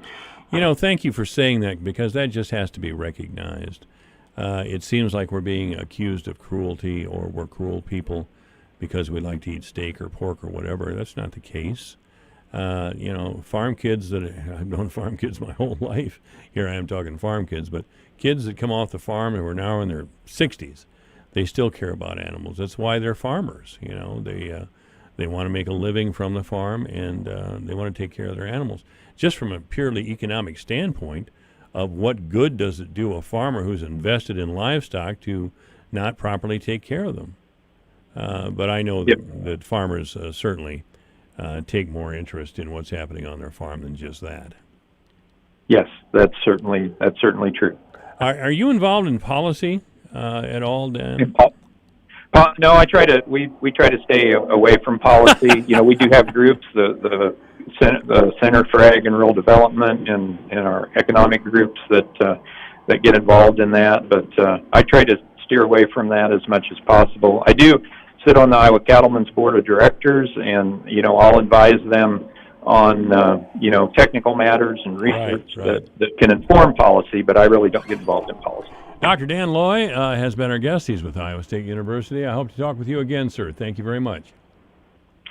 Thank you for saying that, because that just has to be recognized. It seems like we're being accused of cruelty, or we're cruel people because we like to eat steak or pork or whatever. That's not the case. Farm kids I've known farm kids my whole life. Here I am talking farm kids, but kids that come off the farm and who are now in their 60s, they still care about animals. That's why they're farmers. They want to make a living from the farm, and they want to take care of their animals. Just from a purely economic standpoint of what good does it do a farmer who's invested in livestock to not properly take care of them. But I know that farmers certainly take more interest in what's happening on their farm than just that. Yes, that's certainly true. Are you involved in policy at all, Dan? No, I try to. We try to stay away from policy. We do have groups, the Center for Ag and Rural Development, and our economic groups that get involved in that. But I try to steer away from that as much as possible. I do sit on the Iowa Cattlemen's Board of Directors, and I'll advise them on technical matters and research that can inform policy. But I really don't get involved in policy. Dr. Dan Loy has been our guest. He's with Iowa State University. I hope to talk with you again, sir. Thank you very much.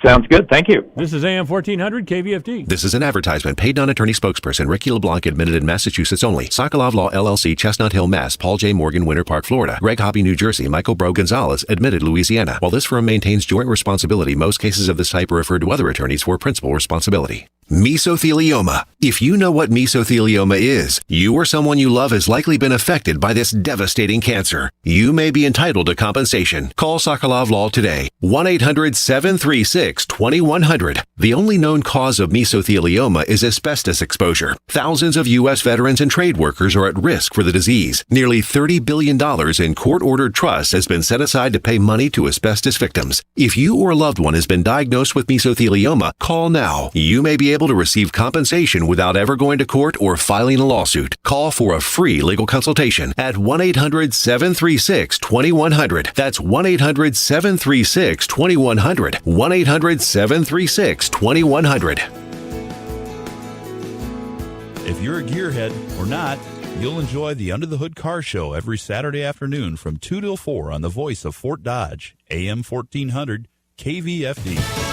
Sounds good. Thank you. This is AM 1400 KVFD. This is an advertisement. Paid non-attorney spokesperson Ricky LeBlanc admitted in Massachusetts only. Sokolov Law LLC, Chestnut Hill, Mass. Paul J. Morgan, Winter Park, Florida. Greg Hoppy, New Jersey. Michael Bro Gonzalez, admitted Louisiana. While this firm maintains joint responsibility, most cases of this type are referred to other attorneys for principal responsibility. Mesothelioma. If you know what mesothelioma is, you or someone you love has likely been affected by this devastating cancer. You may be entitled to compensation. Call Sokolov Law today. 1-800-736-2100. The only known cause of mesothelioma is asbestos exposure. Thousands of U.S. veterans and trade workers are at risk for the disease. Nearly $30 billion in court-ordered trusts has been set aside to pay money to asbestos victims. If you or a loved one has been diagnosed with mesothelioma, call now. You may be able to receive compensation without ever going to court or filing a lawsuit. Call for a free legal consultation at 1-800-736-2100. That's 1-800-736-2100. 1-800-736-2100. If you're a gearhead or not, you'll enjoy the Under the Hood Car Show every Saturday afternoon from 2 till 4 on the voice of Fort Dodge, AM 1400, KVFD.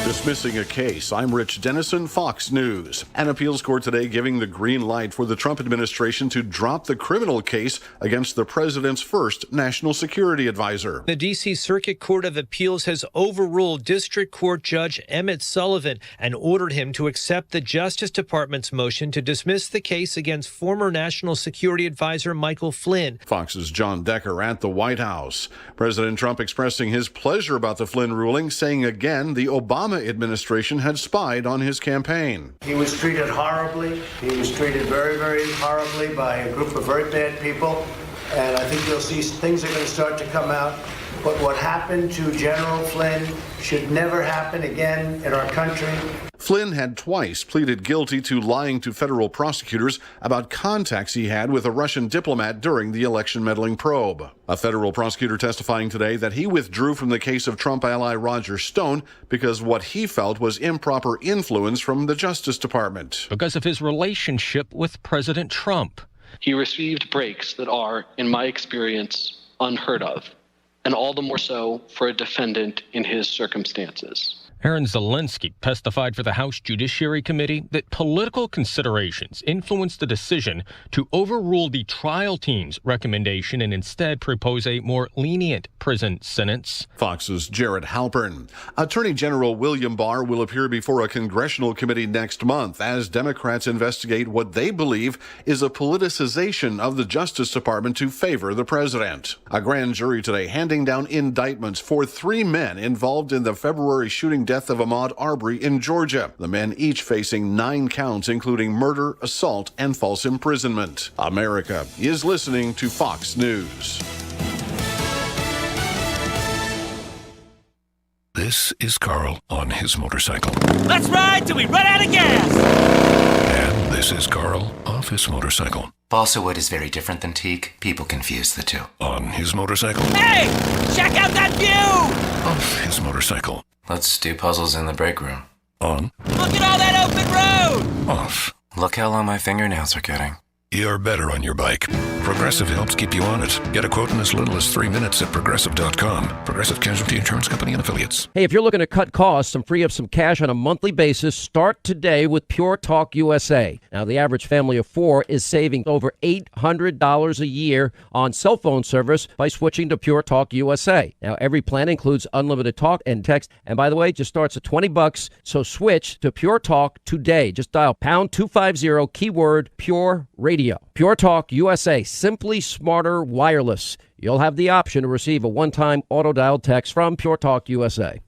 Dismissing a case, I'm Rich Dennison, Fox News. An appeals court today giving the green light for the Trump administration to drop the criminal case against the president's first national security advisor. The D.C. Circuit Court of Appeals has overruled District Court Judge Emmett Sullivan and ordered him to accept the Justice Department's motion to dismiss the case against former National Security Advisor Michael Flynn. Fox's John Decker at the White House. President Trump expressing his pleasure about the Flynn ruling, saying again the Obama administration had spied on his campaign. He was treated horribly. He was treated very, very horribly by a group of very bad people. And I think you'll see things are going to start to come out. But what happened to General Flynn should never happen again in our country. Flynn had twice pleaded guilty to lying to federal prosecutors about contacts he had with a Russian diplomat during the election meddling probe. A federal prosecutor testifying today that he withdrew from the case of Trump ally Roger Stone because what he felt was improper influence from the Justice Department. Because of his relationship with President Trump. He received breaks that are, in my experience, unheard of, and all the more so for a defendant in his circumstances. Aaron Zelensky testified for the House Judiciary Committee that political considerations influenced the decision to overrule the trial team's recommendation and instead propose a more lenient prison sentence. Fox's Jared Halpern. Attorney General William Barr will appear before a congressional committee next month as Democrats investigate what they believe is a politicization of the Justice Department to favor the president. A grand jury today handing down indictments for 3 men involved in the February shooting death of Ahmaud Arbery in Georgia. The men each facing 9 counts, including murder, assault, and false imprisonment. America is listening to Fox News. This is Carl on his motorcycle. Let's ride till we run out of gas! And this is Carl off his motorcycle. Balsa wood is very different than teak. People confuse the two. On his motorcycle. Hey! Check out that view! Off his motorcycle. Let's do puzzles in the break room. On. Look at all that open road! Off. Look how long my fingernails are getting. You're better on your bike. Progressive helps keep you on it. Get a quote in as little as 3 minutes at Progressive.com. Progressive Casualty Insurance Company and Affiliates. Hey, if you're looking to cut costs and free up some cash on a monthly basis, start today with Pure Talk USA. Now, the average family of 4 is saving over $800 a year on cell phone service by switching to Pure Talk USA. Now, every plan includes unlimited talk and text. And by the way, it just starts at $20. So switch to Pure Talk today. Just dial pound 250 keyword Pure Radio. Pure Talk USA, simply smarter wireless. You'll have the option to receive a one-time auto-dialed text from Pure Talk USA.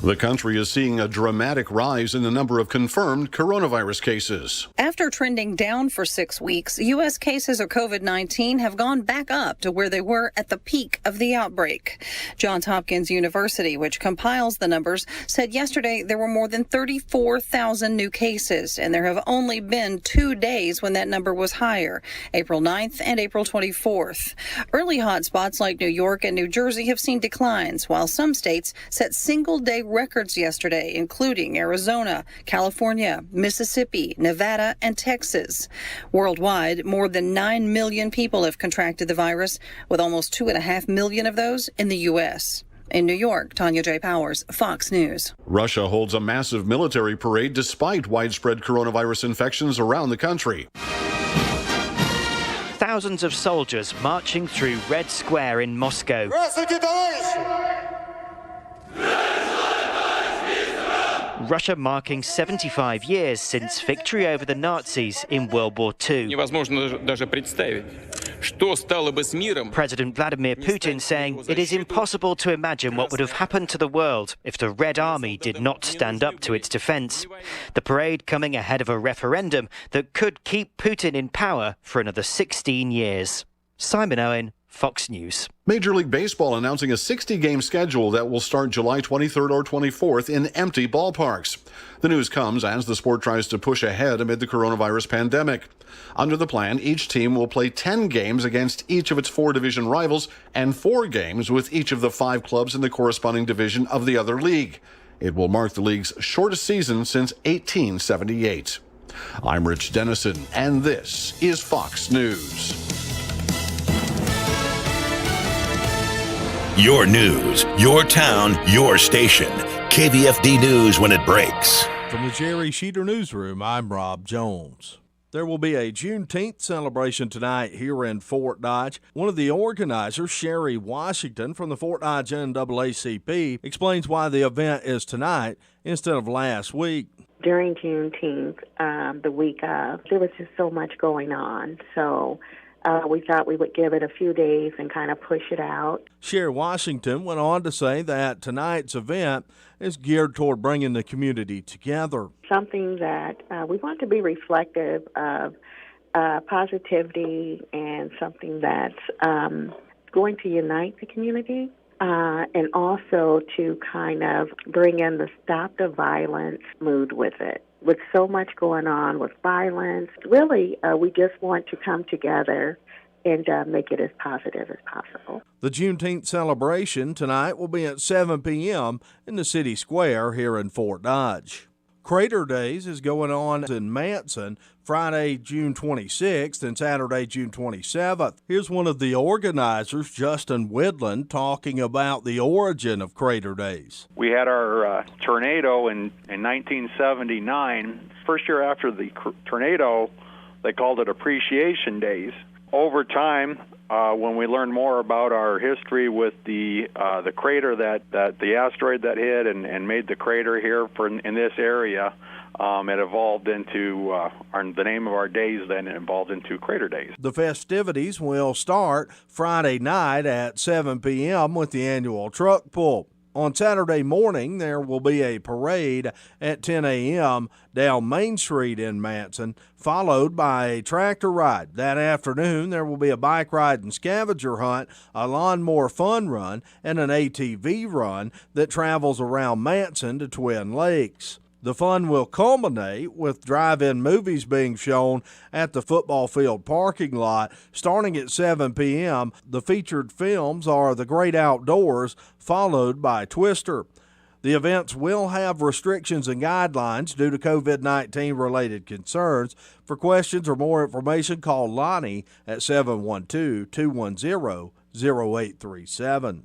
The country is seeing a dramatic rise in the number of confirmed coronavirus cases. After trending down for 6 weeks, U.S. cases of COVID-19 have gone back up to where they were at the peak of the outbreak. Johns Hopkins University, which compiles the numbers, said yesterday there were more than 34,000 new cases, and there have only been 2 days when that number was higher, April 9th and April 24th. Early hotspots like New York and New Jersey have seen declines, while some states set single-day records yesterday, including Arizona, California, Mississippi, Nevada, and Texas. Worldwide, more than 9 million people have contracted the virus, with almost 2.5 million of those in the U.S. In New York, Tanya J. Powers, Fox News. Russia holds a massive military parade despite widespread coronavirus infections around the country. Thousands of soldiers marching through Red Square in Moscow. Russia marking 75 years since victory over the Nazis in World War II. President Vladimir Putin saying it is impossible to imagine what would have happened to the world if the Red Army did not stand up to its defense. The parade coming ahead of a referendum that could keep Putin in power for another 16 years. Simon Owen, Fox News. Major League Baseball announcing a 60-game schedule that will start July 23rd or 24th in empty ballparks. The news comes as the sport tries to push ahead amid the coronavirus pandemic. Under the plan, each team will play 10 games against each of its 4 division rivals and 4 games with each of the 5 clubs in the corresponding division of the other league. It will mark the league's shortest season since 1878. I'm Rich Dennison, and this is Fox News. Your news, your town, your station. KVFD News when it breaks. From the Jerry Sheeter Newsroom, I'm Rob Jones. There will be a Juneteenth celebration tonight here in Fort Dodge. One of the organizers, Sherry Washington from the Fort Dodge NAACP, explains why the event is tonight instead of last week. During Juneteenth, the week of, there was just so much going on, so we thought we would give it a few days and kind of push it out. Sherry Washington went on to say that tonight's event is geared toward bringing the community together. Something that we want to be reflective of positivity and something that's going to unite the community and also to kind of bring in the stop the violence mood with it. With so much going on with violence, really, we just want to come together and make it as positive as possible. The Juneteenth celebration tonight will be at 7 p.m. in the city square here in Fort Dodge. Crater Days is going on in Manson Friday, June 26th and Saturday, June 27th. Here's one of the organizers, Justin Widland, talking about the origin of Crater Days. We had our tornado in 1979. First year after the tornado, they called it Appreciation Days. Over time, when we learned more about our history with the crater that the asteroid that hit and made the crater here in this area, it evolved into the name of our days. Then it evolved into Crater Days. The festivities will start Friday night at 7 p.m. with the annual truck pull. On Saturday morning, there will be a parade at 10 a.m. down Main Street in Manson, followed by a tractor ride. That afternoon, there will be a bike ride and scavenger hunt, a lawnmower fun run, and an ATV run that travels around Manson to Twin Lakes. The fun will culminate with drive-in movies being shown at the football field parking lot starting at 7 p.m. The featured films are The Great Outdoors, followed by Twister. The events will have restrictions and guidelines due to COVID-19 related concerns. For questions or more information, call Lonnie at 712-210-0837.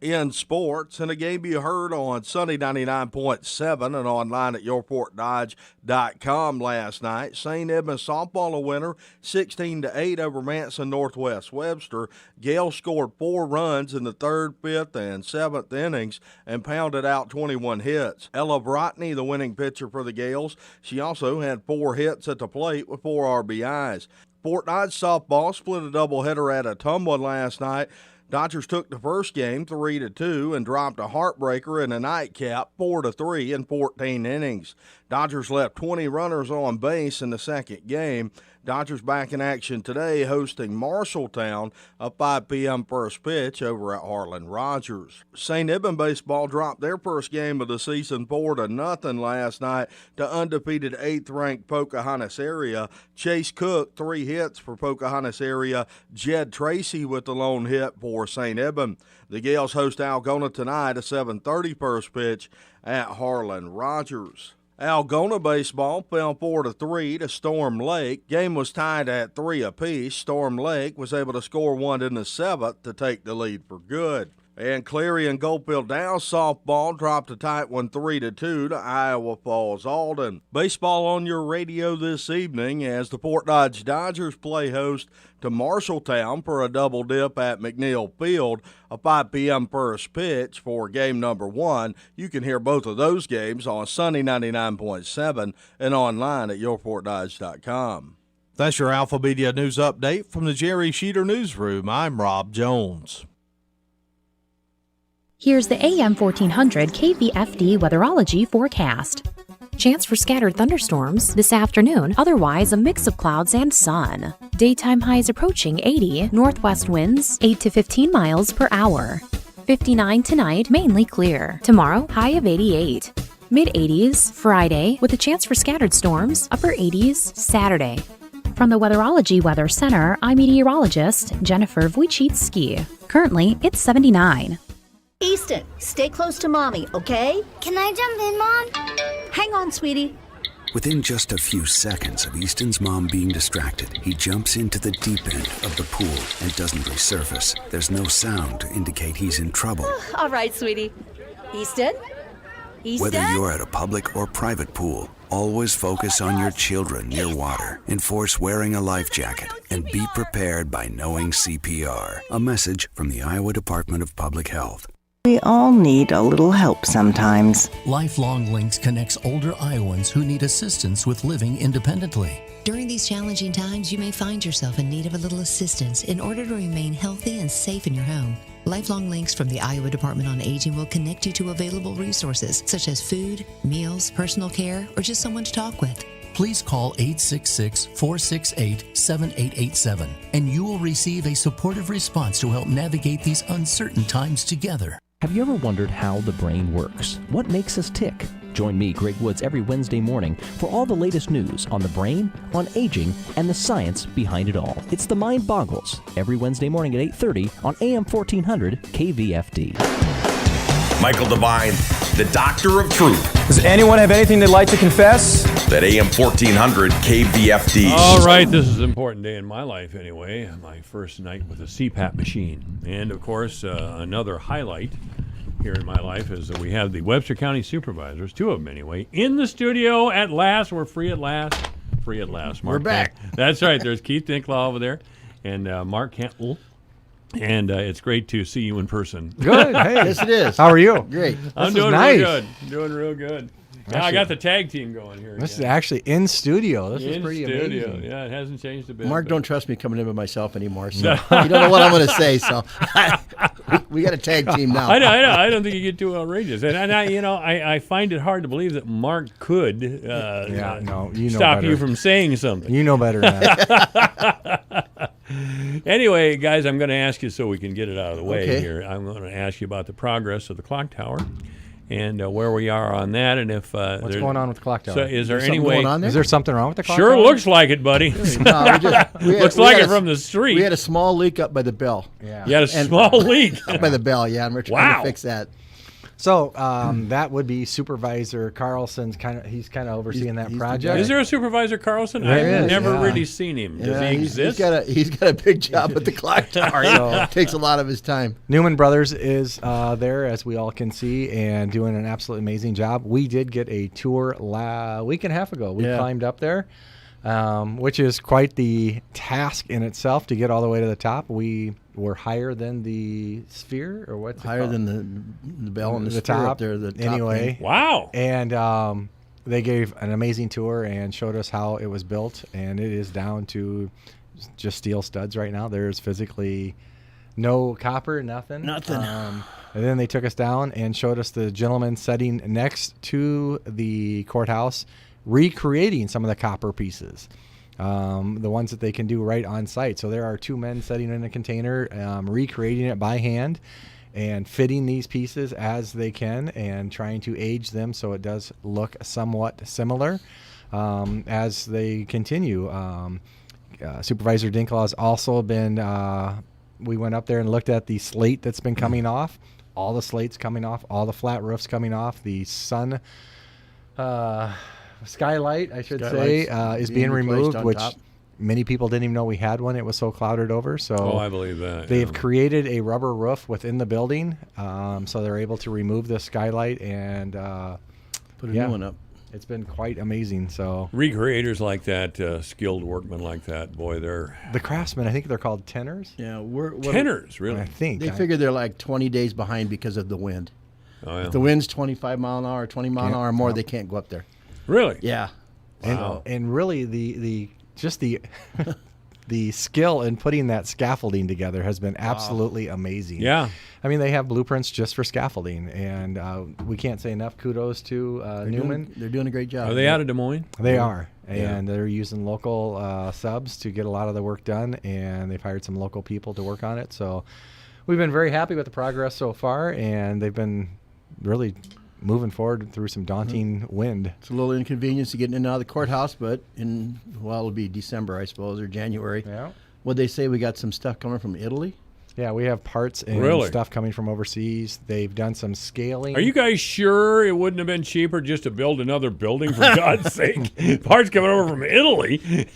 In sports, in a game you heard on Sunday 99.7 and online at yourportdodge.com last night, St. Edmunds softball a winner 16-8 over Manson Northwest Webster. Gale scored 4 runs in the 3rd, 5th, and 7th innings and pounded out 21 hits. Ella Brotney, the winning pitcher for the Gales, she also had 4 hits at the plate with 4 RBIs. Fort Dodge softball split a doubleheader at Ottumwa last night. Dodgers took the first game 3-2 and dropped a heartbreaker in a nightcap 4-3 in 14 innings. Dodgers left 20 runners on base in the second game. Dodgers back in action today hosting Marshalltown, a 5 p.m. first pitch over at Harlan Rogers. St. Edmund baseball dropped their first game of the season 4-0 last night to undefeated 8th-ranked Pocahontas area. Chase Cook, 3 hits for Pocahontas area. Jed Tracy with the lone hit for St. Edmund. The Gales host Algona tonight, a 7:30 first pitch at Harlan Rogers. Algona baseball fell 4-3 to Storm Lake. Game was tied at 3 apiece. Storm Lake was able to score 1 in the 7th to take the lead for good. And Cleary and Goldfield Downs softball dropped a tight one 3-2 to Iowa Falls Alden. Baseball on your radio this evening as the Fort Dodge Dodgers play host to Marshalltown for a double dip at McNeil Field, a 5 p.m. first pitch for game number 1. You can hear both of those games on Sunny 99.7 and online at yourfortdodge.com. That's your Alpha Media News Update from the Jerry Sheeter Newsroom. I'm Rob Jones. Here's the AM 1400 KVFD weatherology forecast. Chance for scattered thunderstorms this afternoon, otherwise a mix of clouds and sun. Daytime highs approaching 80, northwest winds 8 to 15 miles per hour. 59 tonight, mainly clear. Tomorrow, high of 88. Mid-80s Friday, with a chance for scattered storms, upper 80s Saturday. From the Weatherology Weather Center, I'm meteorologist Jennifer Wojcicki. Currently, it's 79. Easton, stay close to Mommy, okay? Can I jump in, Mom? Hang on, sweetie. Within just a few seconds of Easton's mom being distracted, he jumps into the deep end of the pool and doesn't resurface. There's no sound to indicate he's in trouble. All right, sweetie. Easton? Easton? Whether you're at a public or private pool, always focus on your children near water. Enforce wearing a life jacket and be prepared by knowing CPR. A message from the Iowa Department of Public Health. We all need a little help sometimes. Lifelong Links connects older Iowans who need assistance with living independently. During these challenging times, you may find yourself in need of a little assistance in order to remain healthy and safe in your home. Lifelong Links from the Iowa Department on Aging will connect you to available resources such as food, meals, personal care, or just someone to talk with. Please call 866-468-7887 and you will receive a supportive response to help navigate these uncertain times together. Have you ever wondered how the brain works? What makes us tick? Join me, Greg Woods, every Wednesday morning for all the latest news on the brain, on aging, and the science behind it all. It's The Mind Boggles, every Wednesday morning at 8:30 on AM 1400 KVFD. Michael Devine, the Doctor of Truth. Does anyone have anything they'd like to confess? That AM 1400 KVFD. All right, this is an important day in my life anyway. My first night with a CPAP machine. And, of course, another highlight here in my life is that we have the Webster County Supervisors, 2 of them anyway, in the studio at last. We're free at last. Free at last. Mark, we're back. That's right. There's Keith Dinklaw over there and Mark Campbell. And it's great to see you in person. Good. Hey. Yes, it is. How are you? Great. I'm doing real good. Doing real good. Yeah, I got the tag team going here. This is actually in studio. This is pretty amazing. amazing. Yeah, it hasn't changed a bit. Mark don't trust me coming in by myself anymore, so you don't know what I'm going to say. So we got a tag team now. I know. I don't think you get too outrageous, and I find it hard to believe that Mark could stop you from saying something. You know better than that. Anyway, guys, I'm going to ask you so we can get it out of the way here. I'm going to ask you about the progress of the clock tower. And where we are on that, and if what's going on with the clock tower? So is there any way? Is there something wrong with the clock tower? Sure looks like it, buddy. No, looks like it from the street. We had a small leak up by the bell. Yeah, you had a small leak up by the bell. Yeah, and we're trying to fix that. So that would be Supervisor Carlson's he's kind of overseeing that project. Is there a Supervisor Carlson? I've never really seen him. Does he exist? He's got a big job at the clock tower. It takes a lot of his time. Newman Brothers is there, as we all can see, and doing an absolutely amazing job. We did get a tour a week and a half ago. We climbed up there, which is quite the task in itself to get all the way to the top. We were higher than the sphere, or what's higher than the bell and the top up there. Anyway, wow! And they gave an amazing tour and showed us how it was built, and it is down to just steel studs right now. There's physically no copper, nothing. And then they took us down and showed us the gentleman sitting next to the courthouse, recreating some of the copper pieces. The ones that they can do right on site. So there are 2 men sitting in a container, recreating it by hand and fitting these pieces as they can and trying to age them so it does look somewhat similar as they continue. Supervisor Dinklaw has also been, we went up there and looked at the slate that's been coming off, all the slates coming off, all the flat roofs coming off, the skylight, I should say, is being removed, which many people didn't even know we had one. It was so clouded over. So I believe that. They've created a rubber roof within the building, so they're able to remove the skylight and put a new one up. It's been quite amazing. So recreators like that, skilled workmen like that, boy, they're the craftsmen. I think they're called tenors. Yeah, tenors, really. I think they figure they're like 20 days behind because of the wind. Oh, yeah. If the wind's 25 mile an hour, 20 mile an hour or more, they can't go up there. Really? Yeah. Wow. And really the the skill in putting that scaffolding together has been absolutely amazing. Yeah. I mean, they have blueprints just for scaffolding, and we can't say enough kudos to Newman. They're doing a great job. Are they out of Des Moines? They are, and they're using local subs to get a lot of the work done, and they've hired some local people to work on it. So we've been very happy with the progress so far, and they've been really moving forward through some daunting wind. It's a little inconvenience to get in and out of the courthouse, but it'll be December, I suppose, or January. Yeah. What'd they say? We got some stuff coming from Italy? Yeah, we have parts and stuff coming from overseas. They've done some scaling. Are you guys sure it wouldn't have been cheaper just to build another building, for God's sake? Parts coming over from Italy.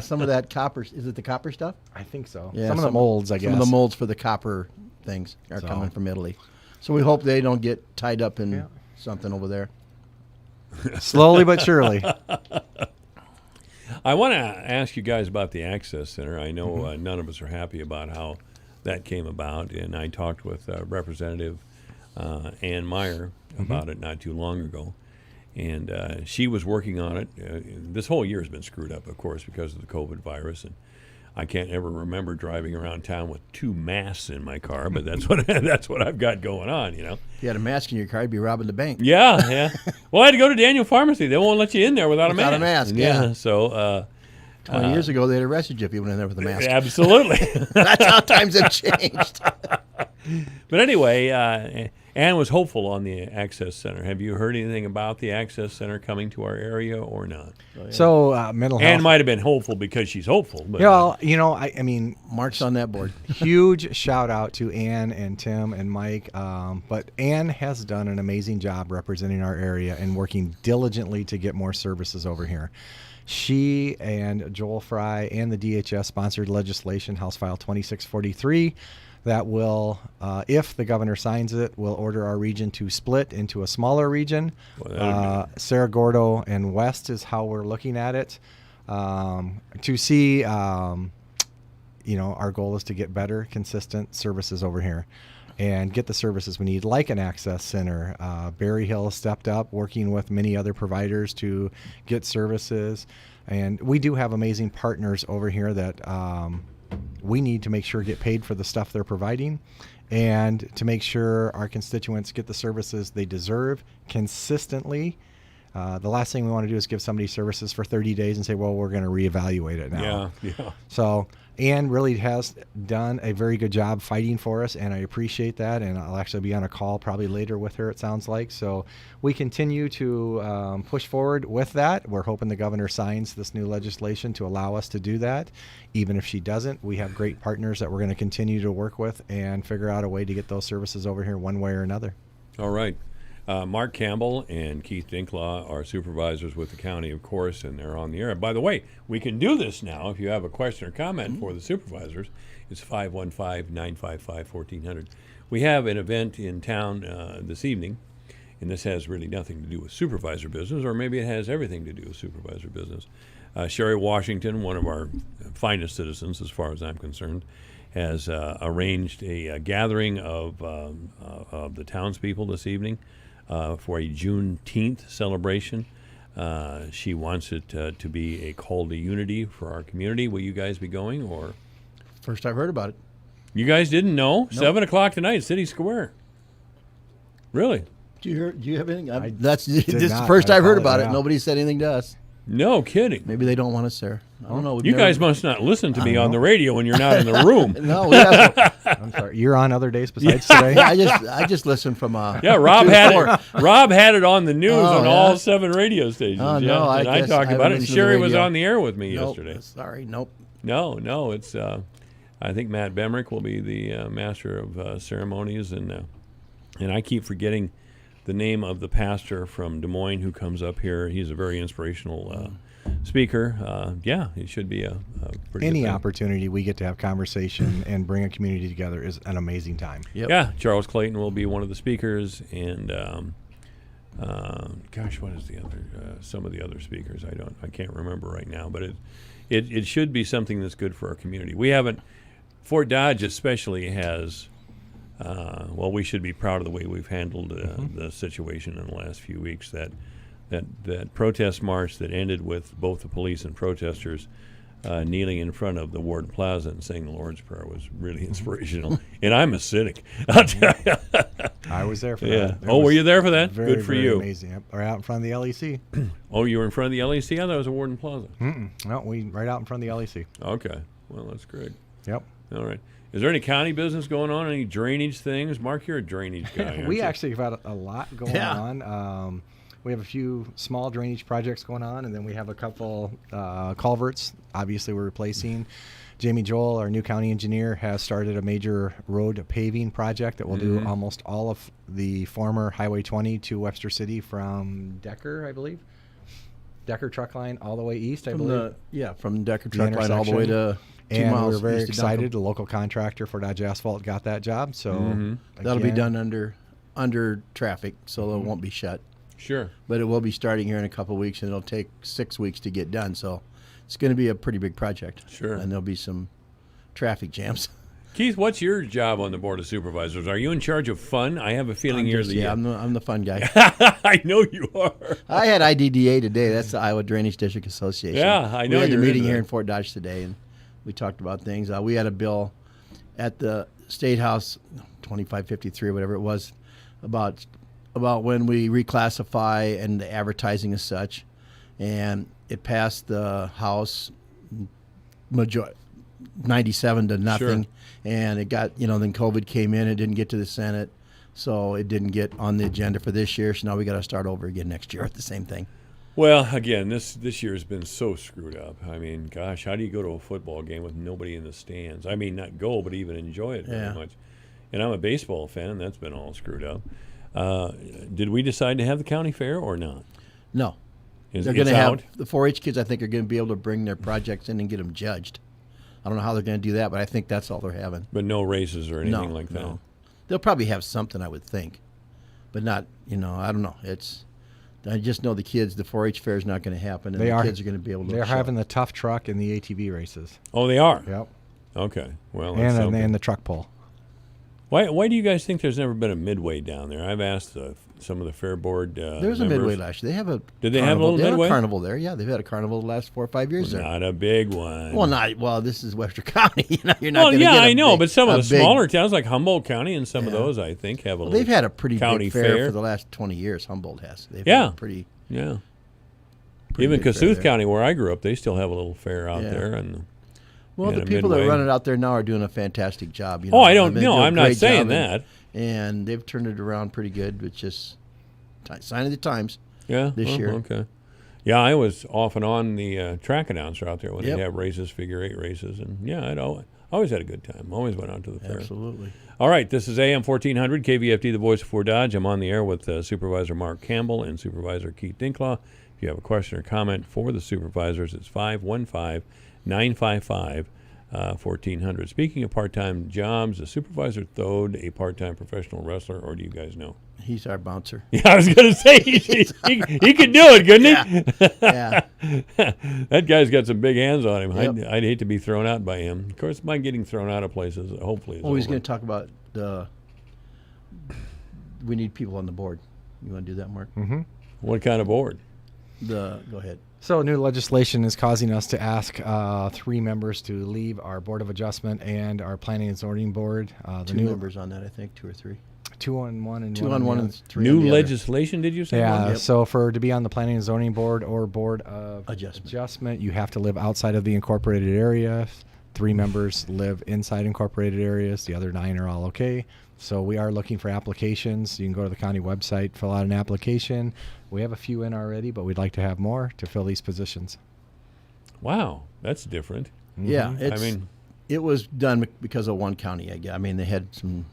Some of that copper, is it the copper stuff? I think so. Yeah, some of the molds, I guess. Some of the molds for the copper things are coming from Italy. So we hope they don't get tied up in something over there. Slowly but surely. I want to ask you guys about the Access Center. I know none of us are happy about how that came about, and I talked with Representative Ann Meyer about it not too long ago, and she was working on it. This whole year has been screwed up, of course, because of the COVID virus, and I can't ever remember driving around town with 2 masks in my car, but that's what I've got going on, you know. If you had a mask in your car, you'd be robbing the bank. Yeah. Well, I had to go to Daniel Pharmacy. They won't let you in there without a mask. Without a mask, yeah. So 20 years ago, they'd arrested you if you went in there with a mask. Absolutely. That's how times have changed. But anyway, Ann was hopeful on the Access Center. Have you heard anything about the Access Center coming to our area or not? So mental health. Ann might have been hopeful because she's hopeful. But, well, you know, I mean, Mark's on that board. Huge shout out to Ann and Tim and Mike. But Ann has done an amazing job representing our area and working diligently to get more services over here. She and Joel Fry and the DHS sponsored legislation, House File 2643, that will, if the governor signs it, will order our region to split into a smaller region. Cerro Gordo and West is how we're looking at it. To see, our goal is to get better, consistent services over here and get the services we need, like an Access Center. Berry Hill stepped up, working with many other providers to get services. And we do have amazing partners over here that we need to make sure get paid for the stuff they're providing, and to make sure our constituents get the services they deserve consistently. The last thing we want to do is give somebody services for 30 days and say, well, we're going to reevaluate it now. Yeah. So Ann really has done a very good job fighting for us, and I appreciate that. And I'll actually be on a call probably later with her, it sounds like. So we continue to push forward with that. We're hoping the governor signs this new legislation to allow us to do that. Even if she doesn't, we have great partners that we're going to continue to work with and figure out a way to get those services over here one way or another. All right. Mark Campbell and Keith Dinklaw are supervisors with the county, of course, and they're on the air. By the way, we can do this now. If you have a question or comment for the supervisors, it's 515-955-1400. We have an event in town this evening, and this has really nothing to do with supervisor business, or maybe it has everything to do with supervisor business. Sherry Washington, one of our finest citizens as far as I'm concerned, has arranged a gathering of the townspeople this evening for a Juneteenth celebration. She wants it to be a call to unity for our community. Will you guys be going, or? First I've heard about it. You guys didn't know? Nope. 7 o'clock tonight, City Square. Really? Do you have anything? This is the first I've heard about it. Nobody said anything to us. No kidding. Maybe they don't want us there. I don't know. You guys must not listen to me on the radio when you're not in the room. No, we haven't. I'm sorry. You're on other days besides today? I just listen from Rob had it on the news on all 7 radio stations. Oh, no, and I talked about it, and Sherry was on the air with me yesterday. Sorry, nope. No, it's I think Matt Bemrick will be the master of ceremonies, and I keep forgetting the name of the pastor from Des Moines who comes up here. He's a very inspirational speaker. It should be a Any opportunity we get to have conversation and bring a community together is an amazing time. Yeah, Charles Clayton will be one of the speakers, and gosh, what is the other? Some of the other speakers I can't remember right now, but it should be something that's good for our community. We haven't. Fort Dodge especially has. Well, we should be proud of the way we've handled the situation in the last few weeks. That protest march that ended with both the police and protesters kneeling in front of the Ward Plaza and saying the Lord's Prayer was really inspirational. And I'm a cynic. I'll tell you. I was there for that. It were you there for that? Very, good for very you. Amazing. Yep. Right out in front of the LEC. Oh, you were in front of the LEC? I thought it was a Warden Plaza. No, we right out in front of the LEC. Okay. Well, that's great. Yep. All right. Is there any county business going on? Any drainage things? Mark, you're a drainage guy. We actually have had a lot going on. We have a few small drainage projects going on, and then we have a couple culverts. Obviously, we're replacing. Jamie Joel, our new county engineer, has started a major road paving project that will do almost all of the former Highway 20 to Webster City from Decker, I believe. Decker truck line all the way east, I believe. From Decker truck line all the way to 2 and miles. we're very east of excited. Duncan. The local contractor for Dodge Asphalt got that job, so that'll be done under traffic, so it won't be shut. Sure. But it will be starting here in a couple of weeks, and it'll take 6 weeks to get done. So it's going to be a pretty big project. Sure. And there'll be some traffic jams. Keith, what's your job on the Board of Supervisors? Are you in charge of fun? I have a feeling you're the... I'm the fun guy. I know you are. I had IDDA today. That's the Iowa Drainage District Association. Yeah, I know. We had the meeting in here in Fort Dodge today, and we talked about things. We had a bill at the State House, 2553 or whatever it was, about when we reclassify and the advertising as such, and it passed the House 97 to nothing, Sure. and it got, then COVID came in, it didn't get to the Senate, so it didn't get on the agenda for this year, so now we got to start over again next year with the same thing. Well, again, this year has been so screwed up. I mean, gosh, how do you go to a football game with nobody in the stands? I mean, not go, but even enjoy it very much. And I'm a baseball fan, and that's been all screwed up. Did we decide to have the county fair or not? No. They're going to have the 4-H kids. I think are going to be able to bring their projects in and get them judged. I don't know how they're going to do that, but I think that's all they're having. But no races or anything like that. No. They'll probably have something, I would think, but not. I don't know. I just know the kids. The 4-H fair is not going to happen, and the kids are going to be able to. They're having the tough truck and the ATV races. Oh, they are. Yep. Okay. Well, and the truck pull. Why do you guys think there's never been a midway down there? I've asked some of the fair board there was a midway last year. They have a Did they have a little midway? They have a carnival there. Yeah, they've had a carnival the last 4 or 5 years there. Not a big one. Well, this is Webster County. You're not going to get I know, big, but some of the smaller towns like Humboldt County and some of those, I think, have a little they've had a pretty county big fair for the last 20 years. Humboldt has. They've had a pretty even big Kossuth fair County, where I grew up, they still have a little fair out there. And the people that run it out there now are doing a fantastic job. I don't know. I'm not saying that. And they've turned it around pretty good, which is sign of the times. Yeah, this year. Okay. Yeah, I was off and on the track announcer out there when they'd have races, figure 8 races, and I'd always had a good time. Always went out to the fair. Absolutely. All right, this is AM 1400 KVFD, the voice of Fort Dodge. I'm on the air with Supervisor Mark Campbell and Supervisor Keith Dinklaw. If you have a question or comment for the supervisors, it's 515-955-1400. Speaking of part-time jobs, the supervisor throwed a part-time professional wrestler, or do you guys know? He's our bouncer. Yeah, I was going to say, he could do it, couldn't he? Yeah. That guy's got some big hands on him. Yep. I'd hate to be thrown out by him. Of course, my getting thrown out of places, hopefully, is Well, he's over. going to talk about we need people on the board. You want to do that, Mark? Mm-hmm. What kind of board? Go ahead. So new legislation is causing us to ask 3 members to leave our Board of Adjustment and our Planning and Zoning Board. Two members on that, I think, 2 or 3. 2 on one and 2 one on one the and 3 New on the legislation, did you say? Yeah, Yep. so to be on the Planning and Zoning Board or Board of Adjustment, you have to live outside of the incorporated area. 3 members live inside incorporated areas. The other 9 are all okay. So we are looking for applications. You can go to the county website, fill out an application. We have a few in already, but we'd like to have more to fill these positions. Wow, that's different. Yeah, it was done because of one county. I mean, they had some.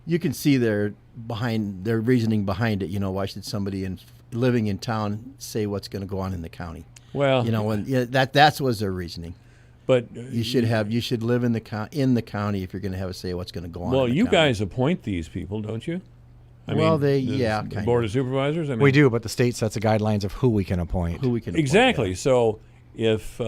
You can see their reasoning behind it. Why should somebody living in town say what's going to go on in the county? Well, that was their reasoning. But you should live in the county if you're going to have a say what's going to go on. Well, in the you county. guys appoint these people, don't you? The Board of Supervisors. We do, but the state sets the guidelines of who we can appoint. Exactly. So if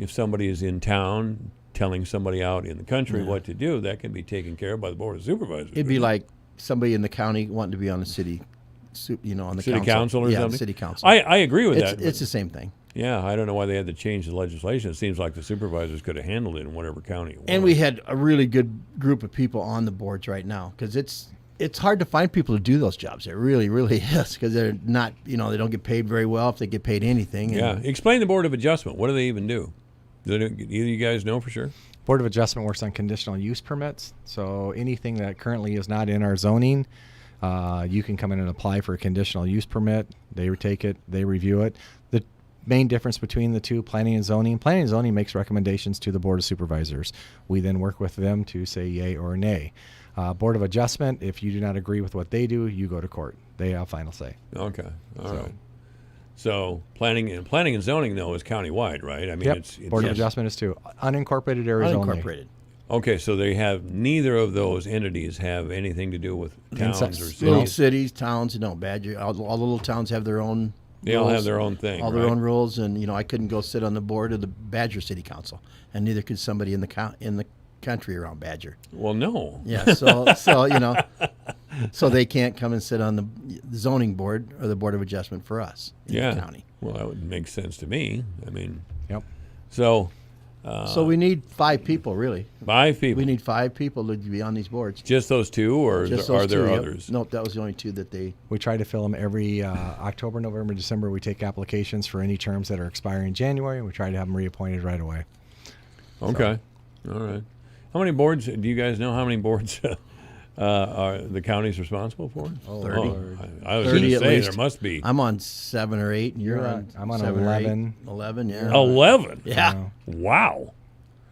somebody is in town telling somebody out in the country what to do, that can be taken care of by the Board of Supervisors. It'd be like somebody in the county wanting to be on the city, on the city council or something. City council. I agree with that. It's the same thing. Yeah, I don't know why they had to change the legislation. It seems like the supervisors could have handled it in whatever county it was. And we had a really good group of people on the boards right now because it's hard to find people to do those jobs. It really, really is because they're not, they don't get paid very well if they get paid anything. Yeah. Explain the Board of Adjustment. What do they even do? Either of you guys know for sure? Board of Adjustment works on conditional use permits. So anything that currently is not in our zoning, you can come in and apply for a conditional use permit. They take it, they review it. The main difference between the two, planning and zoning makes recommendations to the Board of Supervisors. We then work with them to say yay or nay. Board of Adjustment, if you do not agree with what they do, you go to court. They have final say. Okay, all right. So planning and zoning, though, is countywide, right? I mean, yep. it's Board of Adjustment is too. Unincorporated areas Unincorporated. Okay, so they have neither of those entities have anything to do with towns or cities. Little cities, towns, Badger. All the little towns have their own. They all have their own thing. All their own rules, and I couldn't go sit on the board of the Badger City Council, and neither could somebody in the country around Badger. Well, no. Yeah, so they can't come and sit on the zoning board or the Board of Adjustment for us in the county. Well, that would make sense to me. I mean, yep. So we need 5 people, really. 5 people. We need 5 people to be on these boards. Just those 2, or are there others? Nope, that was the only 2 that they. We try to fill them every October, November, December. We take applications for any terms that are expiring in January, and we try to have them reappointed right away. Okay, all right. How many boards? Do you guys know how many boards are the county's responsible for? 30. I was 30 going to at say least. there must be. I'm on 7 or 8, and you're on. I'm on 7 11. Or 8. 11, yeah. 11. Yeah. Wow.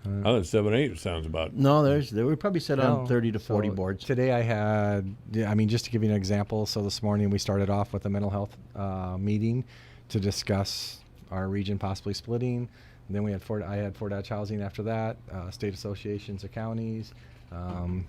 I thought 7, 8 sounds about. No, we probably set on 30 to 40 boards. Today I had, just to give you an example. So this morning we started off with a mental health meeting to discuss our region possibly splitting. And then I had Fort Dodge Housing after that, state associations of counties. And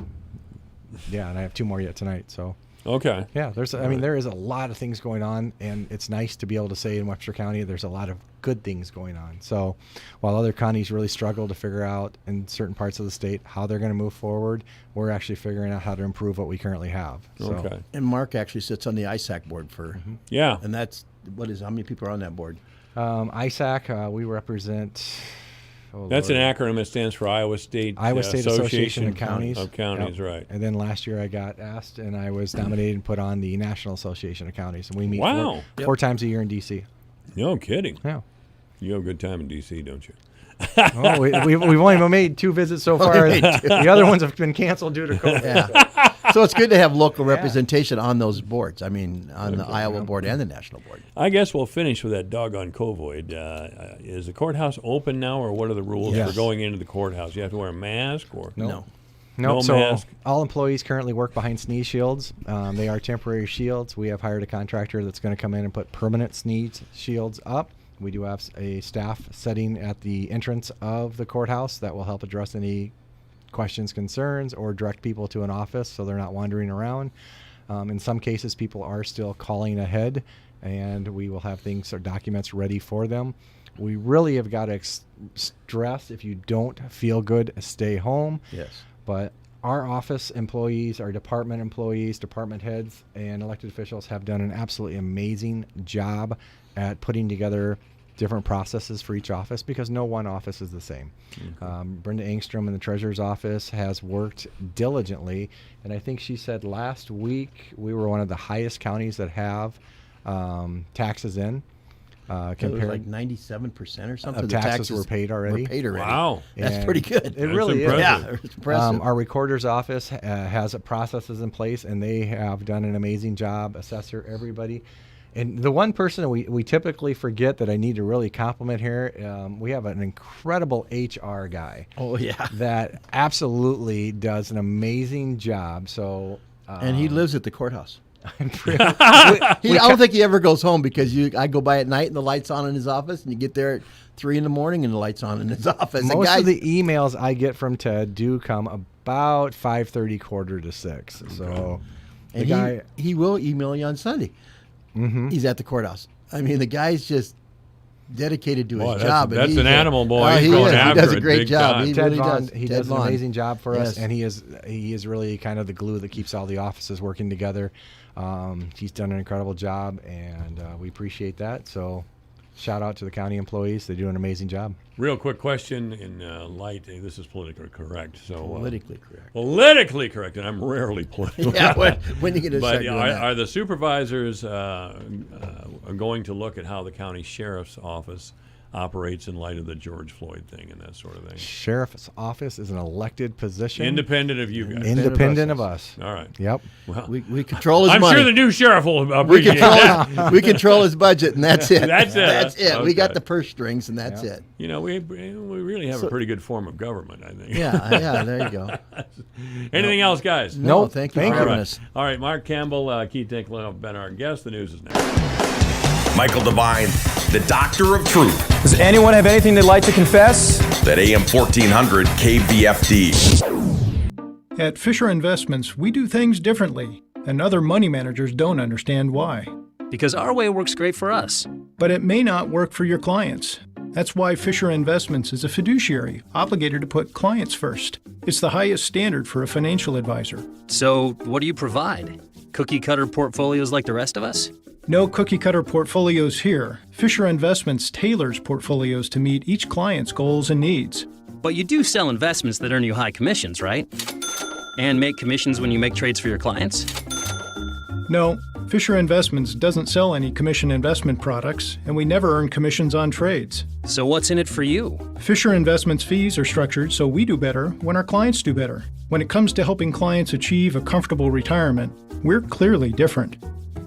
I have 2 more yet tonight. So okay. Yeah, there is a lot of things going on, and it's nice to be able to say in Webster County there's a lot of good things going on. So while other counties really struggle to figure out in certain parts of the state how they're going to move forward, we're actually figuring out how to improve what we currently have. So. Okay. And Mark actually sits on the ISAC board for. Mm-hmm. Yeah. And that's how many people are on that board? ISAC, we represent. That's an acronym. It stands for Iowa State Association of Counties. Of Counties, yep. Right. And then last year I got asked, and I was nominated and put on the National Association of Counties. And we meet 4 times a year in D.C. No kidding. Yeah. You have a good time in D.C., don't you? We've only made 2 visits so far. The other ones have been canceled due to COVID. Yeah. So it's good to have local representation on those boards. I mean, on the Iowa board and the national board. I guess we'll finish with that doggone COVID. Is the courthouse open now, or what are the rules for going into the courthouse? You have to wear a mask, or no? No, so mask. All employees currently work behind sneeze shields. They are temporary shields. We have hired a contractor that's going to come in and put permanent sneeze shields up. We do have a staff setting at the entrance of the courthouse that will help address any questions, concerns, or direct people to an office so they're not wandering around. In some cases, people are still calling ahead, and we will have things or documents ready for them. We really have got to stress, if you don't feel good, stay home. Yes. But our office employees, our department employees, department heads, and elected officials have done an absolutely amazing job at putting together different processes for each office, because no one office is the same. Brenda Engstrom in the treasurer's office has worked diligently, and I think she said last week we were one of the highest counties that have taxes in. It was like 97% or something. Of taxes were paid already. Wow. That's pretty good. It really impressive. is. Yeah, it's impressive. Our recorder's office has processes in place, and they have done an amazing job. Assessor, everybody. And the one person we typically forget that I need to really compliment here, we have an incredible HR guy. Oh, yeah. That absolutely does an amazing job. So and he lives at the courthouse. I don't think he ever goes home because I go by at night and the light's on in his office, and you get there at 3 a.m. and the light's on in his office. Most of the emails I get from Ted do come about 5:30, 5:45. So, and he will email you on Sunday. Mm-hmm. He's at the courthouse. I mean, the guy's just dedicated to his job. That's an animal, boy. He does a great job. He Ted really Vaughn, does. he does an amazing job for us, Yes. and he is really kind of the glue that keeps all the offices working together. He's done an incredible job, and we appreciate that. So, shout out to the county employees; they do an amazing job. Real quick question in light. This is politically correct. So politically correct. Politically correct, and I'm rarely political. Yeah, when you get to start doing that. Are the supervisors going to look at how the county sheriff's office operates in light of the George Floyd thing and that sort of thing? Sheriff's office is an elected position, independent of you guys. Independent of us. All right. Yep. Well, we control his money. I'm sure the new sheriff will appreciate that. We control his budget, and that's it. That's it. That's it. Okay. We got the purse strings, and that's it. You know, we really have a pretty good form of government, I think. Yeah, there you go. Anything else, guys? No, thank you for having us. All right, Mark Campbell, Keith Dinklage have been our guest. The news is next. Michael Devine, the Doctor of Truth. Does anyone have anything they'd like to confess? That AM 1400 KVFD. At Fisher Investments, we do things differently, and other money managers don't understand why. Because our way works great for us. But it may not work for your clients. That's why Fisher Investments is a fiduciary, obligated to put clients first. It's the highest standard for a financial advisor. So, what do you provide? Cookie-cutter portfolios like the rest of us? No cookie-cutter portfolios here. Fisher Investments tailors portfolios to meet each client's goals and needs. But you do sell investments that earn you high commissions, right? And make commissions when you make trades for your clients? No, Fisher Investments doesn't sell any commission investment products, and we never earn commissions on trades. So what's in it for you? Fisher Investments fees are structured so we do better when our clients do better. When it comes to helping clients achieve a comfortable retirement, we're clearly different.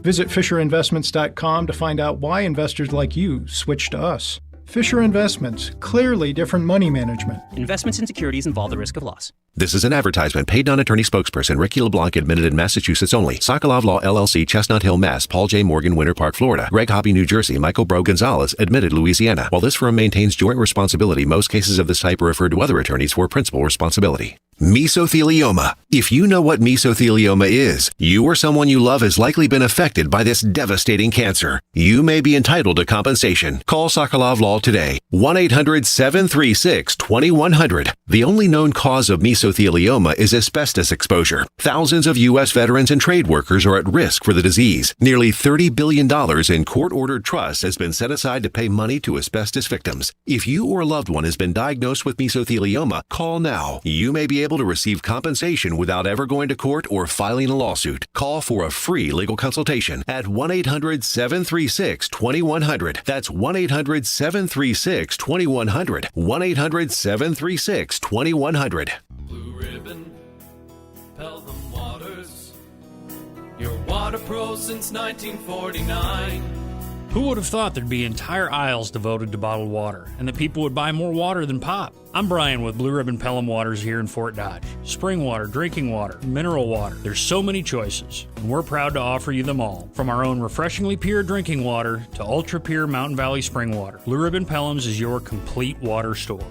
Visit FisherInvestments.com to find out why investors like you switch to us. Fisher Investments, clearly different money management. Investments in securities involve the risk of loss. This is an advertisement. Paid non-attorney spokesperson Ricky LeBlanc, admitted in Massachusetts only. Sokolov Law LLC, Chestnut Hill, Mass. Paul J. Morgan, Winter Park, Florida. Greg Hobby, New Jersey. Michael Bro Gonzalez, admitted Louisiana. While this firm maintains joint responsibility, most cases of this type are referred to other attorneys for principal responsibility. Mesothelioma. If you know what mesothelioma is, you or someone you love has likely been affected by this devastating cancer. You may be entitled to compensation. Call Sokolov Law today. 1-800-736-2100. The only known cause of mesothelioma is asbestos exposure. Thousands of U.S. veterans and trade workers are at risk for the disease. Nearly $30 billion in court-ordered trust has been set aside to pay money to asbestos victims. If you or a loved one has been diagnosed with mesothelioma, call now. You may be able to receive compensation without ever going to court or filing a lawsuit. Call for a free legal consultation at 1-800-736-2100. That's 1-800-736-2100. 1-800-736-2100. Blue Ribbon, Pelham Waters, your water pro since 1949. Who would have thought there'd be entire aisles devoted to bottled water, and that people would buy more water than pop? I'm Brian with Blue Ribbon Pelham Waters here in Fort Dodge. Spring water, drinking water, mineral water. There's so many choices, and we're proud to offer you them all. From our own refreshingly pure drinking water to ultra-pure Mountain Valley spring water, Blue Ribbon Pelham's is your complete water store.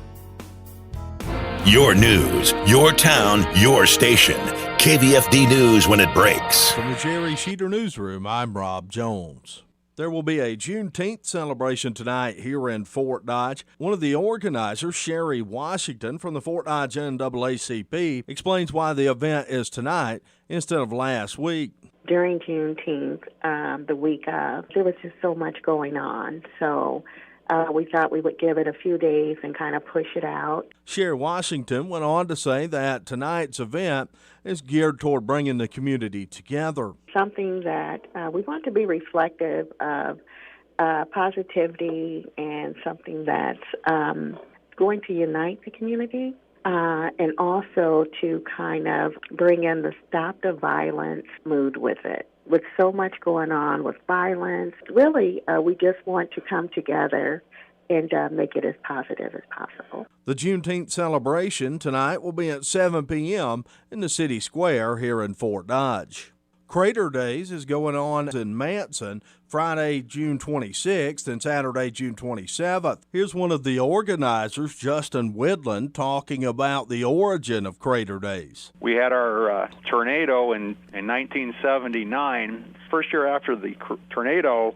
Your news, your town, your station. KVFD News when it breaks. From the Jerry Sheeter Newsroom, I'm Rob Jones. There will be a Juneteenth celebration tonight here in Fort Dodge. One of the organizers, Sherry Washington from the Fort Dodge NAACP, explains why the event is tonight instead of last week. During Juneteenth, the week of, there was just so much going on. So we thought we would give it a few days and kind of push it out. Sherry Washington went on to say that tonight's event is geared toward bringing the community together. Something that we want to be reflective of positivity and something that's going to unite the community and also to kind of bring in the stop the violence mood with it. With so much going on with violence, really, we just want to come together and make it as positive as possible. The Juneteenth celebration tonight will be at 7 p.m. in the city square here in Fort Dodge. Crater Days is going on in Manson Friday, June 26th and Saturday, June 27th. Here's one of the organizers, Justin Widland, talking about the origin of Crater Days. We had our tornado in 1979. First year after the tornado,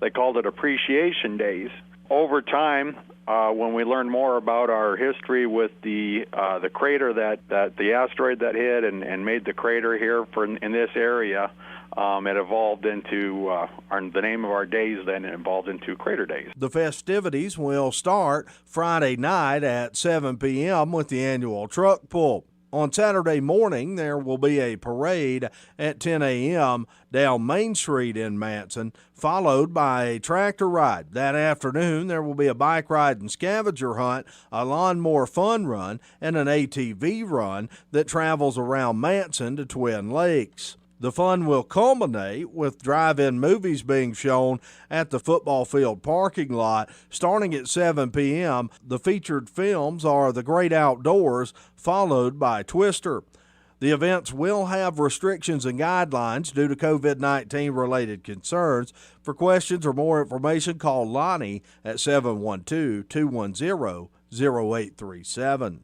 they called it Appreciation Days. Over time, when we learned more about our history with the crater that the asteroid that hit and made the crater here in this area, it evolved into the name of our days. Then it evolved into Crater Days. The festivities will start Friday night at 7 p.m. with the annual truck pull. On Saturday morning, there will be a parade at 10 a.m. down Main Street in Manson, followed by a tractor ride. That afternoon, there will be a bike ride and scavenger hunt, a lawnmower fun run, and an ATV run that travels around Manson to Twin Lakes. The fun will culminate with drive-in movies being shown at the football field parking lot starting at 7 p.m. The featured films are The Great Outdoors, followed by Twister. The events will have restrictions and guidelines due to COVID-19 related concerns. For questions or more information, call Lonnie at 712-210-0837.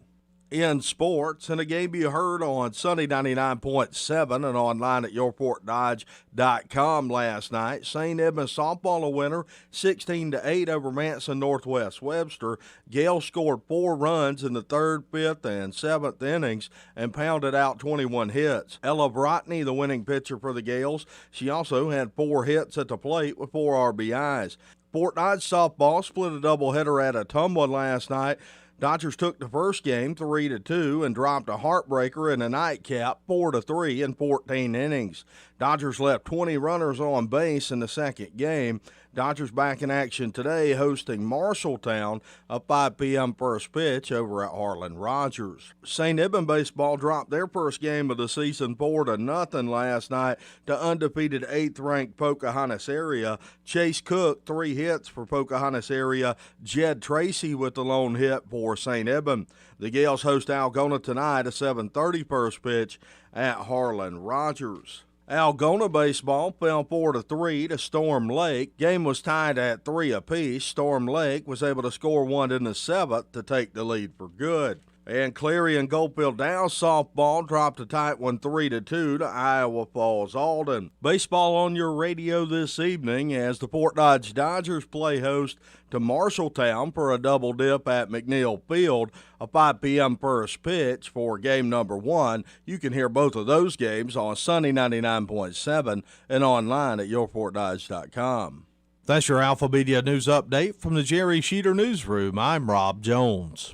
In sports, in a game you heard on Sunny 99.7 and online at yourportdodge.com last night, St. Edmunds softball a winner 16-8 over Manson Northwest Webster. Gale scored 4 runs in the 3rd, 5th, and 7th innings and pounded out 21 hits. Ella Brotney, the winning pitcher for the Gales, she also had 4 hits at the plate with 4 RBIs. Fort Dodge softball split a doubleheader at Ottumwa last night. Dodgers took the first game 3-2 and dropped a heartbreaker in a nightcap 4-3 in 14 innings. Dodgers left 20 runners on base in the second game. Dodgers back in action today hosting Marshalltown, a 5 p.m. first pitch over at Harlan Rogers. St. Edmund baseball dropped their first game of the season 4-0 last night to undefeated 8th-ranked Pocahontas area. Chase Cook, 3 hits for Pocahontas area. Jed Tracy with the lone hit for St. Edmund. The Gales host Algona tonight, a 7:30 first pitch at Harlan Rogers. Algona baseball fell 4-3 to Storm Lake. Game was tied at 3 apiece. Storm Lake was able to score 1 in the 7th to take the lead for good. And Cleary and Goldfield Downs softball dropped a tight one 3-2 to Iowa Falls Alden. Baseball on your radio this evening as the Fort Dodge Dodgers play host to Marshalltown for a double dip at McNeil Field, a 5 p.m. first pitch for game number 1. You can hear both of those games on Sunny 99.7 and online at yourportdodge.com. That's your Alpha Media News Update from the Jerry Sheeter Newsroom. I'm Rob Jones.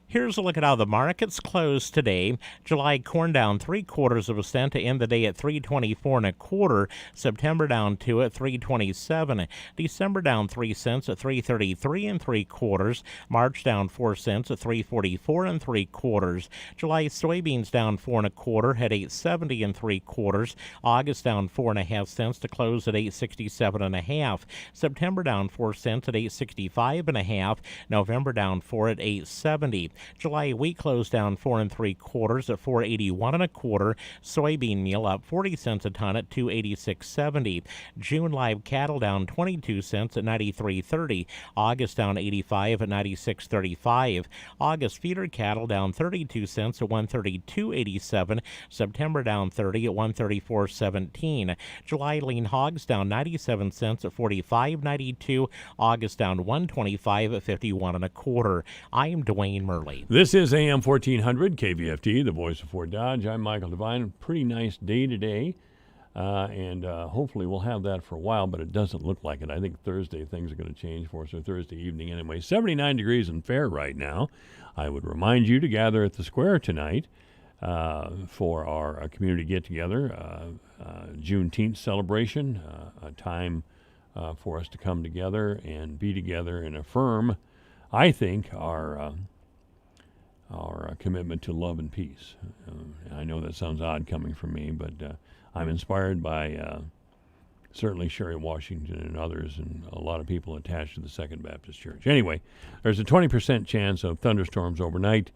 Here's a look at how the markets closed today. July corn down 3/4 cent to end the day at $3.24 1/4. September down 2 at $3.27. December down 3 cents at $3.33 3/4. March down 4 cents at $3.44 3/4. July soybeans down 4 1/4 at $8.70 3/4. August down 4 1/2 cents to close at $8.67 1/2. September down 4 cents at $8.65 1/2. November down 4 at $8.70. July wheat closed down 4 3/4 at $4.81 1/4. Soybean meal up 40 cents a ton at $2.8670. June live cattle down 22 cents at $93.30. August down 85 at $96.35. August feeder cattle down 32 cents at $132.87. September down 30 at $134.17. July lean hogs down 97 cents at $45.92. August down 125 at $51 1/4. I'm Dwayne Murley. This is AM 1400 KVFD, the voice of Fort Dodge. I'm Michael Devine. Pretty nice day today, and hopefully we'll have that for a while, but it doesn't look like it. I think Thursday things are going to change for us, or Thursday evening anyway. 79 degrees in Fair right now. I would remind you to gather at the square tonight for our community get-together, Juneteenth celebration, a time for us to come together and be together and affirm, I think, our commitment to love and peace. I know that sounds odd coming from me, but I'm inspired by certainly Sherry Washington and others, and a lot of people attached to the Second Baptist Church. Anyway, there's a 20% chance of thunderstorms overnight.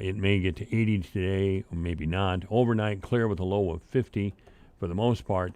It may get to 80 today, or maybe not. Overnight, clear with a low of 50 for the most part.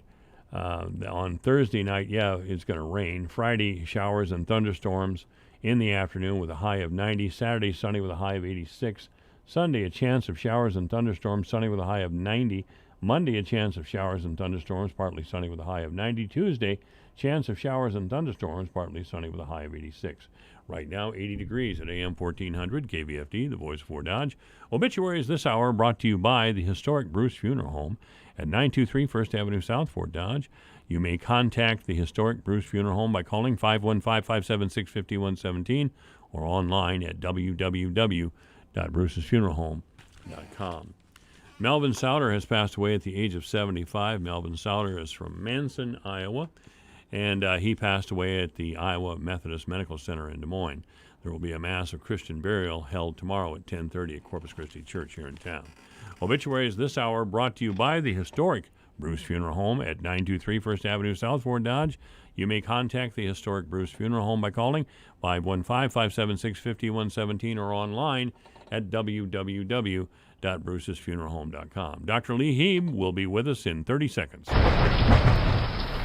On Thursday night, it's going to rain. Friday, showers and thunderstorms in the afternoon with a high of 90. Saturday, sunny with a high of 86. Sunday, a chance of showers and thunderstorms, sunny with a high of 90. Monday, a chance of showers and thunderstorms, partly sunny with a high of 90. Tuesday, chance of showers and thunderstorms, partly sunny with a high of 86. Right now, 80 degrees at AM 1400 KVFD, the voice of Fort Dodge. Obituaries this hour brought to you by the historic Bruce Funeral Home at 923 First Avenue South, Fort Dodge. You may contact the historic Bruce Funeral Home by calling 515-576-5117 or online at www.brucesfuneralhome.com. Melvin Souter has passed away at the age of 75. Melvin Souter is from Manson, Iowa, and he passed away at the Iowa Methodist Medical Center in Des Moines. There will be a Mass of Christian burial held tomorrow at 10:30 at Corpus Christi Church here in town. Obituaries this hour brought to you by the historic Bruce Funeral Home at 923 First Avenue South, Fort Dodge. You may contact the historic Bruce Funeral Home by calling 515-576-5117 or online at www.brucesfuneralhome.com. Dr. Lee Heeb will be with us in 30 seconds.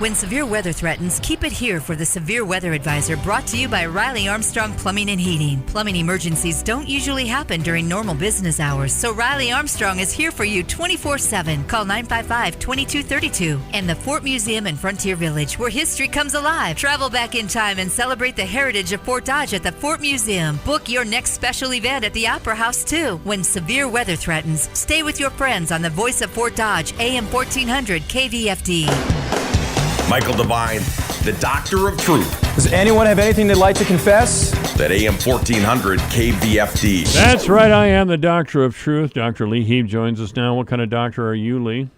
When severe weather threatens, keep it here for the Severe Weather Advisor, brought to you by Riley Armstrong Plumbing and Heating. Plumbing emergencies don't usually happen during normal business hours, so Riley Armstrong is here for you 24/7. Call 955-2232. And the Fort Museum in Frontier Village, where history comes alive. Travel back in time and celebrate the heritage of Fort Dodge at the Fort Museum. Book your next special event at the Opera House, too. When severe weather threatens, stay with your friends on the voice of Fort Dodge, AM 1400 KVFD. Michael Devine, the Doctor of Truth. Does anyone have anything they'd like to confess? At AM 1400 KVFD. That's right, I am the Doctor of Truth. Dr. Lee Heeb joins us now. What kind of doctor are you, Lee?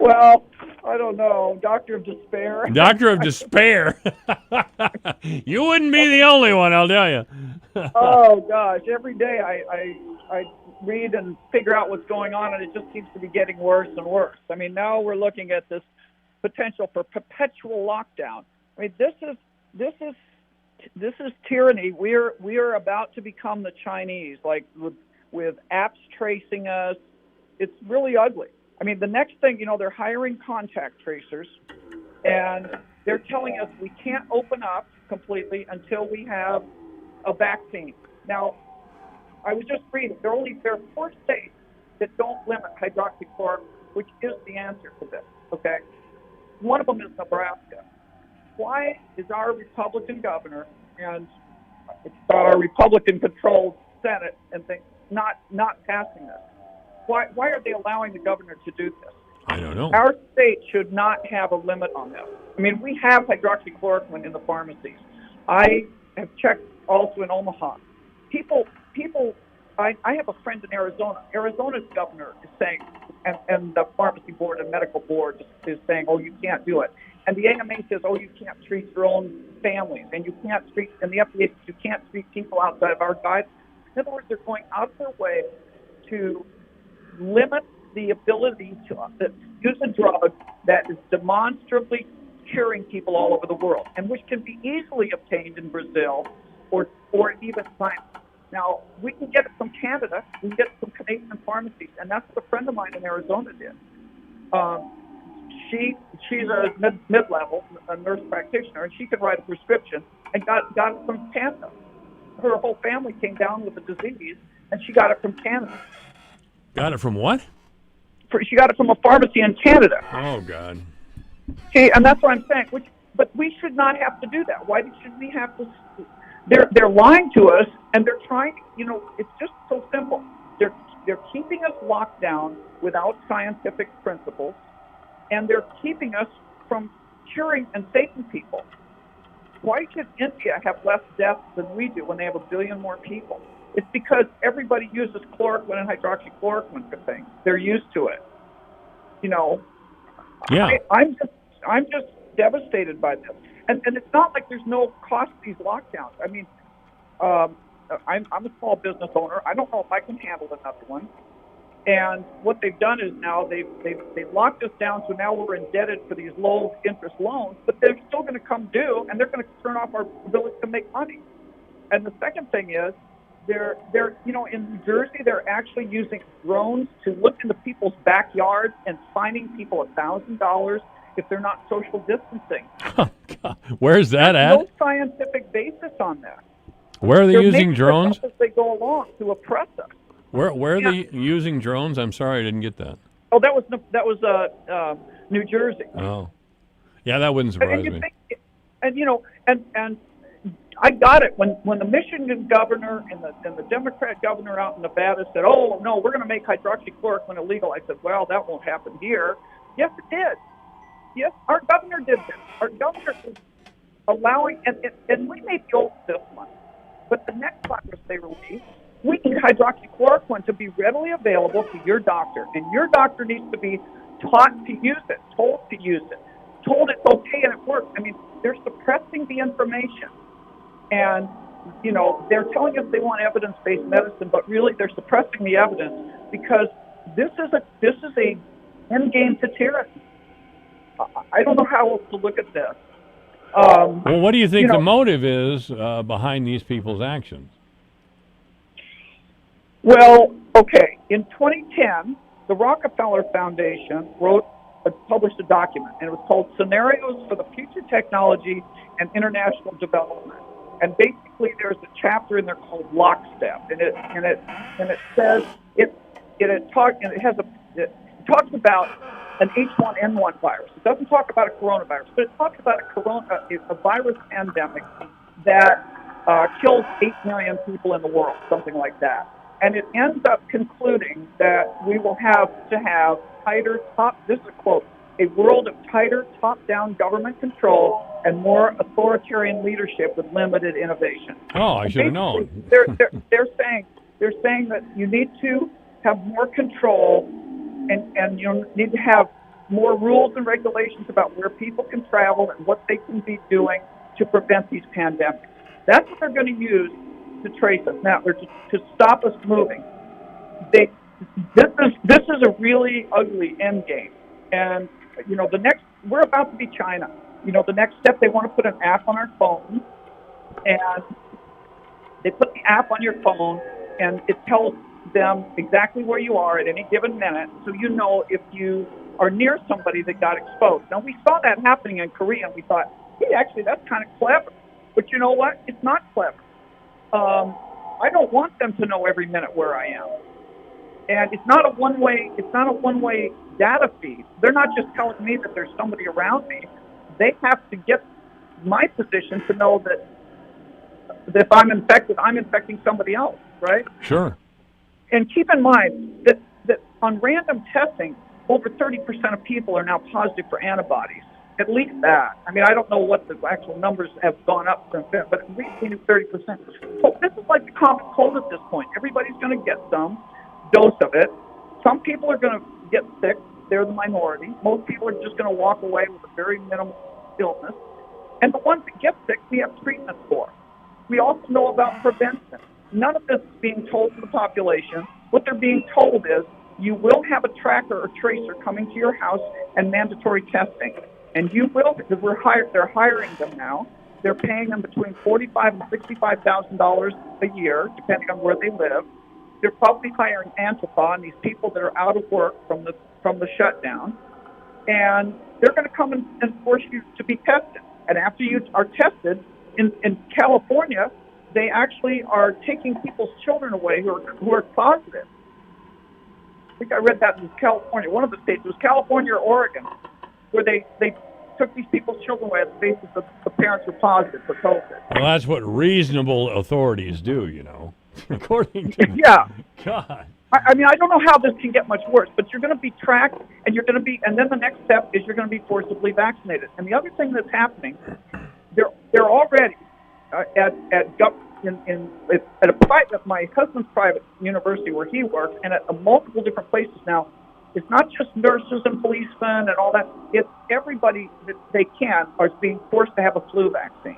Well, I don't know. Doctor of Despair. Doctor of Despair. You wouldn't be the only one, I'll tell you. Oh, gosh. Every day I read and figure out what's going on, and it just seems to be getting worse and worse. I mean, now we're looking at this potential for perpetual lockdown. I mean, this is tyranny. We're about to become the Chinese, like with apps tracing us. It's really ugly. I mean, the next thing, they're hiring contact tracers, and they're telling us we can't open up completely until we have a vaccine. Now, I was just reading, there are 4 states that don't limit hydroxychloroquine, which is the answer to this, okay? One of them is Nebraska. Why is our Republican governor and our Republican-controlled Senate and things not passing this? Why are they allowing the governor to do this? I don't know. Our state should not have a limit on this. I mean, we have hydroxychloroquine in the pharmacies. I have checked also in Omaha. People. I have a friend in Arizona. Arizona's governor is saying, and the pharmacy board and medical board is saying, oh, you can't do it. And the AMA says, oh, you can't treat your own families, and you can't treat, and the FDA says you can't treat people outside of our guidelines. In other words, they're going out of their way to limit the ability to use a drug that is demonstrably curing people all over the world, and which can be easily obtained in Brazil or even China. Now, we can get it from Canada. We can get it from Canadian pharmacies, and that's what a friend of mine in Arizona did. She's a mid-level, a nurse practitioner, and she could write a prescription and got it from Canada. Her whole family came down with the disease, and she got it from Canada. Got it from what? She got it from a pharmacy in Canada. Oh, God. See, and that's what I'm saying. But we should not have to do that. Why should we have to? They're lying to us, and they're trying. It's just so simple. They're keeping us locked down without scientific principles, and they're keeping us from curing and saving people. Why should India have less deaths than we do when they have 1 billion more people? It's because everybody uses chloroquine and hydroxychloroquine for things. They're used to it. Yeah. I'm just devastated by this. And it's not like there's no cost to these lockdowns. I mean, I'm a small business owner. I don't know if I can handle another one. And what they've done is now they've locked us down, so now we're indebted for these low interest loans, but they're still going to come due, and they're going to turn off our ability to make money. And the second thing is, in New Jersey, they're actually using drones to look into people's backyards and fining people $1,000 if they're not social distancing. Oh, God. Where's that at? No scientific basis on that. Where are they They're using making drones? this up as they go along to oppress us. Where are they using drones? I'm sorry, I didn't get that. Oh, that was New Jersey. Oh, yeah, that wouldn't surprise you me. think, and I got it when the Michigan governor and the Democrat governor out in Nevada said, "Oh no, we're going to make hydroxychloroquine illegal." I said, "Well, that won't happen here." Yes, it did. Yes, our governor did this. Our governor is allowing, and we may be old this one, but the next virus they release, we need hydroxychloroquine to be readily available to your doctor, and your doctor needs to be taught to use it, told to use it, told it's okay and it works. I mean, they're suppressing the information, and they're telling us they want evidence-based medicine, but really they're suppressing the evidence because this is a end game to tyranny. I don't know how else to look at this. Well, what do you think the motive is behind these people's actions? Well, okay. In 2010, the Rockefeller Foundation published a document, and it was called Scenarios for the Future Technology and International Development. And basically, there's a chapter in there called Lockstep, and it says it talks about an H1N1 virus. It doesn't talk about a coronavirus, but it talks about a virus pandemic that kills 8 million people in the world, something like that. And it ends up concluding that we will have to have tighter this is a quote, a world of tighter top-down government control and more authoritarian leadership with limited innovation. Oh, I should have known. They're saying that you need to have more control and you need to have more rules and regulations about where people can travel and what they can be doing to prevent these pandemics. That's what they're going to use to trace us now, or to stop us moving. This is a really ugly end game, and we're about to be China. The next step, they want to put an app on our phone, and they put the app on your phone, and it tells them exactly where you are at any given minute, so you know if you are near somebody that got exposed. Now, we saw that happening in Korea, and we thought, hey, actually, that's kind of clever. But you know what? It's not clever. I don't want them to know every minute where I am. And it's not a one-way data feed. They're not just telling me that there's somebody around me. They have to get my position to know that if I'm infected, I'm infecting somebody else, right? Sure. And keep in mind that on random testing, over 30% of people are now positive for antibodies. At least that. I mean, I don't know what the actual numbers have gone up since then, but at least 30%. So this is like the common cold at this point. Everybody's going to get some dose of it. Some people are going to get sick. They're the minority. Most people are just going to walk away with a very minimal illness. And the ones that get sick, we have treatments for. We also know about prevention. None of this is being told to the population. What they're being told is you will have a tracker or tracer coming to your house and mandatory testing. And you will, because they're hiring them now. They're paying them between $45,000 and $65,000 a year, depending on where they live. They're probably hiring Antifa and these people that are out of work from the shutdown. And they're going to come and force you to be tested. And after you are tested, in California, they actually are taking people's children away who are positive. I think I read that in California. One of the states, it was California or Oregon, where they took these people's children away on the basis that the parents were positive for COVID. Well, that's what reasonable authorities do, according to yeah. God. I mean, I don't know how this can get much worse, but you're going to be tracked, and and then the next step is you're going to be forcibly vaccinated. And the other thing that's happening, they're already at a private, my husband's private university where he works, and at multiple different places now. It's not just nurses and policemen and all that. It's everybody that they can are being forced to have a flu vaccine.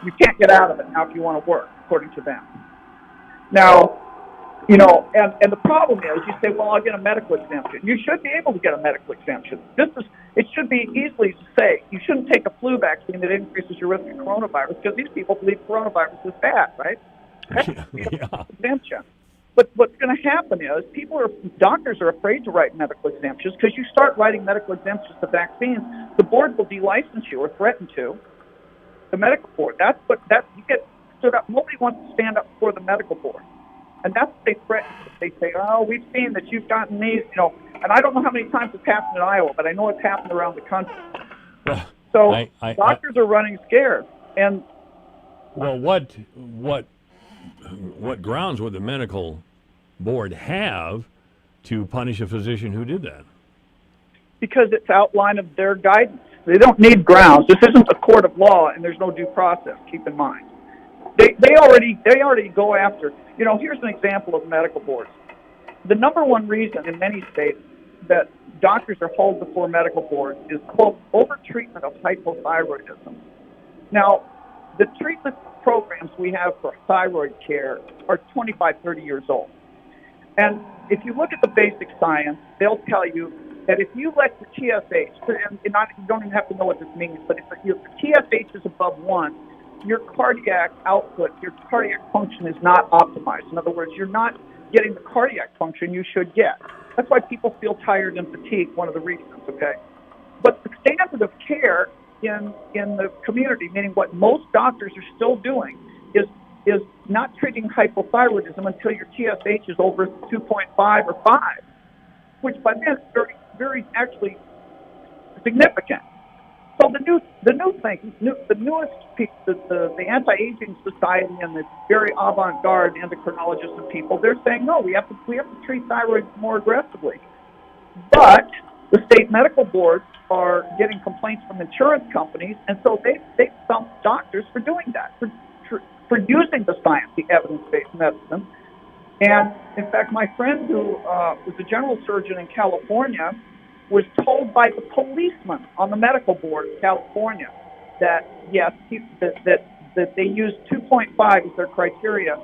You can't get out of it now if you want to work, according to them. Now, and the problem is, you say, well, I'll get a medical exemption. You should be able to get a medical exemption. It should be easily to say you shouldn't take a flu vaccine that increases your risk of coronavirus because these people believe coronavirus is bad, right? exemption. But what's going to happen is doctors are afraid to write medical exemptions because you start writing medical exemptions to vaccines, the board will delicense you or threaten to. The medical board. You get stood up. Nobody wants to stand up before the medical board, and that's what they threaten. They say, "Oh, we've seen that you've gotten these," And I don't know how many times it's happened in Iowa, but I know it's happened around the country. So doctors are running scared. And well, what grounds would the medical board have to punish a physician who did that? Because it's outline of their guidance. They don't need grounds. This isn't a court of law, and there's no due process. Keep in mind, they already go after. Here's an example of medical boards. The number one reason in many states that doctors are hauled before medical boards is, quote, overtreatment of hypothyroidism. Now, the treatment programs we have for thyroid care are 25, 30 years old. And if you look at the basic science, they'll tell you that if you let the TSH, and you don't even have to know what this means, but if the TSH is above 1, your cardiac output, your cardiac function is not optimized. In other words, you're not getting the cardiac function you should get. That's why people feel tired and fatigued, one of the reasons, okay? But the standard of care in the community, meaning what most doctors are still doing, is not treating hypothyroidism until your TSH is over 2.5 or 5, which by then is very, very actually significant. So the new thing, the newest piece, the anti-aging society and the very avant-garde endocrinologists and people, they're saying no, we have to treat thyroid more aggressively. But the state medical boards are getting complaints from insurance companies, and so they thump doctors for doing that, for using the science, the evidence-based medicine. And in fact, my friend who was a general surgeon in California was told by the policeman on the medical board in California that yes, that they use 2.5 as their criteria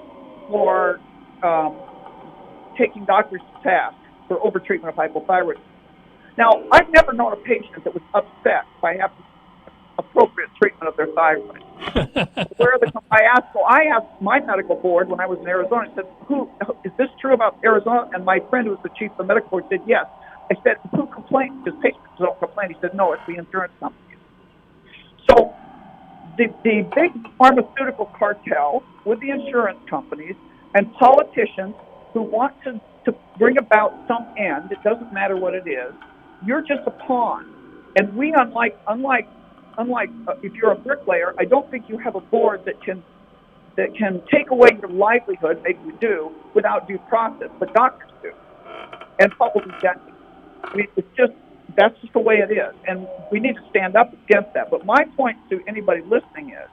for taking doctors to task for overtreatment of hypothyroidism. Now, I've never known a patient that was upset by having appropriate treatment of their thyroid. I asked my medical board when I was in Arizona. I said, is this true about Arizona? And my friend who was the chief of the medical board said yes. I said, who complains? Because patients don't complain. He said, no, it's the insurance companies. So the big pharmaceutical cartel with the insurance companies and politicians who want to bring about some end, it doesn't matter what it is, you're just a pawn. And we, unlike if you're a bricklayer, I don't think you have a board that can take away your livelihood, maybe you do, without due process, but doctors do. And probably dentists. I mean, that's just the way it is, and we need to stand up against that. But my point to anybody listening is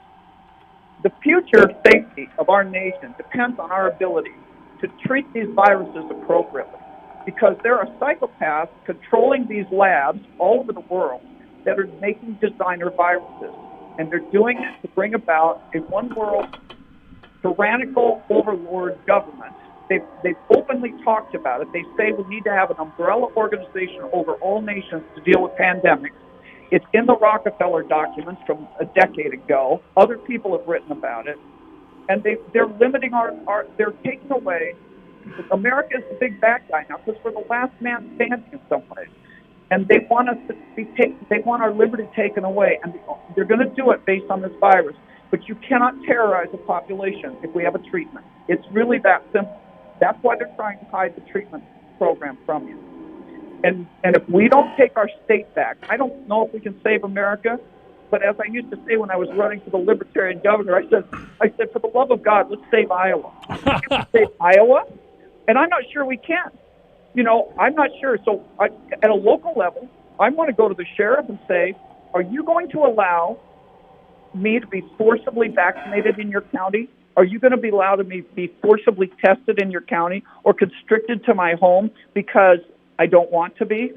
the future safety of our nation depends on our ability to treat these viruses appropriately, because there are psychopaths controlling these labs all over the world that are making designer viruses, and they're doing it to bring about a one-world tyrannical overlord government. They've openly talked about it. They say we need to have an umbrella organization over all nations to deal with pandemics. It's in the Rockefeller documents from a decade ago. Other people have written about it. And they're limiting they're taking away. America is the big bad guy now because we're the last man standing in some ways. And they want us to they want our liberty taken away. And they're going to do it based on this virus. But you cannot terrorize a population if we have a treatment. It's really that simple. That's why they're trying to hide the treatment program from you. And if we don't take our state back, I don't know if we can save America, but as I used to say when I was running for the Libertarian governor, I said, for the love of God, let's save Iowa. Can we save Iowa? And I'm not sure we can. I'm not sure. So at a local level, I want to go to the sheriff and say, are you going to allow me to be forcibly vaccinated in your county? Are you going to be allowed to be forcibly tested in your county or constricted to my home because I don't want to be?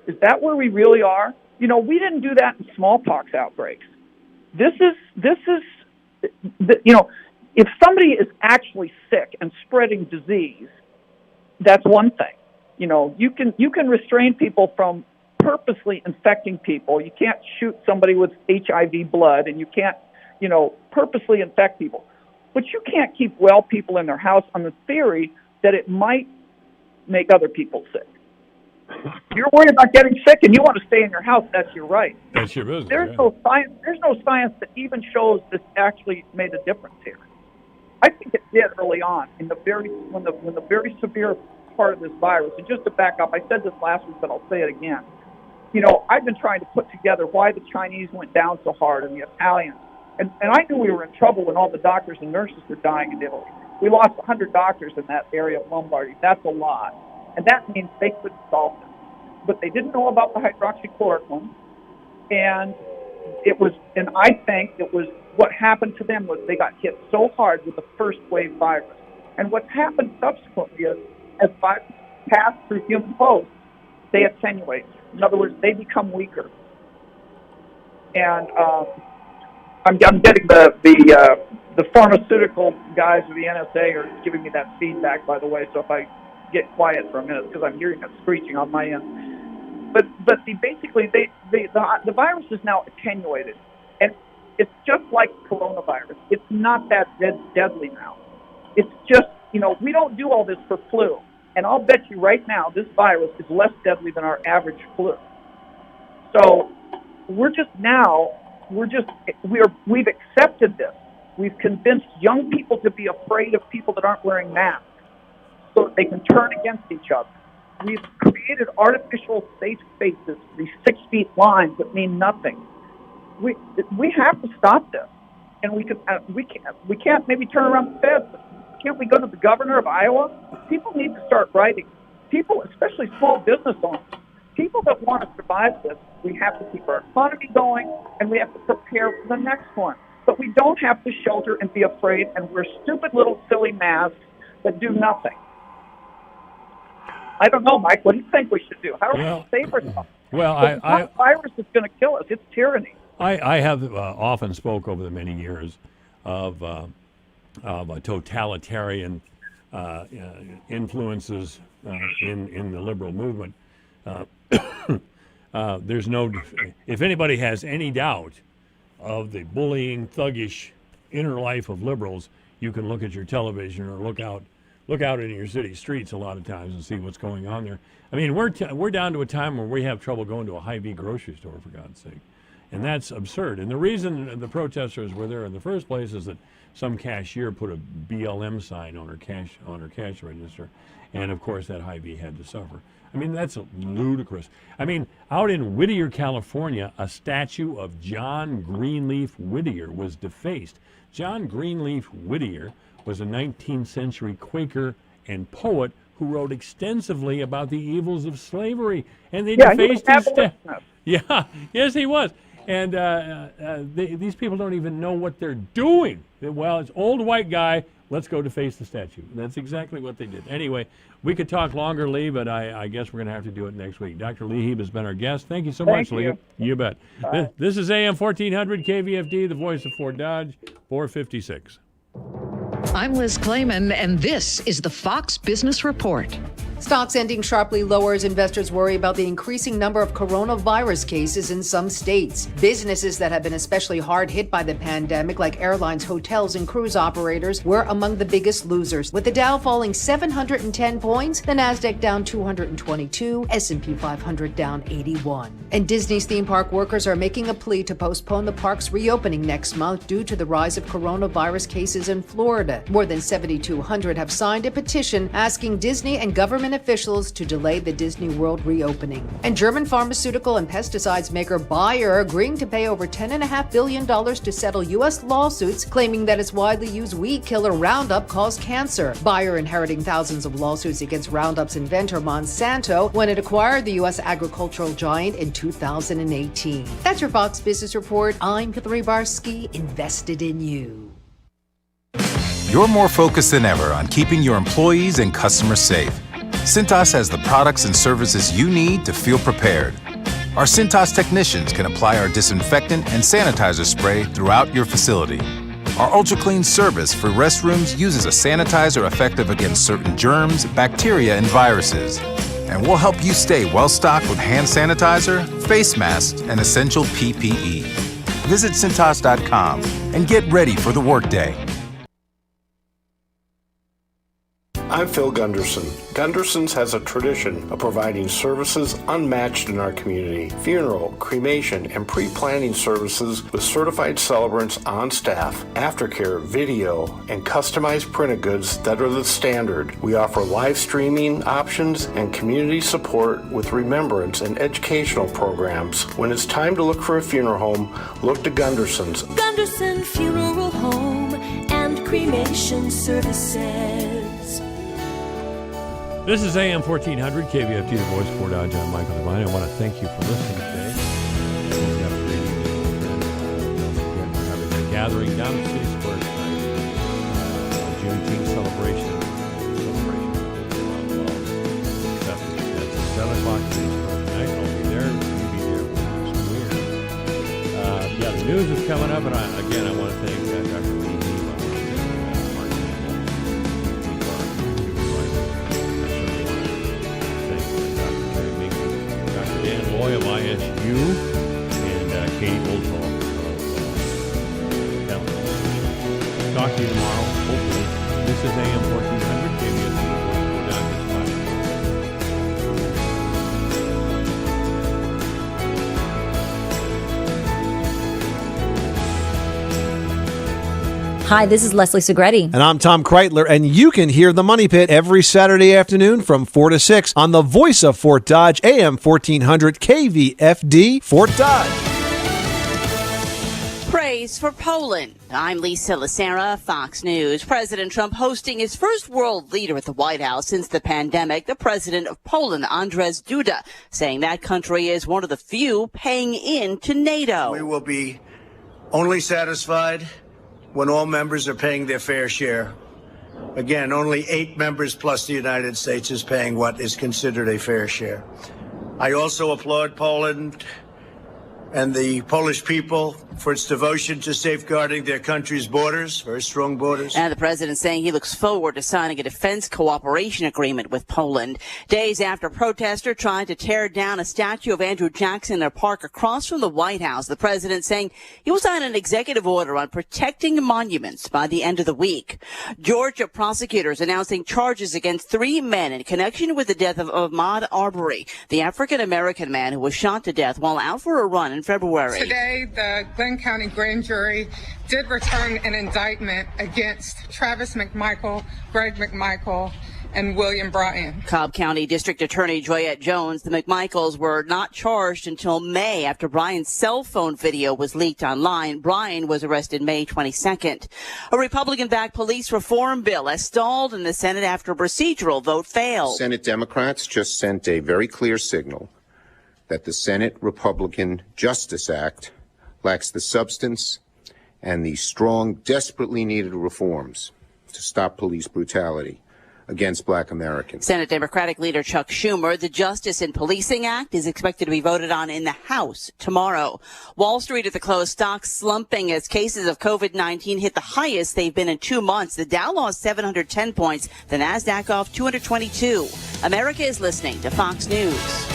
Is that where we really are? We didn't do that in smallpox outbreaks. If somebody is actually sick and spreading disease, that's one thing. You can restrain people from purposely infecting people. You can't shoot somebody with HIV blood, and you can't, purposely infect people. But you can't keep well people in their house on the theory that it might make other people sick. You're worried about getting sick and you want to stay in your house, that's your right. That's your business. There's no science that even shows this actually made a difference here. I think it did early on when the very severe part of this virus, and just to back up, I said this last week, but I'll say it again. I've been trying to put together why the Chinese went down so hard and the Italians. And I knew we were in trouble when all the doctors and nurses were dying in Italy. We lost 100 doctors in that area of Lombardy. That's a lot. And that means they couldn't solve them. But they didn't know about the hydroxychloroquine. And I think it was what happened to them was they got hit so hard with the first wave virus. And what's happened subsequently is as virus passed through human hosts, they attenuate. In other words, they become weaker. And I'm getting the pharmaceutical guys of the NSA are giving me that feedback, by the way. So if I get quiet for a minute, because I'm hearing it screeching on my end. But the virus is now attenuated, and it's just like coronavirus. It's not that deadly now. It's just we don't do all this for flu, and I'll bet you right now this virus is less deadly than our average flu. So we've accepted this. We've convinced young people to be afraid of people that aren't wearing masks so that they can turn against each other. We've created artificial safe spaces, these 6 feet lines that mean nothing. We have to stop this, and we can't maybe turn around the feds. Can't we go to the governor of Iowa? People need to start writing. People, especially small business owners, people that want to survive this, we have to keep our economy going, and we have to prepare for the next one. But we don't have to shelter and be afraid and wear stupid little silly masks that do nothing. I don't know, Mike. What do you think we should do? How do we save ourselves? Well, it's not virus that's going to kill us. It's tyranny. I have often spoke over the many years of a totalitarian influences in the liberal movement. There's if anybody has any doubt of the bullying, thuggish inner life of liberals, you can look at your television or look out into your city streets a lot of times and see what's going on there. I mean, we're down to a time where we have trouble going to a Hy-Vee grocery store, for God's sake. And that's absurd. And the reason the protesters were there in the first place is that some cashier put a BLM sign on her cash register, and of course that Hy-Vee had to suffer. I mean, that's ludicrous. I mean, out in Whittier, California, a statue of John Greenleaf Whittier was defaced. John Greenleaf Whittier was a 19th century Quaker and poet who wrote extensively about the evils of slavery, and they defaced his statue. Yeah, yes, he was. And these people don't even know what they're doing. Well, it's old white guy. Let's go deface the statue. That's exactly what they did. Anyway, we could talk longer, Lee, but I guess we're going to have to do it next week. Dr. Lee Heeb has been our guest. Thank you so much, Lee. You bet. This is AM 1400 KVFD, the voice of Fort Dodge, 456. I'm Liz Clayman, and this is the Fox Business Report. Stocks ending sharply lower as investors worry about the increasing number of coronavirus cases in some states. Businesses that have been especially hard hit by the pandemic, like airlines, hotels, and cruise operators, were among the biggest losers, with the Dow falling 710 points, the Nasdaq down 222, S&P 500 down 81. And Disney's theme park workers are making a plea to postpone the park's reopening next month due to the rise of coronavirus cases in Florida. More than 7,200 have signed a petition asking Disney and government officials to delay the Disney World reopening. And German pharmaceutical and pesticides maker Bayer agreeing to pay over $10.5 billion to settle U.S. lawsuits claiming that its widely used weed killer Roundup caused cancer. Bayer inheriting thousands of lawsuits against Roundup's inventor Monsanto when it acquired the U.S. agricultural giant in 2018. That's your Fox Business Report. I'm Hillary Barsky, invested in you. You're more focused than ever on keeping your employees and customers safe. Cintas has the products and services you need to feel prepared. Our Cintas technicians can apply our disinfectant and sanitizer spray throughout your facility. Our Ultra Clean service for restrooms uses a sanitizer effective against certain germs, bacteria, and viruses. And we'll help you stay well-stocked with hand sanitizer, face masks, and essential PPE. Visit Cintas.com and get ready for the workday. I'm Phil Gunderson. Gunderson's has a tradition of providing services unmatched in our community. Funeral, cremation, and pre-planning services with certified celebrants on staff, aftercare, video, and customized printed goods that are the standard. We offer live streaming options and community support with remembrance and educational programs. When it's time to look for a funeral home, look to Gunderson's. Gunderson Funeral Home and Cremation Services. This is AM 1400, KVFD, the voice for Dodge. I'm Michael Devine. I want to thank you for listening today. We've got a great evening. We're having a gathering down at City Square tonight. A Juneteenth celebration. That's 7 o'clock City Square tonight. I'll be there. You be there with us. Yeah, the news is coming up, and I want to thank Dr. Lee. Boy of ISU and Katie Oldhall of Dallas. Talk to you tomorrow, hopefully. This is AM 1400 KVFD. Hi, this is Leslie Segretti. And I'm Tom Kreitler, and you can hear the Money Pit every Saturday afternoon from 4 to 6 on the voice of Fort Dodge, AM 1400 KVFD, Fort Dodge. Praise for Poland. I'm Lisa Lacera, Fox News. President Trump hosting his first world leader at the White House since the pandemic. The president of Poland, Andrzej Duda, saying that country is one of the few paying in to NATO. We will be only satisfied when all members are paying their fair share. Again, only 8 members plus the United States is paying what is considered a fair share. I also applaud Poland and the Polish people for its devotion to safeguarding their country's borders, very strong borders. And the president saying he looks forward to signing a defense cooperation agreement with Poland. Days after protesters tried to tear down a statue of Andrew Jackson in a park across from the White House, the president saying he will sign an executive order on protecting monuments by the end of the week. Georgia prosecutors announcing charges against 3 men in connection with the death of Ahmaud Arbery, the African-American man who was shot to death while out for a run in February. Today, the Glenn County grand jury did return an indictment against Travis McMichael, Greg McMichael, and William Bryan. Cobb County District Attorney Joyette Jones, the McMichaels were not charged until May after Bryan's cell phone video was leaked online. Bryan was arrested May 22nd. A Republican-backed police reform bill has stalled in the Senate after a procedural vote failed. Senate Democrats just sent a very clear signal that the Senate Republican Justice Act lacks the substance and the strong, desperately needed reforms to stop police brutality against Black Americans. Senate Democratic leader Chuck Schumer, the Justice in Policing Act is expected to be voted on in the House tomorrow. Wall Street at the close, stocks slumping as cases of COVID-19 hit the highest they've been in 2 months. The Dow lost 710 points, the NASDAQ off 222. America is listening to Fox News.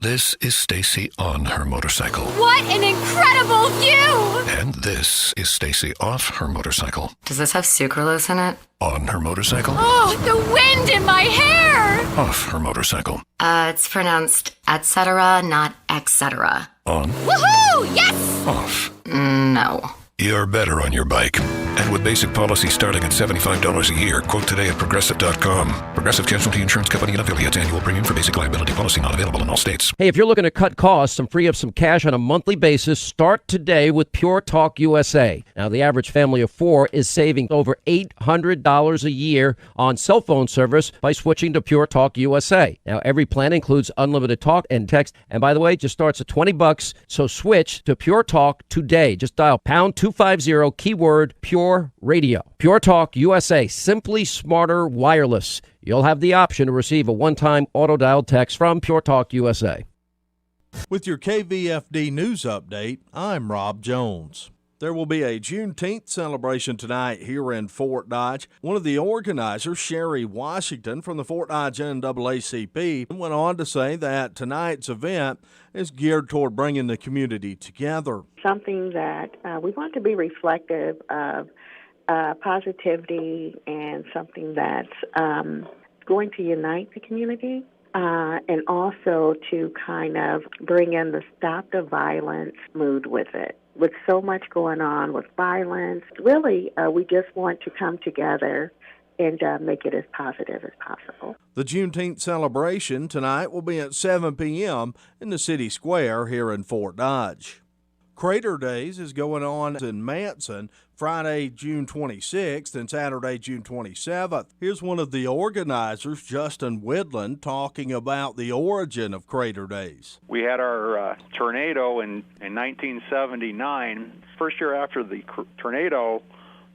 This is Stacy on her motorcycle. What an incredible view! And this is Stacy off her motorcycle. Does this have sucralose in it? On her motorcycle. Oh, the wind in my hair! Off her motorcycle. It's pronounced et cetera, not et cetera. On. Woohoo! Yes! Off. No. You're better on your bike. And with basic policy starting at $75 a year, quote today at Progressive.com. Progressive Casualty Insurance Company and affiliates. Annual premium for basic liability policy not available in all states. Hey, if you're looking to cut costs and free up some cash on a monthly basis, start today with Pure Talk USA. Now, the average family of 4 is saving over $800 a year on cell phone service by switching to Pure Talk USA. Now, every plan includes unlimited talk and text. And by the way, it just starts at $20. So switch to Pure Talk today. Just dial pound 250 keyword Pure Radio. Pure Talk USA, simply smarter wireless. You'll have the option to receive a one-time auto-dialed text from Pure Talk USA. With your KVFD News Update, I'm Rob Jones. There will be a Juneteenth celebration tonight here in Fort Dodge. One of the organizers, Sherry Washington from the Fort Dodge NAACP, went on to say that tonight's event is geared toward bringing the community together. Something that we want to be reflective of positivity and something that's going to unite the community. And also to kind of bring in the stop the violence mood with it. With so much going on with violence, really, we just want to come together and make it as positive as possible. The Juneteenth celebration tonight will be at 7 p.m. in the city square here in Fort Dodge. Crater Days is going on in Manson Friday, June 26th and Saturday, June 27th. Here's one of the organizers, Justin Widland, talking about the origin of Crater Days. We had our tornado in 1979. First year after the tornado,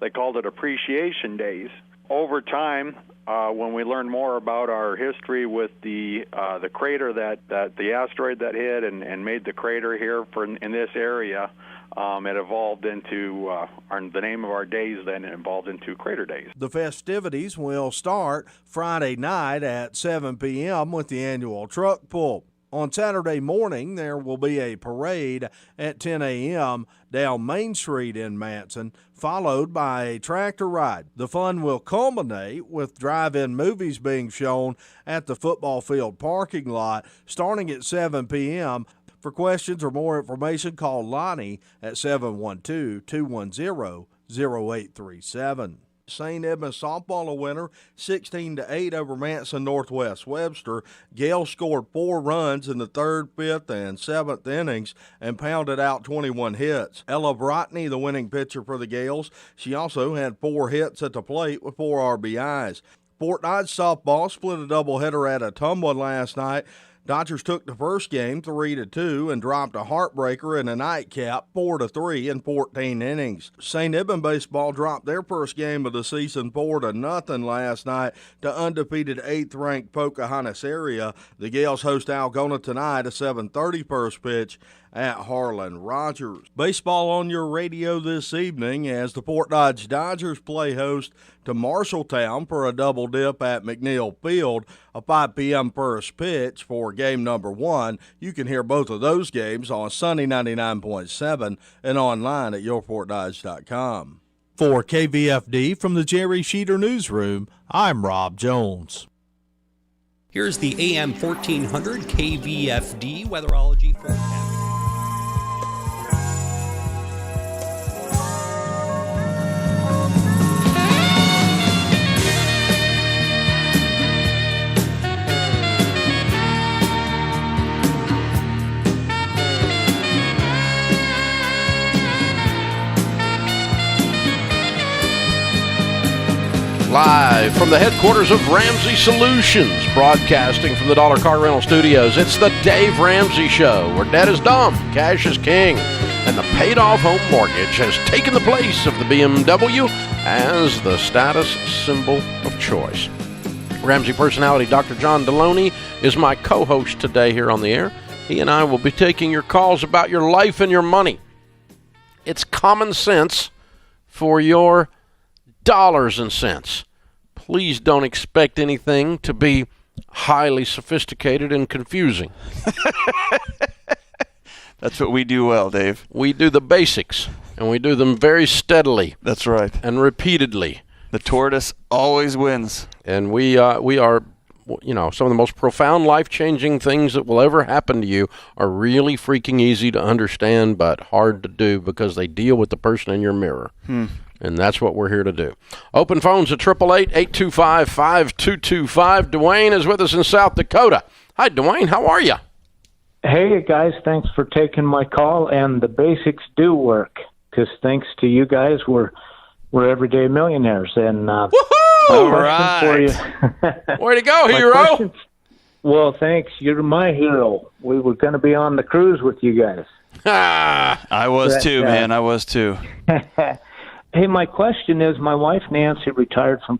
they called it Appreciation Days. Over time, when we learned more about our history with the crater that the asteroid that hit and made the crater here in this area, it evolved into the name of our days. Then it evolved into Crater Days. The festivities will start Friday night at 7 p.m. with the annual truck pull. On Saturday morning, there will be a parade at 10 a.m. down Main Street in Manson, followed by a tractor ride. The fun will culminate with drive-in movies being shown at the football field parking lot starting at 7 p.m. For questions or more information, call Lonnie at 712-210-0837. St. Edmunds softball a winner, 16-8 over Manson Northwest Webster. Gale scored 4 runs in the 3rd, 5th, and 7th innings and pounded out 21 hits. Ella Brotney, the winning pitcher for the Gales. She also had 4 hits at the plate with 4 RBIs. Fort Dodge softball split a doubleheader at Ottumwa last night. Dodgers took the first game 3-2 and dropped a heartbreaker in a nightcap 4-3 in 14 innings. St. Edmund baseball dropped their first game of the season 4-0 last night to undefeated 8th-ranked Pocahontas area. The Gales host Algona tonight, a 7:30 first pitch at Harlan Rogers. Baseball on your radio this evening as the Fort Dodge Dodgers play host to Marshalltown for a double dip at McNeil Field, a 5 p.m. first pitch for game number 1. You can hear both of those games on Sunny 99.7 and online at yourfortdodge.com. For KVFD from the Jerry Sheeter Newsroom, I'm Rob Jones. Here's the AM 1400 KVFD weatherology forecast. Live from the headquarters of Ramsey Solutions, broadcasting from the Dollar Car Rental Studios, it's the Dave Ramsey Show, where debt is dumb, cash is king, and the paid-off home mortgage has taken the place of the BMW as the status symbol of choice. Ramsey personality Dr. John Deloney is my co-host today here on the air. He and I will be taking your calls about your life and your money. It's common sense for your dollars and cents. Please don't expect anything to be highly sophisticated and confusing. That's what we do well, Dave. We do the basics, and we do them very steadily. That's right. And repeatedly. The tortoise always wins. And we are, some of the most profound, life-changing things that will ever happen to you are really freaking easy to understand, but hard to do because they deal with the person in your mirror. And that's what we're here to do. Open phones at 888-825-5225. Dwayne is with us in South Dakota. Hi, Dwayne. How are you? Hey, guys. Thanks for taking my call. And the basics do work because thanks to you guys, we're everyday millionaires. And all right. For you. Way to go, hero. Well, thanks. You're my hero. We were going to be on the cruise with you guys. I was too, man. I was too. Hey, my question is, my wife Nancy retired from